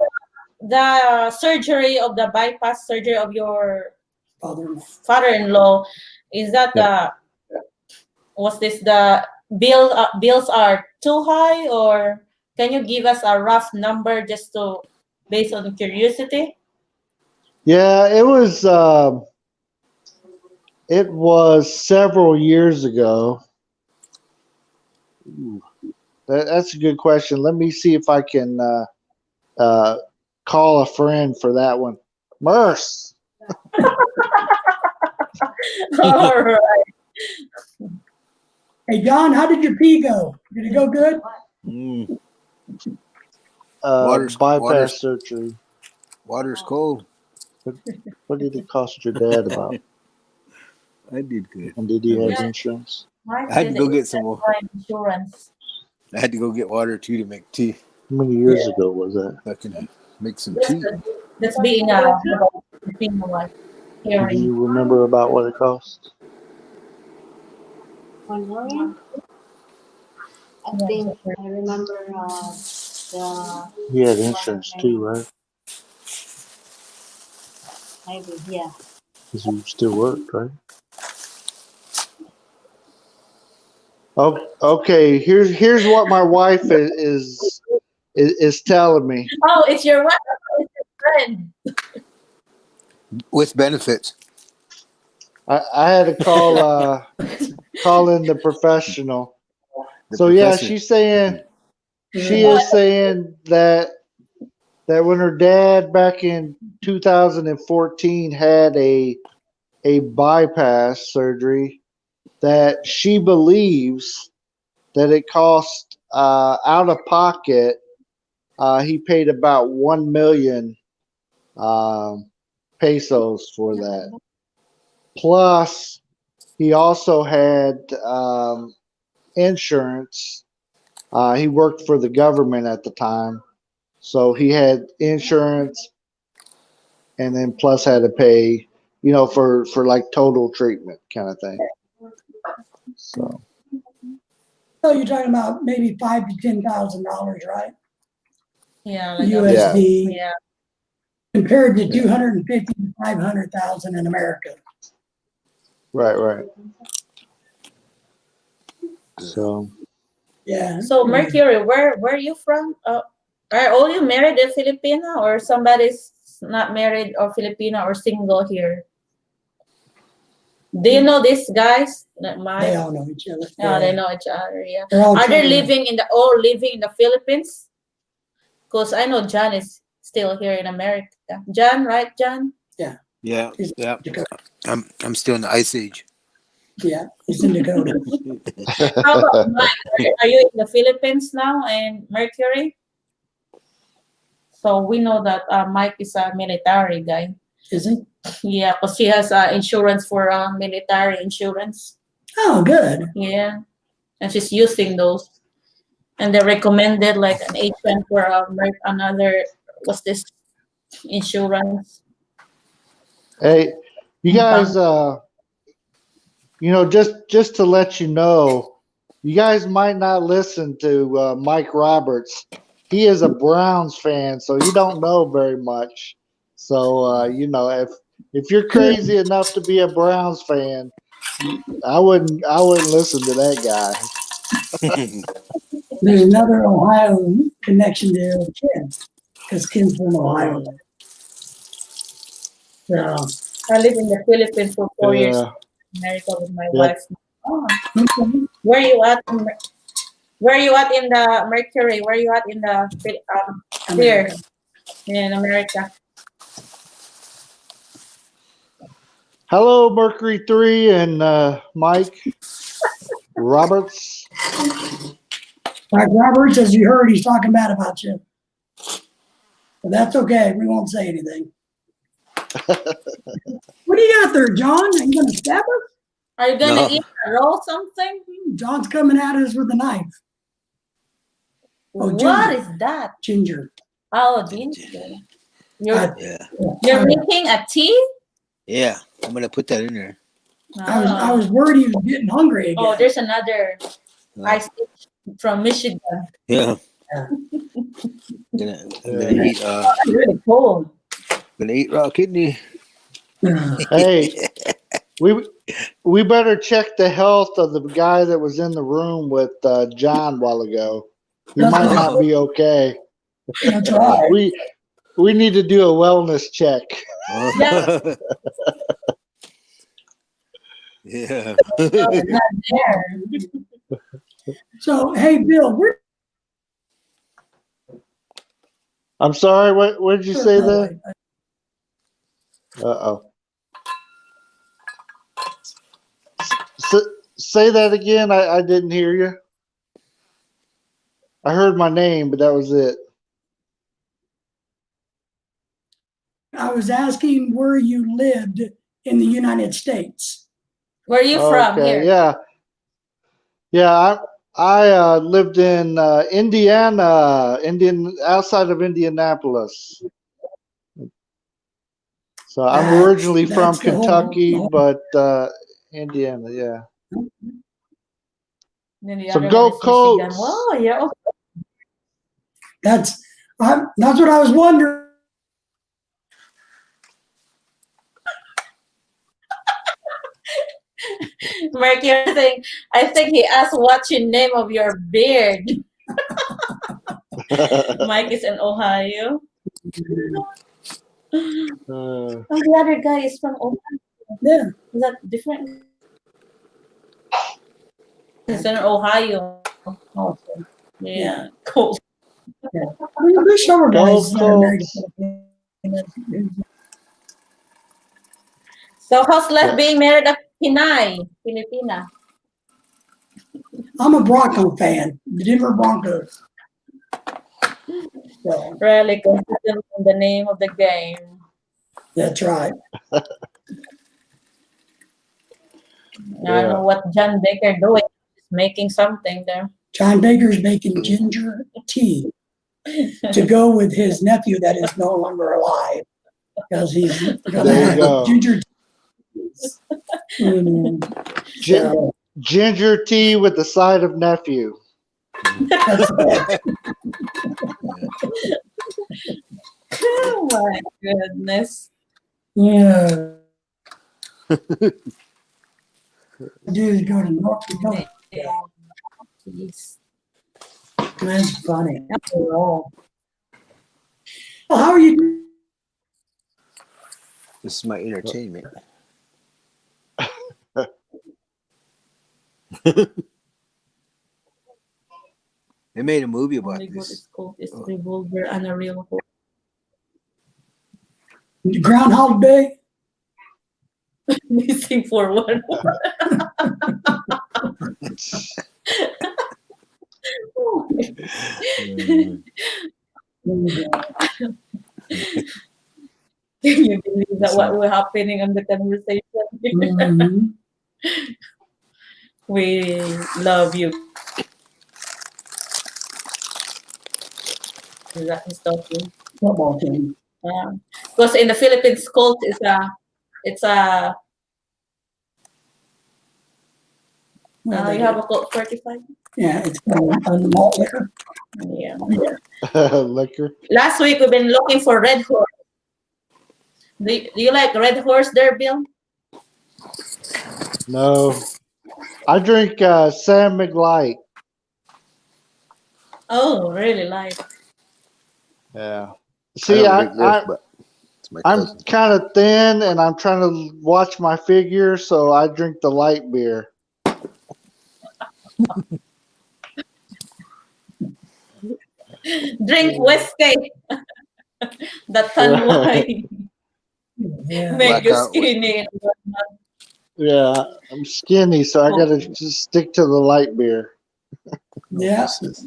the surgery of the bypass surgery of your father-in-law. father-in-law, is that yeah, was this the bills are too high, or can you give us a rough number just to based on curiosity? yeah. It was several years ago. Ooh, that's a good question. Let me see if I can uh, call a friend for that one. Merce. All right. Hey John, how did your pee go? Did it go good? Mm, water's Bypass surgery. water's cold. What did it cost your dad about? I did good. And did he have Yeah, insurance? Mark I had to said that go you get some can more. find insurance. I had to go get water too to make tea. How many Yeah. years ago was that? I can make some That's tea. good. That's being being one Do hearing. you remember about what it cost? 1 million. I Yeah, think so I remember the He had insurance too, right? maybe, yeah. Because he still worked, right? Oh, okay. Here's what my wife is telling me. oh, it's your wife. Oh, it's your friend. With benefits. I had to call in the professional. The So yeah, professor. she is saying that when her dad back in 2014 had a bypass surgery, that she believes that it cost out of pocket he paid about 1 million pesos for that. Plus, he also had insurance. He worked for the government at the time, so he had insurance, and then plus had to pay, for like total treatment kind of thing. So So you're talking about maybe $5,000 to $10,000, right? Yeah, like USD, yeah. compared to 250 to 500,000 in America. right. So Yeah. So Mercury, where are you from? Are all you married in Filipino, or somebody's not married or Filipino or single here? Do you know these guys? They all know each other. Yeah, they know each other. Yeah. They're all Are they children. living in the Philippines? Because I know John is still here in America. John, right, John? Yeah, He's yeah. in Dakota. I'm still in the ice age. Yeah, he's in Dakota. How about Mike? Are you in the Philippines now and Mercury? So we know that Mike is a military guy. Is he? Yeah, because he has insurance for military insurance. Oh, good. Yeah, and she's using those. And they recommended like an agent for another, what's this, insurance. hey, you guys, just to let you know, you guys might not listen to Mike Roberts. He is a Browns fan, so he don't know very much. So if you're crazy enough to be a Browns fan, I wouldn't listen to that guy. There's another Ohio connection to Ken, because Ken's from Ohio. So, I live in the Philippines for 4 years Yeah. in America with my Yeah. wife. Oh, where you at? Where you at in the Mercury? Where you at in the here in America? Hello, Mercury 3 and Mike Roberts. Mike Roberts, as you heard, he's talking bad about you. But that's okay. We won't say anything. What do you got there, John? Are you going to stab us? Are you gonna No. eat a roll something? John's coming at us with a knife. Oh, What ginger. is that? Ginger. Oh, ginger. You're Yeah, you're making a tea? yeah. I'm gonna put that in there. I was worried he was getting hungry again. Oh, there's another No. ice from Michigan. Yeah. Yeah. I'm gonna eat. It's really cold. Gonna eat raw kidney. Hey, we better check the health of the guy that was in the room with John a while ago. He That's might right. not be okay. That's right. We need to do a wellness check. Yeah. Yeah. It's not there. So, hey, Bill, where I'm sorry. What did you say there? Uh-oh. Say that again. I didn't hear you. I heard my name, but that was it. I was asking where you lived in the United States. Where are you from Okay. here? Yeah. I lived in Indiana, outside of Indianapolis. So I'm originally from That's the whole- Kentucky, but Indiana, yeah. Then the So other go one is Michigan. Colts. Wow, yeah. Okay. That's what I was wondering. Mercury saying, I think he asked what's your name of your beard. Mike is in Ohio. Oh, the other guy is from Ohio. Yeah. Is that different? It's in Ohio. Also. Yeah, cool. There's summer guys that are married Colts. to Filipinos. So how's life Yeah. being married at Pinay, Filipina? I'm a Bronco fan, the Denver Broncos. So Really consistent in the name of the game. that's right. I don't Yeah. know what John Baker doing. He's making something there. John Baker's making ginger tea to go with his nephew that is no longer alive because he's going to There you have go. ginger tea. Gin- So ginger tea with the side of nephew. that's it. Oh my goodness. Yeah. Do is go to North Dakota. Jeez. That's funny. Oh, Well, how are you? This is my entertainment. They made a movie about only what this. is called is revolver and a real hook. Groundhog Day? Missing for one. Can you believe that what was happening on the conversation? Mhm. We love you. Is that he's talking? Football team. Because in the Philippines, cult is a you have a cult 45. Yeah, it's on the malt liquor. Yeah. Liquor. Last week we've been looking for red horse. Do you like red horse there, Bill? No. I drink Sam McLight. Oh, really like. Yeah. I See, don't drink this, but it's my I'm cousin. kind of thin and I'm trying to watch my figure, so I drink the light beer. Drink whiskey. That tan wine Yeah. make you Blackout whiskey. skinny. Yeah, I'm skinny, so I gotta just stick to the light beer. Yeah, What's this?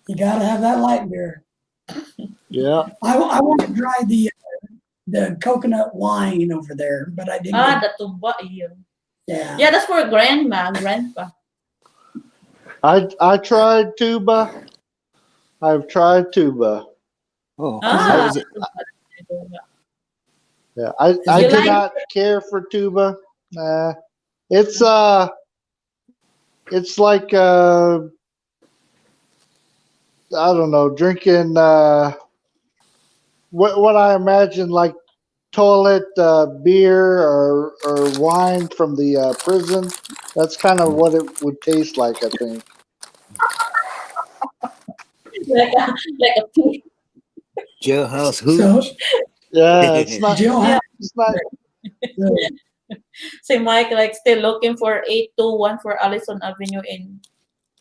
you got to have that light beer. Yeah. I want to try the coconut wine over there, but I didn't. Ah, Get, the tuba. Yeah. yeah. Yeah, that's for grandpa. I tried tuba. I've tried tuba. Oh, Ah, how is it? Yeah, I you do like- not care for tuba. It's like I don't know, drinking what I imagine like toilet beer or wine from the prison. That's kind of what it would taste like, I think. like a pig. Jailhouse So hooch. Yeah, it's not. Jill had It's not. Si Mike like still looking for 821 for Allison Avenue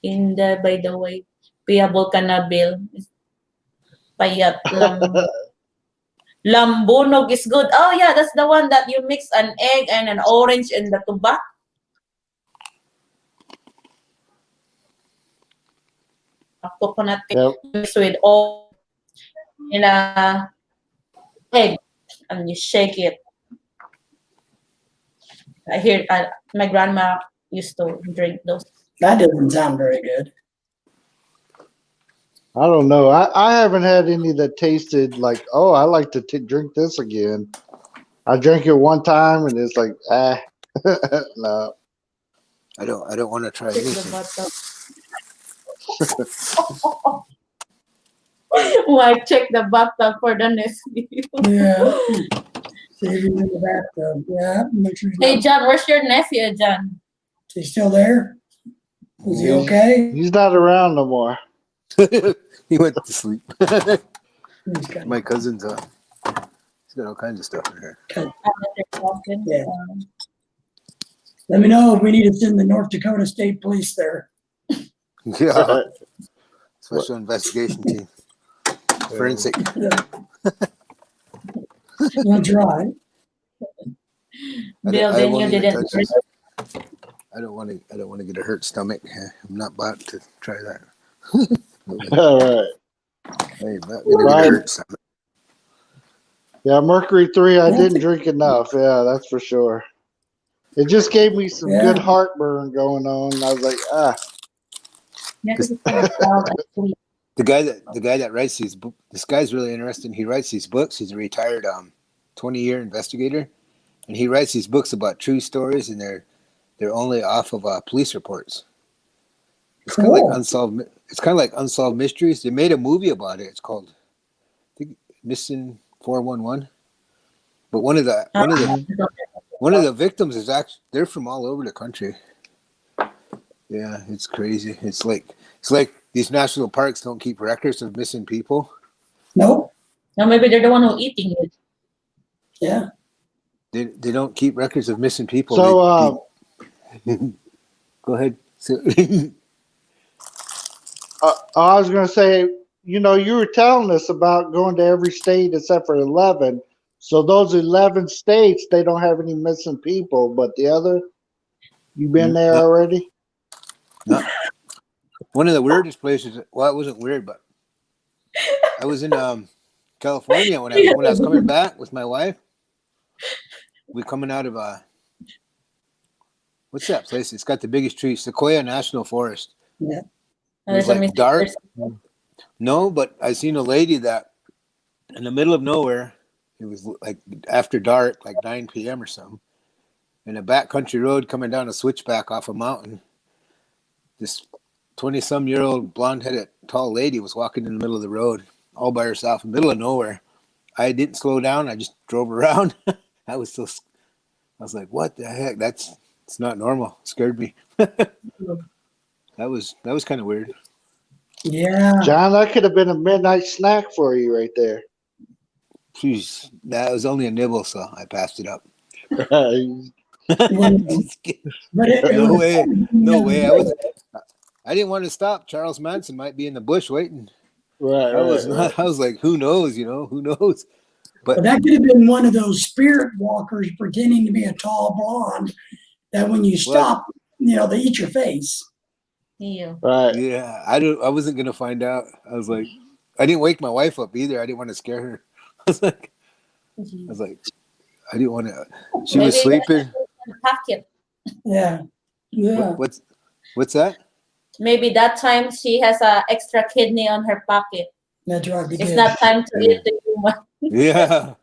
in the by the way payable ka na bill. Payat Lambunog is good. Oh yeah, that's the one that you mix an egg and an orange in the tuba. A coconut Yep. mixed with all in a egg and you shake it. I hear my grandma used to drink those. that doesn't sound very good. I don't know. I haven't had any that tasted like, oh, I like to drink this again. I drank it one time and it's like, no. I don't want to try Check the anything. bathtub. Why check the bathtub for the nephew? Yeah. Saving in the bathtub. Yeah. Make sure he's, Hey not, John, where's your nephew, John? he's still there. Is he okay? He's not around no more. He went to sleep. He's got- My cousin's he's got all kinds of stuff in here. Yeah. Let me know if we need to send the North Dakota State Police there. Yeah. Special investigation team. Forensic. That's right. Bill, then you didn't. I don't want to get a hurt stomach. I'm not about to try that. All right. Hey, that vinegar Right. hurts. Yeah, Mercury 3, I Yeah, didn't drink enough. Yeah, that's for sure. It just gave me some good yeah. heartburn going on. I was like, ah. Yeah, because it's kind of loud and sweet. The guy that writes these books, this guy's really interesting. He writes these books. He's a retired 20-year investigator, and he writes these books about true stories, and they're only off of police reports. It's kind of like Cool. unsolved. It's kind of like unsolved mysteries. They made a movie about it. It's called, I think, Missing 411. But Uh, one of the victims is actually they're from all over the country. Yeah, it's crazy. It's like these national parks don't keep records of missing people. Nope. Now maybe they're the one who eating it. Yeah. They don't keep records of missing people. So, Go ahead. So, I was going to say, you know, you were telling us about going to every state except for 11. So those 11 states, they don't have any missing people, but the other, you been there no, already? no. One of the weirdest places. Well, it wasn't weird, but I was in California when I was coming back with my wife. We coming out of what's that place? It's got the biggest trees, Sequoia National Forest. Yeah. It was There's a like missing dark. person. No, but I seen a lady that in the middle of nowhere. It was like after dark, like 9 p.m. or something, in a backcountry road coming down a switchback off a mountain. This 20-some-year-old blonde-headed tall lady was walking in the middle of the road all by herself in the middle of nowhere. I didn't slow down. I just drove around. I was like, what the heck? It's not normal. It scared me. That was kind of weird. Yeah. John, that could have been a midnight snack for you right there. Jeez, that was only a nibble, so I passed it up. When, Just kidding. but it No was, way. No way. I didn't want to stop. Charles Manson might be in the bush waiting. Right, I was right, right. not. I was like, who knows? Who knows? but But that could have been one of those spirit walkers pretending to be a tall blonde that when you well, stop, they eat your face. Yeah. Right. yeah, I wasn't gonna find out. I was like, I didn't wake my wife up either. I didn't want to scare her. I was like, I didn't want to. She was Maybe sleeping. the pocket. Yeah. Yeah. What's that? Maybe that time she has a extra kidney on her pocket. That's right. It's Because not time to Yeah. eat the human. Yeah.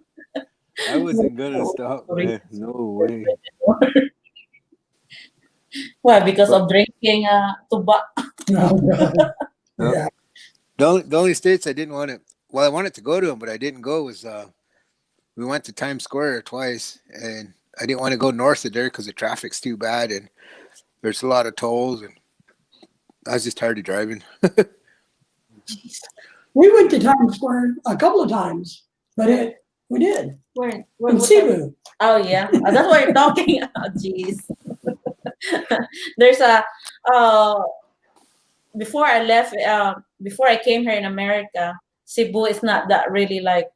I wasn't gonna stop, man. No way. Why? Because But of drinking tobacco. no, no. yeah. The only states I didn't want to. Well, I wanted to go to them, but I didn't go. Was we went to Times Square twice, and I didn't want to go north of there because the traffic's too bad, and there's a lot of tolls, and I was just tired of driving. We went to Times Square a couple of times, but we did Where in was that? Cebu. Oh yeah, that's what you're talking. Oh, jeez. There's a before I left. Before I came here in America, Cebu is not that really like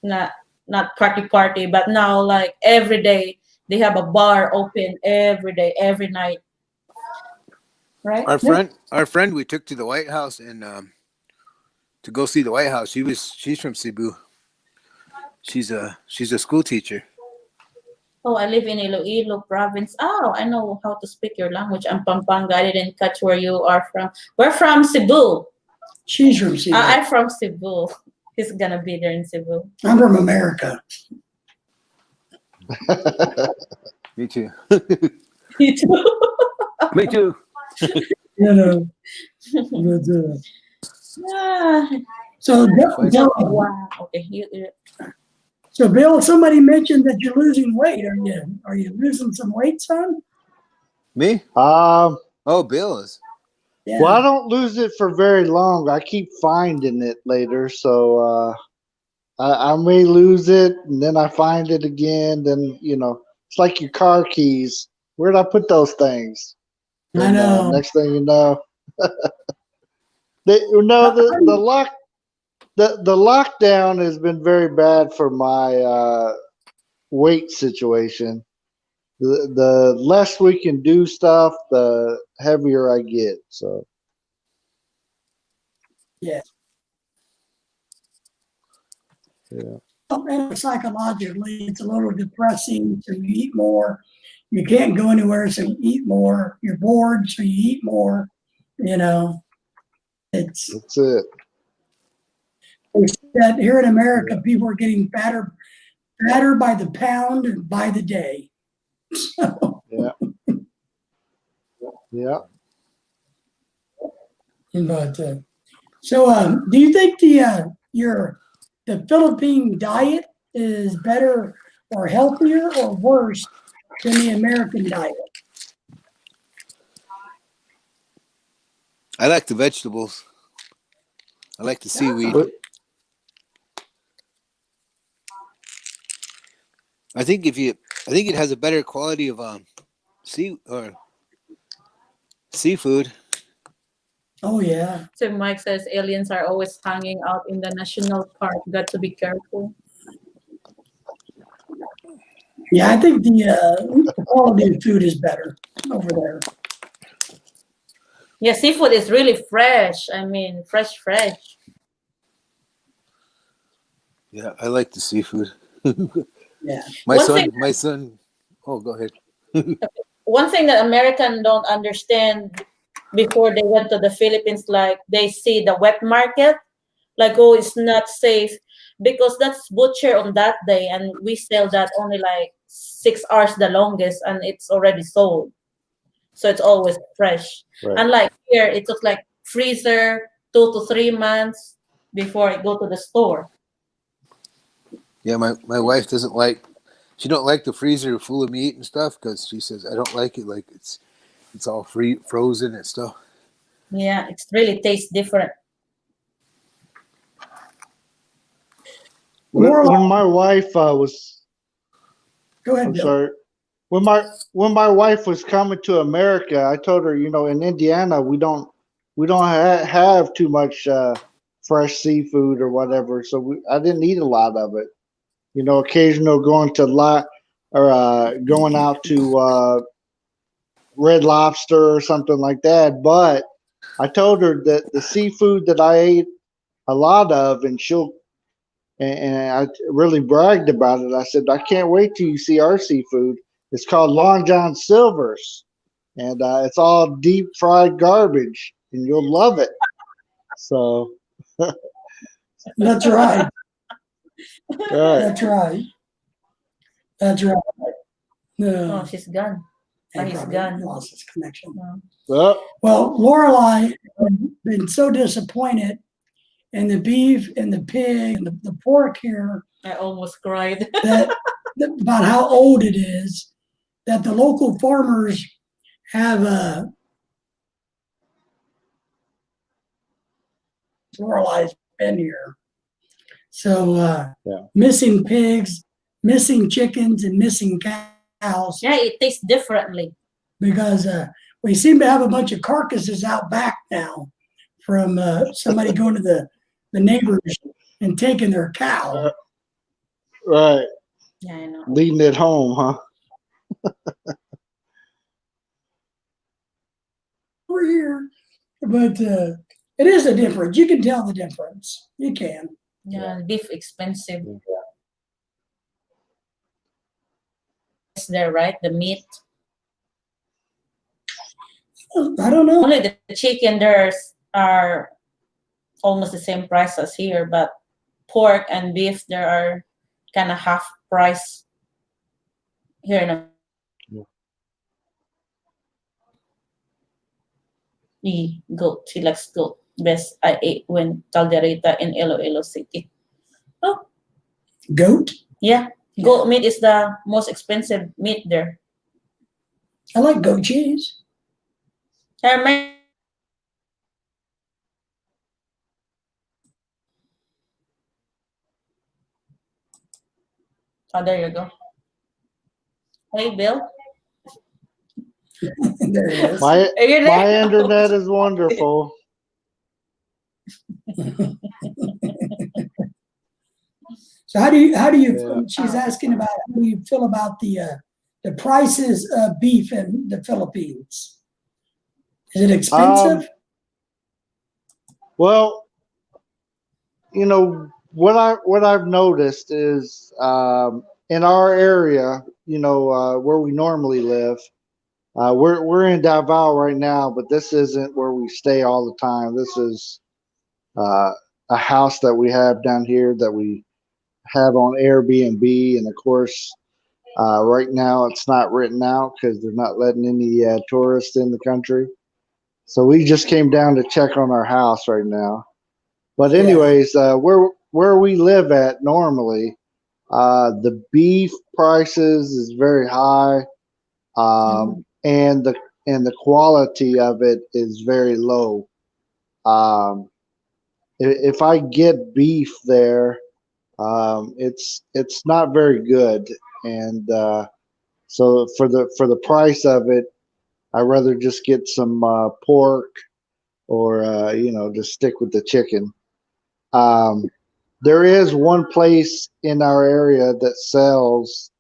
not not party, but now like every day they have a bar open every day, every night, right? Our friend, we took to the White House and to go see the White House. She's from Cebu. She's a school teacher. Oh, I live in Iloilo province. Oh, I know how to speak your language. I'm Pampanga. I didn't catch where you are from. We're from Cebu. She's from Cebu. I'm from Cebu. He's gonna be there in Cebu. I'm from America. Me too. Me too. Me too. But, Ah, so, wow. Okay. so Bill, somebody mentioned that you're losing weight. Are you losing some weight, son? Me? Um, Oh, Bill is. Yeah. well, I don't lose it for very long. I keep finding it later, so I may lose it, and then I find it again. Then it's like your car keys. Where'd I put those things? I And know. next thing you know, the lockdown has been very bad for my weight situation. The less we can do stuff, the heavier I get. So Yeah. And psychologically, it's a little depressing. So you eat more. You can't go anywhere, so you eat more. You're bored, so you eat more. You know, it's That's it. that here in America, people are getting fatter by the pound and by the day. Yeah. Yeah. But do you think the Philippine diet is better or healthier or worse than the American diet? I like the vegetables. I like the seaweed. But I think it has a better quality of seafood. Oh yeah, So Mike says aliens are always hanging out in the national park. Got to be careful. yeah. I think the quality of food is better over there. Yeah, seafood is really fresh. I mean, fresh, fresh. Yeah, I like the seafood. Yeah. One thing, My son. Oh, go ahead. one thing that Americans don't understand before they went to the Philippines, like they see the wet market, like oh, it's not safe because that's butcher on that day, and we sell that only like 6 hours the longest, and it's already sold, so it's always fresh. right. Unlike here, it took like freezer 2 to 3 months before it go to the store. Yeah, my wife doesn't like. She don't like the freezer full of meat and stuff because she says I don't like it like it's all frozen and stuff. Yeah, it really tastes different. When my wife was, Go ahead, I'm Bill. sorry, when my wife was coming to America, I told her, in Indiana we don't have too much fresh seafood or whatever, so I didn't eat a lot of it. Occasional going to lot or going out to Red Lobster or something like that. But I told her that the seafood that I ate a lot of, and I really bragged about it. I said, I can't wait till you see our seafood. It's called Long John Silver's, and it's all deep fried garbage, and you'll love it. So, That's right. right. That's right. That's right. Oh, No, she's gone. Oh, he he's probably gone. lost his connection. Oh. Well, Well, Lorelai has been so disappointed in the beef and the pig and the pork here I almost cried. that about how old it is, that the local farmers have Lorelai's been here. So yeah. missing pigs, missing chickens, and missing cows Yeah, it tastes differently. because we seem to have a bunch of carcasses out back now from somebody going to the neighbors and taking their cow. Right. Yeah, I know. Leading it home, huh? Over here, but it is a difference. You can tell the difference. You can. Yeah, beef expensive. Yeah. Is there, right? The meat. I don't know. Only the chicken there are almost the same price as here, but pork and beef there are kind of half price here in goat. She likes goat. Best I ate when Calderita in Iloilo City. Oh, Goat. yeah. Goat meat is the most expensive meat there. I like goat cheese. Her Oh, there you go. Hey, Bill. There it is. My Are you my there? internet is wonderful. So how do you Yeah. she's asking about how do you feel about the prices of beef in the Philippines? Is it expensive? Well, what I've noticed is in our area, where we normally live, we're in Davao right now, but this isn't where we stay all the time. This is uh, a house that we have down here that we have on Airbnb, and of course, right now it's not written out because they're not letting any tourists in the country. So we just came down to check on our house right now. But Yeah. anyways, where we live at normally, the beef prices is very high, Mm. and the quality of it is very low. Um, if I get beef there, it's not very good, and so for the price of it, I'd rather just get some pork or just stick with the chicken. Um, there is one place in our area that sells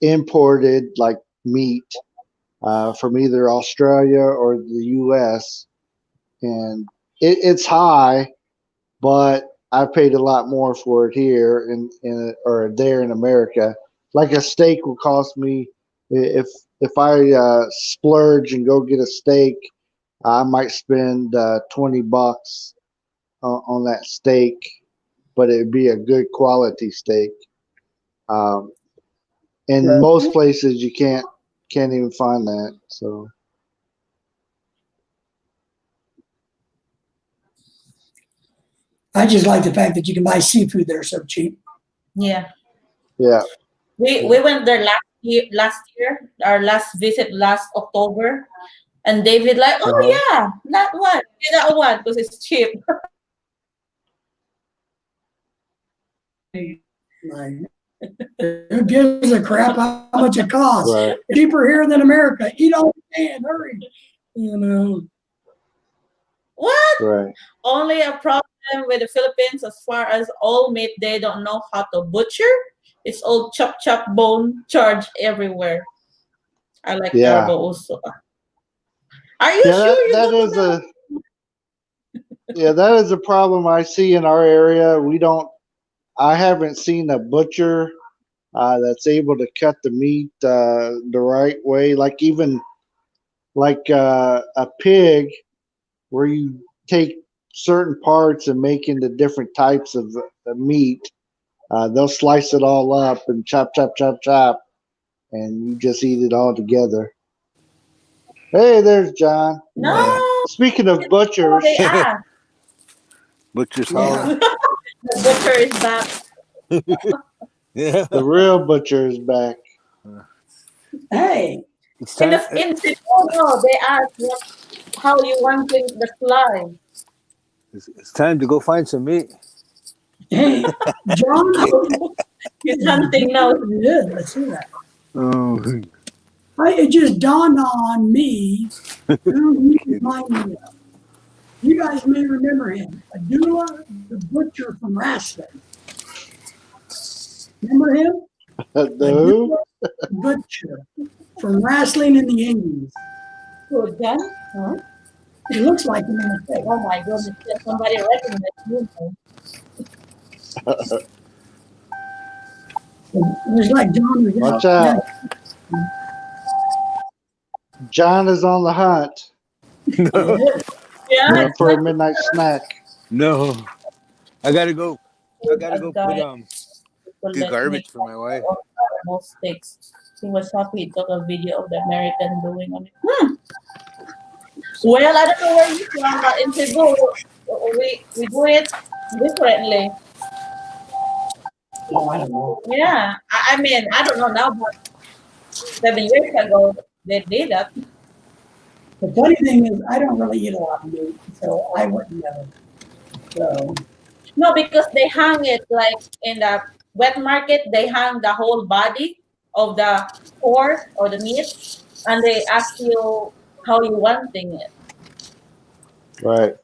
imported like meat from either Australia or the U.S. and it's high, but I paid a lot more for it here in or there in America. Like a steak will cost me if I splurge and go get a steak, I might spend $20 on that steak, but it'd be a good quality steak. Um, in Right. most places, you can't even find that. So I just like the fact that you can buy seafood there so cheap. Yeah. yeah, We went there last year, our last visit last October, and David like, oh uh-huh. yeah, that one, yeah, that one, because it's cheap. Like, who gives a crap how much it costs? Right, It's cheaper here than America. Eat all you can, hurry. You know. What? right. Only a problem with the Philippines as far as all meat, they don't know how to butcher. It's all chop bone charged everywhere. I like Yeah, garbo also. Are you yeah. sure you That go to is the? a problem I see in our area. We don't. I haven't seen a butcher that's able to cut the meat the right way. Like even like a pig, where you take certain parts and make into different types of meat. They'll slice it all up and chop, chop, chop, chop, and you just eat it all together. Hey, there's John. No, Yeah. Speaking of they butchers, are. Butcher's holler. Yeah. The butcher is back. Yeah. the real butcher is back. Hey. It's In time. oh no, they ask what how you want the fly. It's time to go find some meat. Hey. John. He's hunting now. Yeah, let's see that. Oh, It just dawned on me who he reminded me of. You guys may remember him, Adula the butcher from Wrestling. Remember him? The Adula the butcher from Wrestling in the 80s. Good, Jan. Huh? He looks like him in the face. Oh my goodness, can somebody recognize you? It was like John was Watch out. Yeah. out. John is on the hunt. no, Yeah, Looking it's for like a midnight snack. no. I gotta go. I gotta a go put guy who the let me garbage for my wife. on most sticks. He was happy. He took a video of the American doing on it. Hmm. Well, I don't know where you from, but in Cebu, we do it differently. Oh, I don't know. Yeah, I mean, I don't know now, but 7 years ago they did that. The funny thing is, I don't really eat a lot of meat, so I wouldn't know. So, No, because they hang it like in the wet market. They hang the whole body of the horse or the meat, and they ask you how you wanting it. Right.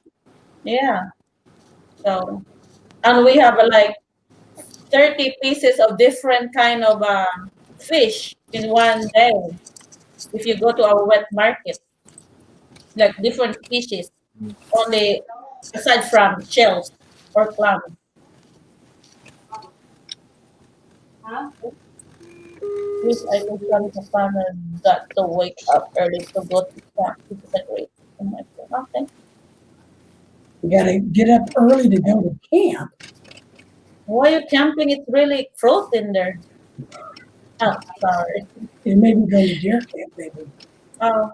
Yeah. So, and we have like 30 pieces of different kind of fish in one day. If you go to our wet market, like different species, only aside from shells or clams. Wish I could tell the farmer got to wake up early to go to camp. This is a great. Oh my God. Okay. You gotta get up early to go to camp. Why are you camping? It's really frozen there. Oh, sorry. And maybe go to deer camp, maybe. Oh,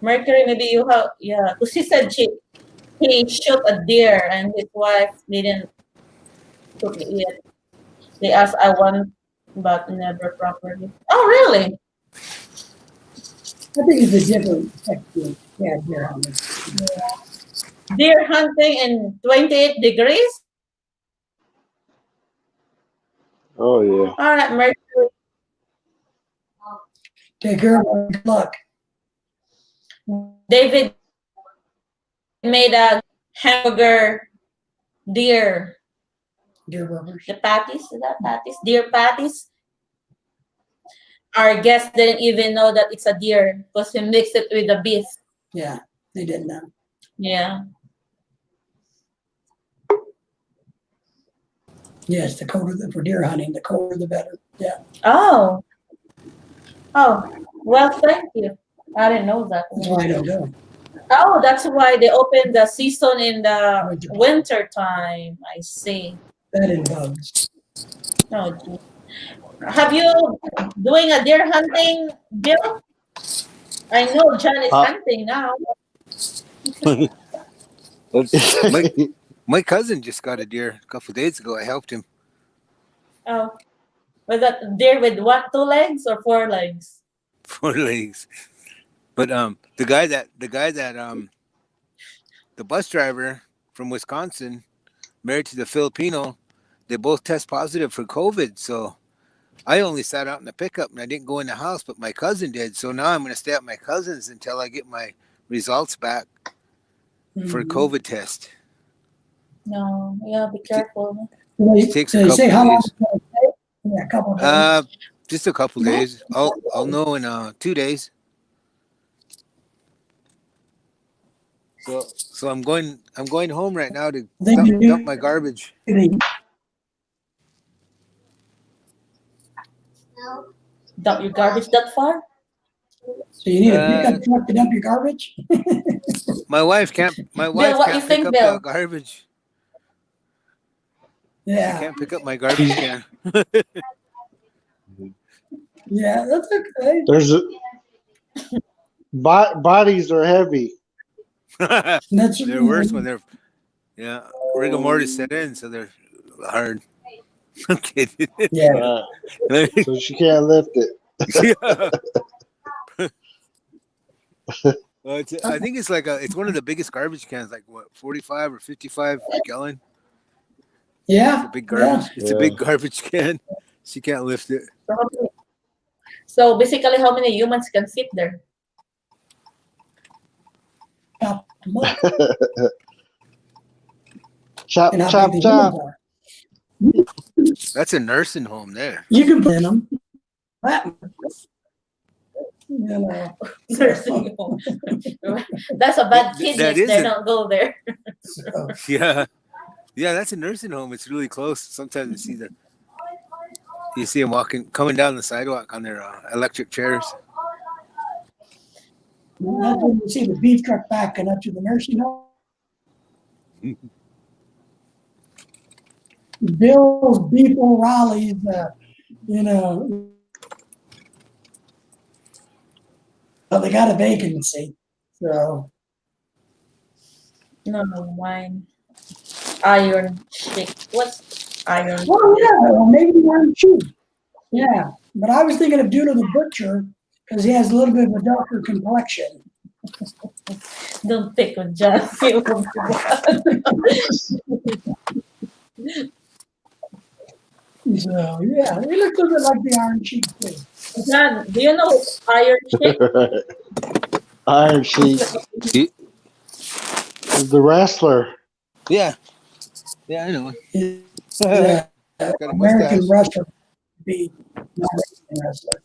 Mercury, maybe you have, yeah. Because he said he shot a deer and his wife didn't cook it yet. They asked, I want, but never properly. Oh, really? I think it's a different technique. Yeah, deer hunting. Deer hunting in 28 degrees? Oh yeah. All right, Mercury. Take care of it. Good luck. David made a hamburger deer. Deer burgers. The patties, is that patties? Deer patties. Our guest didn't even know that it's a deer because he mixed it with the beef. Yeah, they didn't know. Yeah. Yes, the colder for deer hunting, the colder the better. Yeah. Oh. Oh. Well, thank you. I didn't know that. That's why I don't go. Oh, that's why they opened the season in the winter time. I see. That and bugs. Oh, gee. Have you doing a deer hunting, Bill? I know John is hunting now. My cousin just got a deer a couple of days ago. I helped him. Oh, was that deer with what? 2 legs or 4 legs? 4 legs. But the guy that the bus driver from Wisconsin, married to the Filipino, they both test positive for COVID. So I only sat out in the pickup and I didn't go in the house, but my cousin did. So now I'm going to stay at my cousin's until I get my results back for COVID test. No, yeah, be careful. It takes a couple say how long days. it's gonna take? Yeah, a couple of days. Just a couple days. I'll know in 2 days. So I'm going home right now to dump my garbage. Dump your garbage that far? So you need a pickup truck to dump your garbage? My wife can't Bill, what you pick think, up Bill? the garbage. She Yeah, can't pick up my garbage can. yeah, that's okay. There's a bodies are heavy. That's They're worse when they're rigor mortis set in, so they're hard. I'm kidding. Yeah. So she can't lift it. Yeah. Well, I think it's one of the biggest garbage cans, like what, 45 or 55 gallon. Yeah. It's a big garbage. It's a big garbage can. She can't lift it. So basically, how many humans can fit there? Chop them up. Chop, And how chop, big the chop. humans are. That's a nursing home there. You can put in them. That, you know. Nursing home. That's a bad kidneys. That They isn't. don't go there. So, Yeah. Yeah, that's a nursing home. It's really close. Sometimes you see them coming down the sidewalk on their electric chairs. that's when you see the beef truck backing up to the nursing home. Bill's Beef O'Reilly's, you know, well, they got a vacancy. So, No, mine. Iron Sheik. What's Iron? well, yeah, well, maybe one cheap. Yeah, but I was thinking of Doodle the Butcher because he has a little bit of a darker complexion. Don't pick on John. He won't do that. So, yeah, he looks a little bit like the Iron Sheik too. John, do you know Iron Sheik? Iron Sheik. The wrestler. Yeah. Yeah, I know. He's Got a American mustache. wrestler, be not American wrestler.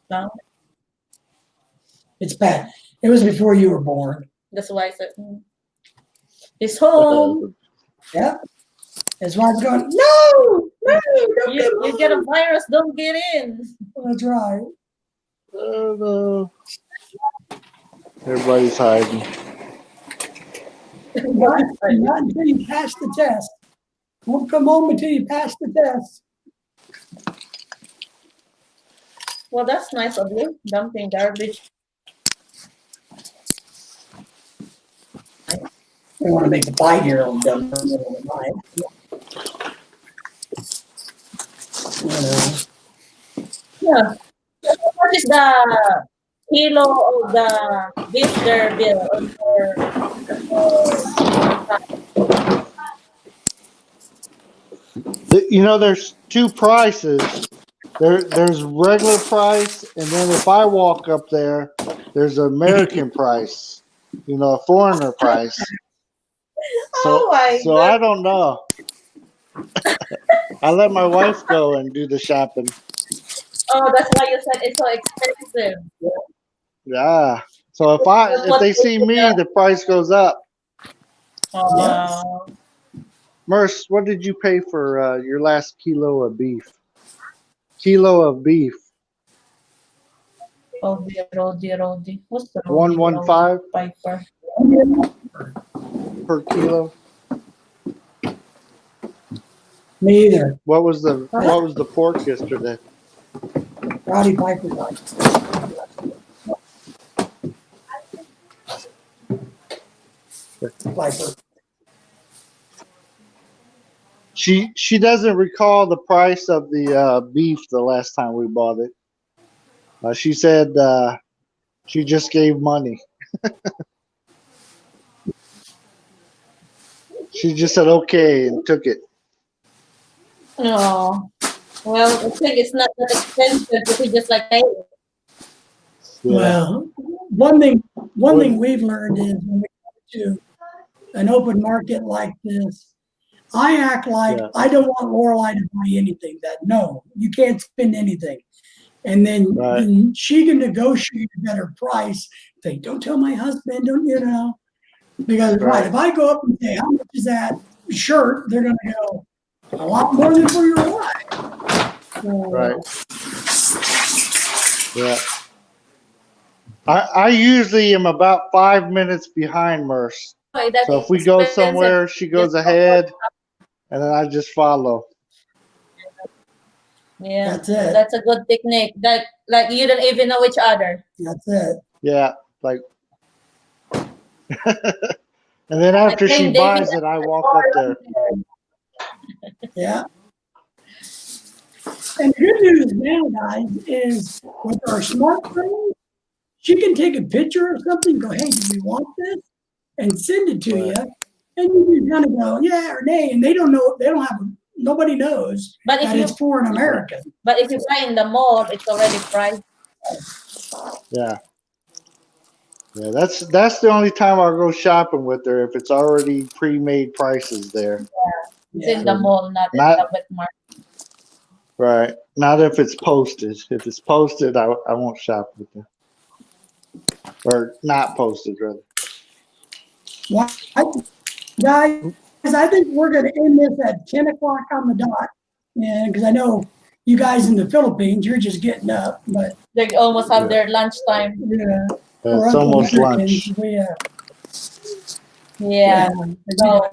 No, It's bad. It was before you were born. that's why I said he's home. Yeah. His wife's going, no, No, don't You, come you get a on. virus, don't get in. That's right. Oh, no. Everybody's hiding. Not until you pass the test. Won't come home until you pass the test. Well, that's nice of you, dumping garbage. We want to make a 5-year-old dumb in the middle of the night. You know. Yeah. What is the kilo of the beef there, Bill? There's two prices. There's regular price, and then if I walk up there, there's an American price. A foreigner price. Oh So my so god. I don't know. I let my wife go and do the shopping. Oh, that's why you said it's so expensive. Yeah. So if What they is see me, the the price goes up. Yes. oh, Merce, what did you pay for your last kilo of beef? Kilo of beef, Rodi. What's the one one Rodi five Piper? per kilo. Me either. What was the pork yesterday? Roddy Piper Piper. She doesn't recall the price of the beef the last time we bought it. She said she just gave money. She just said okay and took it. No. Well, I think it's not that expensive if you just like, hey, Yeah. Well, one thing What? we've learned is when we go to an open market like this, I act like Yeah. I don't want Lorelai to buy anything. That no, you can't spend anything. And Right. then she can negotiate a better price. Say, don't tell my husband, don't because Right. if I go up and say, how much is that shirt? They're gonna go, a lot more than for your wife. So, Right. Yeah. I usually am about 5 minutes behind Merce. oh, that's So if we go expensive. somewhere, she Just goes ahead, and then I just follow. yeah, that's it. that's a good technique. That like you don't even know each other. That's it. Yeah. Like. And then Like after she playing David buys it, I walk up there. Yeah. And the good news now, guys, is with our smartphone, she can take a picture or something, go, hey, do we want this? And send it to Right. you. And you can kind of go, yeah or nay. And they don't know, nobody knows But if that you it's for an American. but if you buy in the mall, it's already priced. Yeah. Yeah. That's the only time I'll go shopping with her if it's already pre-made prices there. It's Yeah. in the So mall, not in not the wet market. right. Not if it's posted. If it's posted, I won't shop with her. Or not posted, rather. Well, guys, I think we're going to end this at 10 o'clock on the dot. And because I know you guys in the Philippines, you're just getting up. But They almost have Yeah. their lunchtime. yeah, for It's us almost Americans, lunch. Yeah. So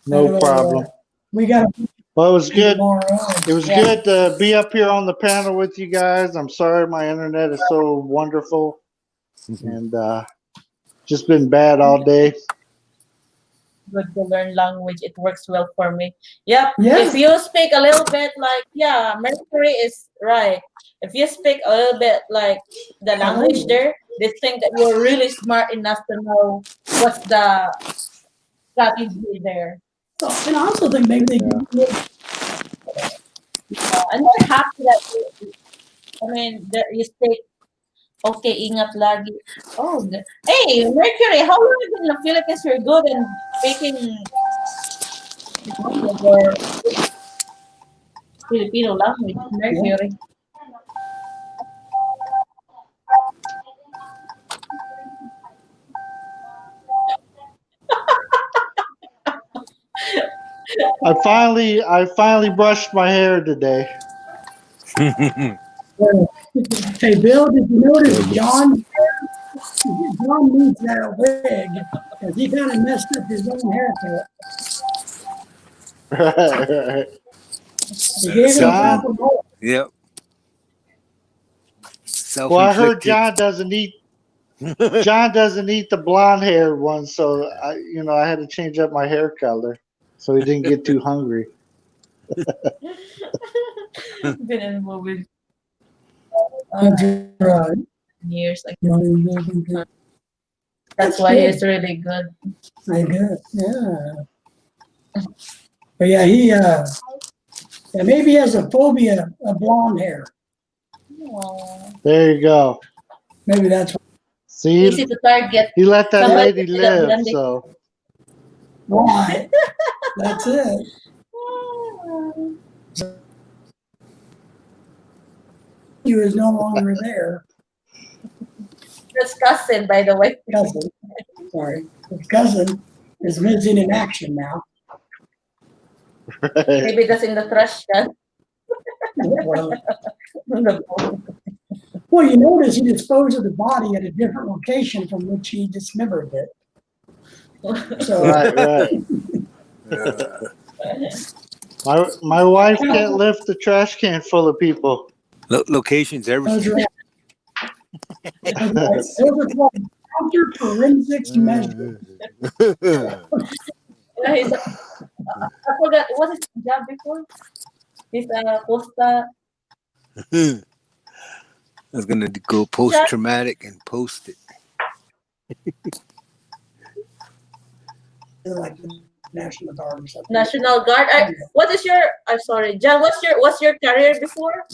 No problem. we got to Well, it was good. tomorrow. It was yeah. good to be up here on the panel with you guys. I'm sorry my internet is so wonderful and just been bad all day. Good to learn language. It works well for me. Yep. Yes. If you speak a little bit like, yeah, Mercury is right. If you speak a little bit like the language there, they think that you're really smart enough to know what's the strategy there. And I also think maybe they Yeah. And they're happy that I mean, you speak, okay, ingat lagi. Oh, hey, Mercury, how long have you been in the Philippines? You're good in speaking the Filipino language, Mercury. I finally brushed my hair today. Hey, Bill, did you notice John needs that wig because he kind of messed up his own haircut. He gave himself John, a moment. Yep. well, I heard Self-inflicted. John doesn't eat the blonde haired one, so I had to change up my hair color so he didn't get too hungry. Been in movies That's right. years. Like That's that's why good. he's really good. I guess, yeah. But yeah, maybe he has a phobia of blonde hair. Aw. There you go. Maybe that's Easy See, to target. he let that Somebody lady with a live. blending. So why. That's it. He was no longer there. That's cousin, by the way. Cousin, sorry. His cousin is missing in action now. Maybe that's in the trash can. Well, well, you notice he disposed of the body at a different location from which he dismembered it. So, right. My wife can't lift the trash can full of people. Locations, those everything. are those are called counter forensics measures. Yeah, I forgot what is his job before. He's a Costa. I was gonna go post-traumatic and post it. Like the National Guard or something. National Guard. What is your? I'm sorry, John. What's your career before?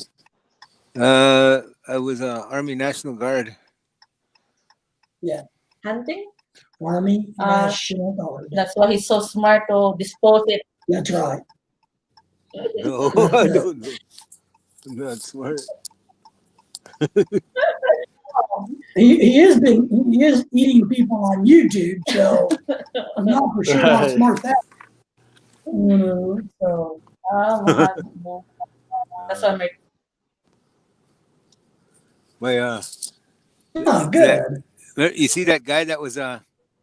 I was Army National Guard. Yeah, Hunting. Army National Guard. That's why he's so smart to dispose it. That's right. No, I don't know. I'm not smart. He is eating people on YouTube, so I'm not for sure how Right. smart that. So Mahal. That's why my My oh, that good. you see that guy that was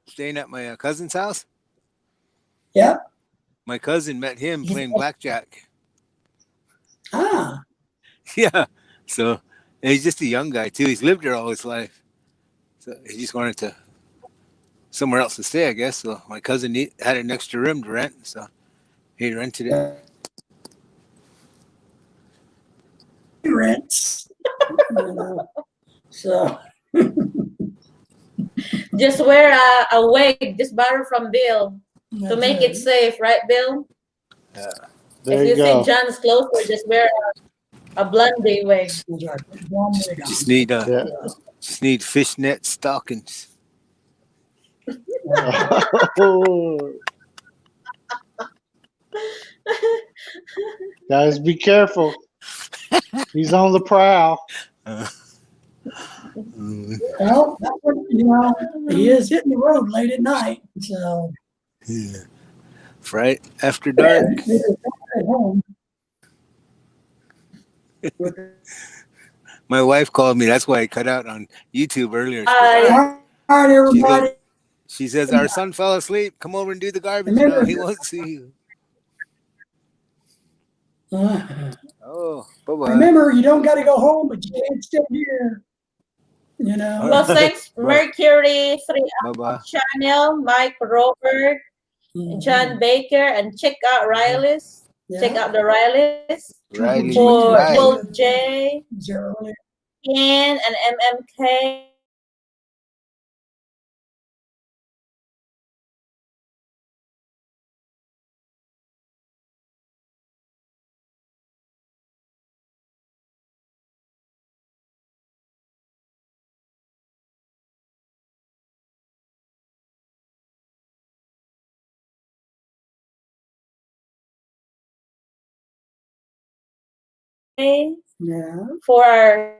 staying at my cousin's house? Yep. My cousin met him playing blackjack. Ah, Yeah. So and he's just a young guy too. He's lived there all his life. So he just wanted to somewhere else to stay, I guess. So my cousin had an extra room to rent, so he rented it. rents. So just wear a wig. Just borrow from Bill to make it safe, right, Bill? Yeah. There If you you see go. John's closer, just wear a blondie wig. Just need Yeah. just need fishnet stockings. Guys, be careful. He's on the prowl. Well, he is hitting the road late at night, so Yeah. Right after dark. at home. My wife called me. That's why I cut out on YouTube earlier. All right, everybody. She says, our son fell asleep. Come over and do the garbage Remember, now. He won't see you. Oh, bye-bye. remember, you don't got to go home, but you can't stay here. You know. Well, thanks, Mercury 3 Bye-bye. Channel, Mike Robert, John Baker, and check out Riley's. Check out the Riley's Riley for McBride. Bill J, Ken, and MMK. Yeah. For our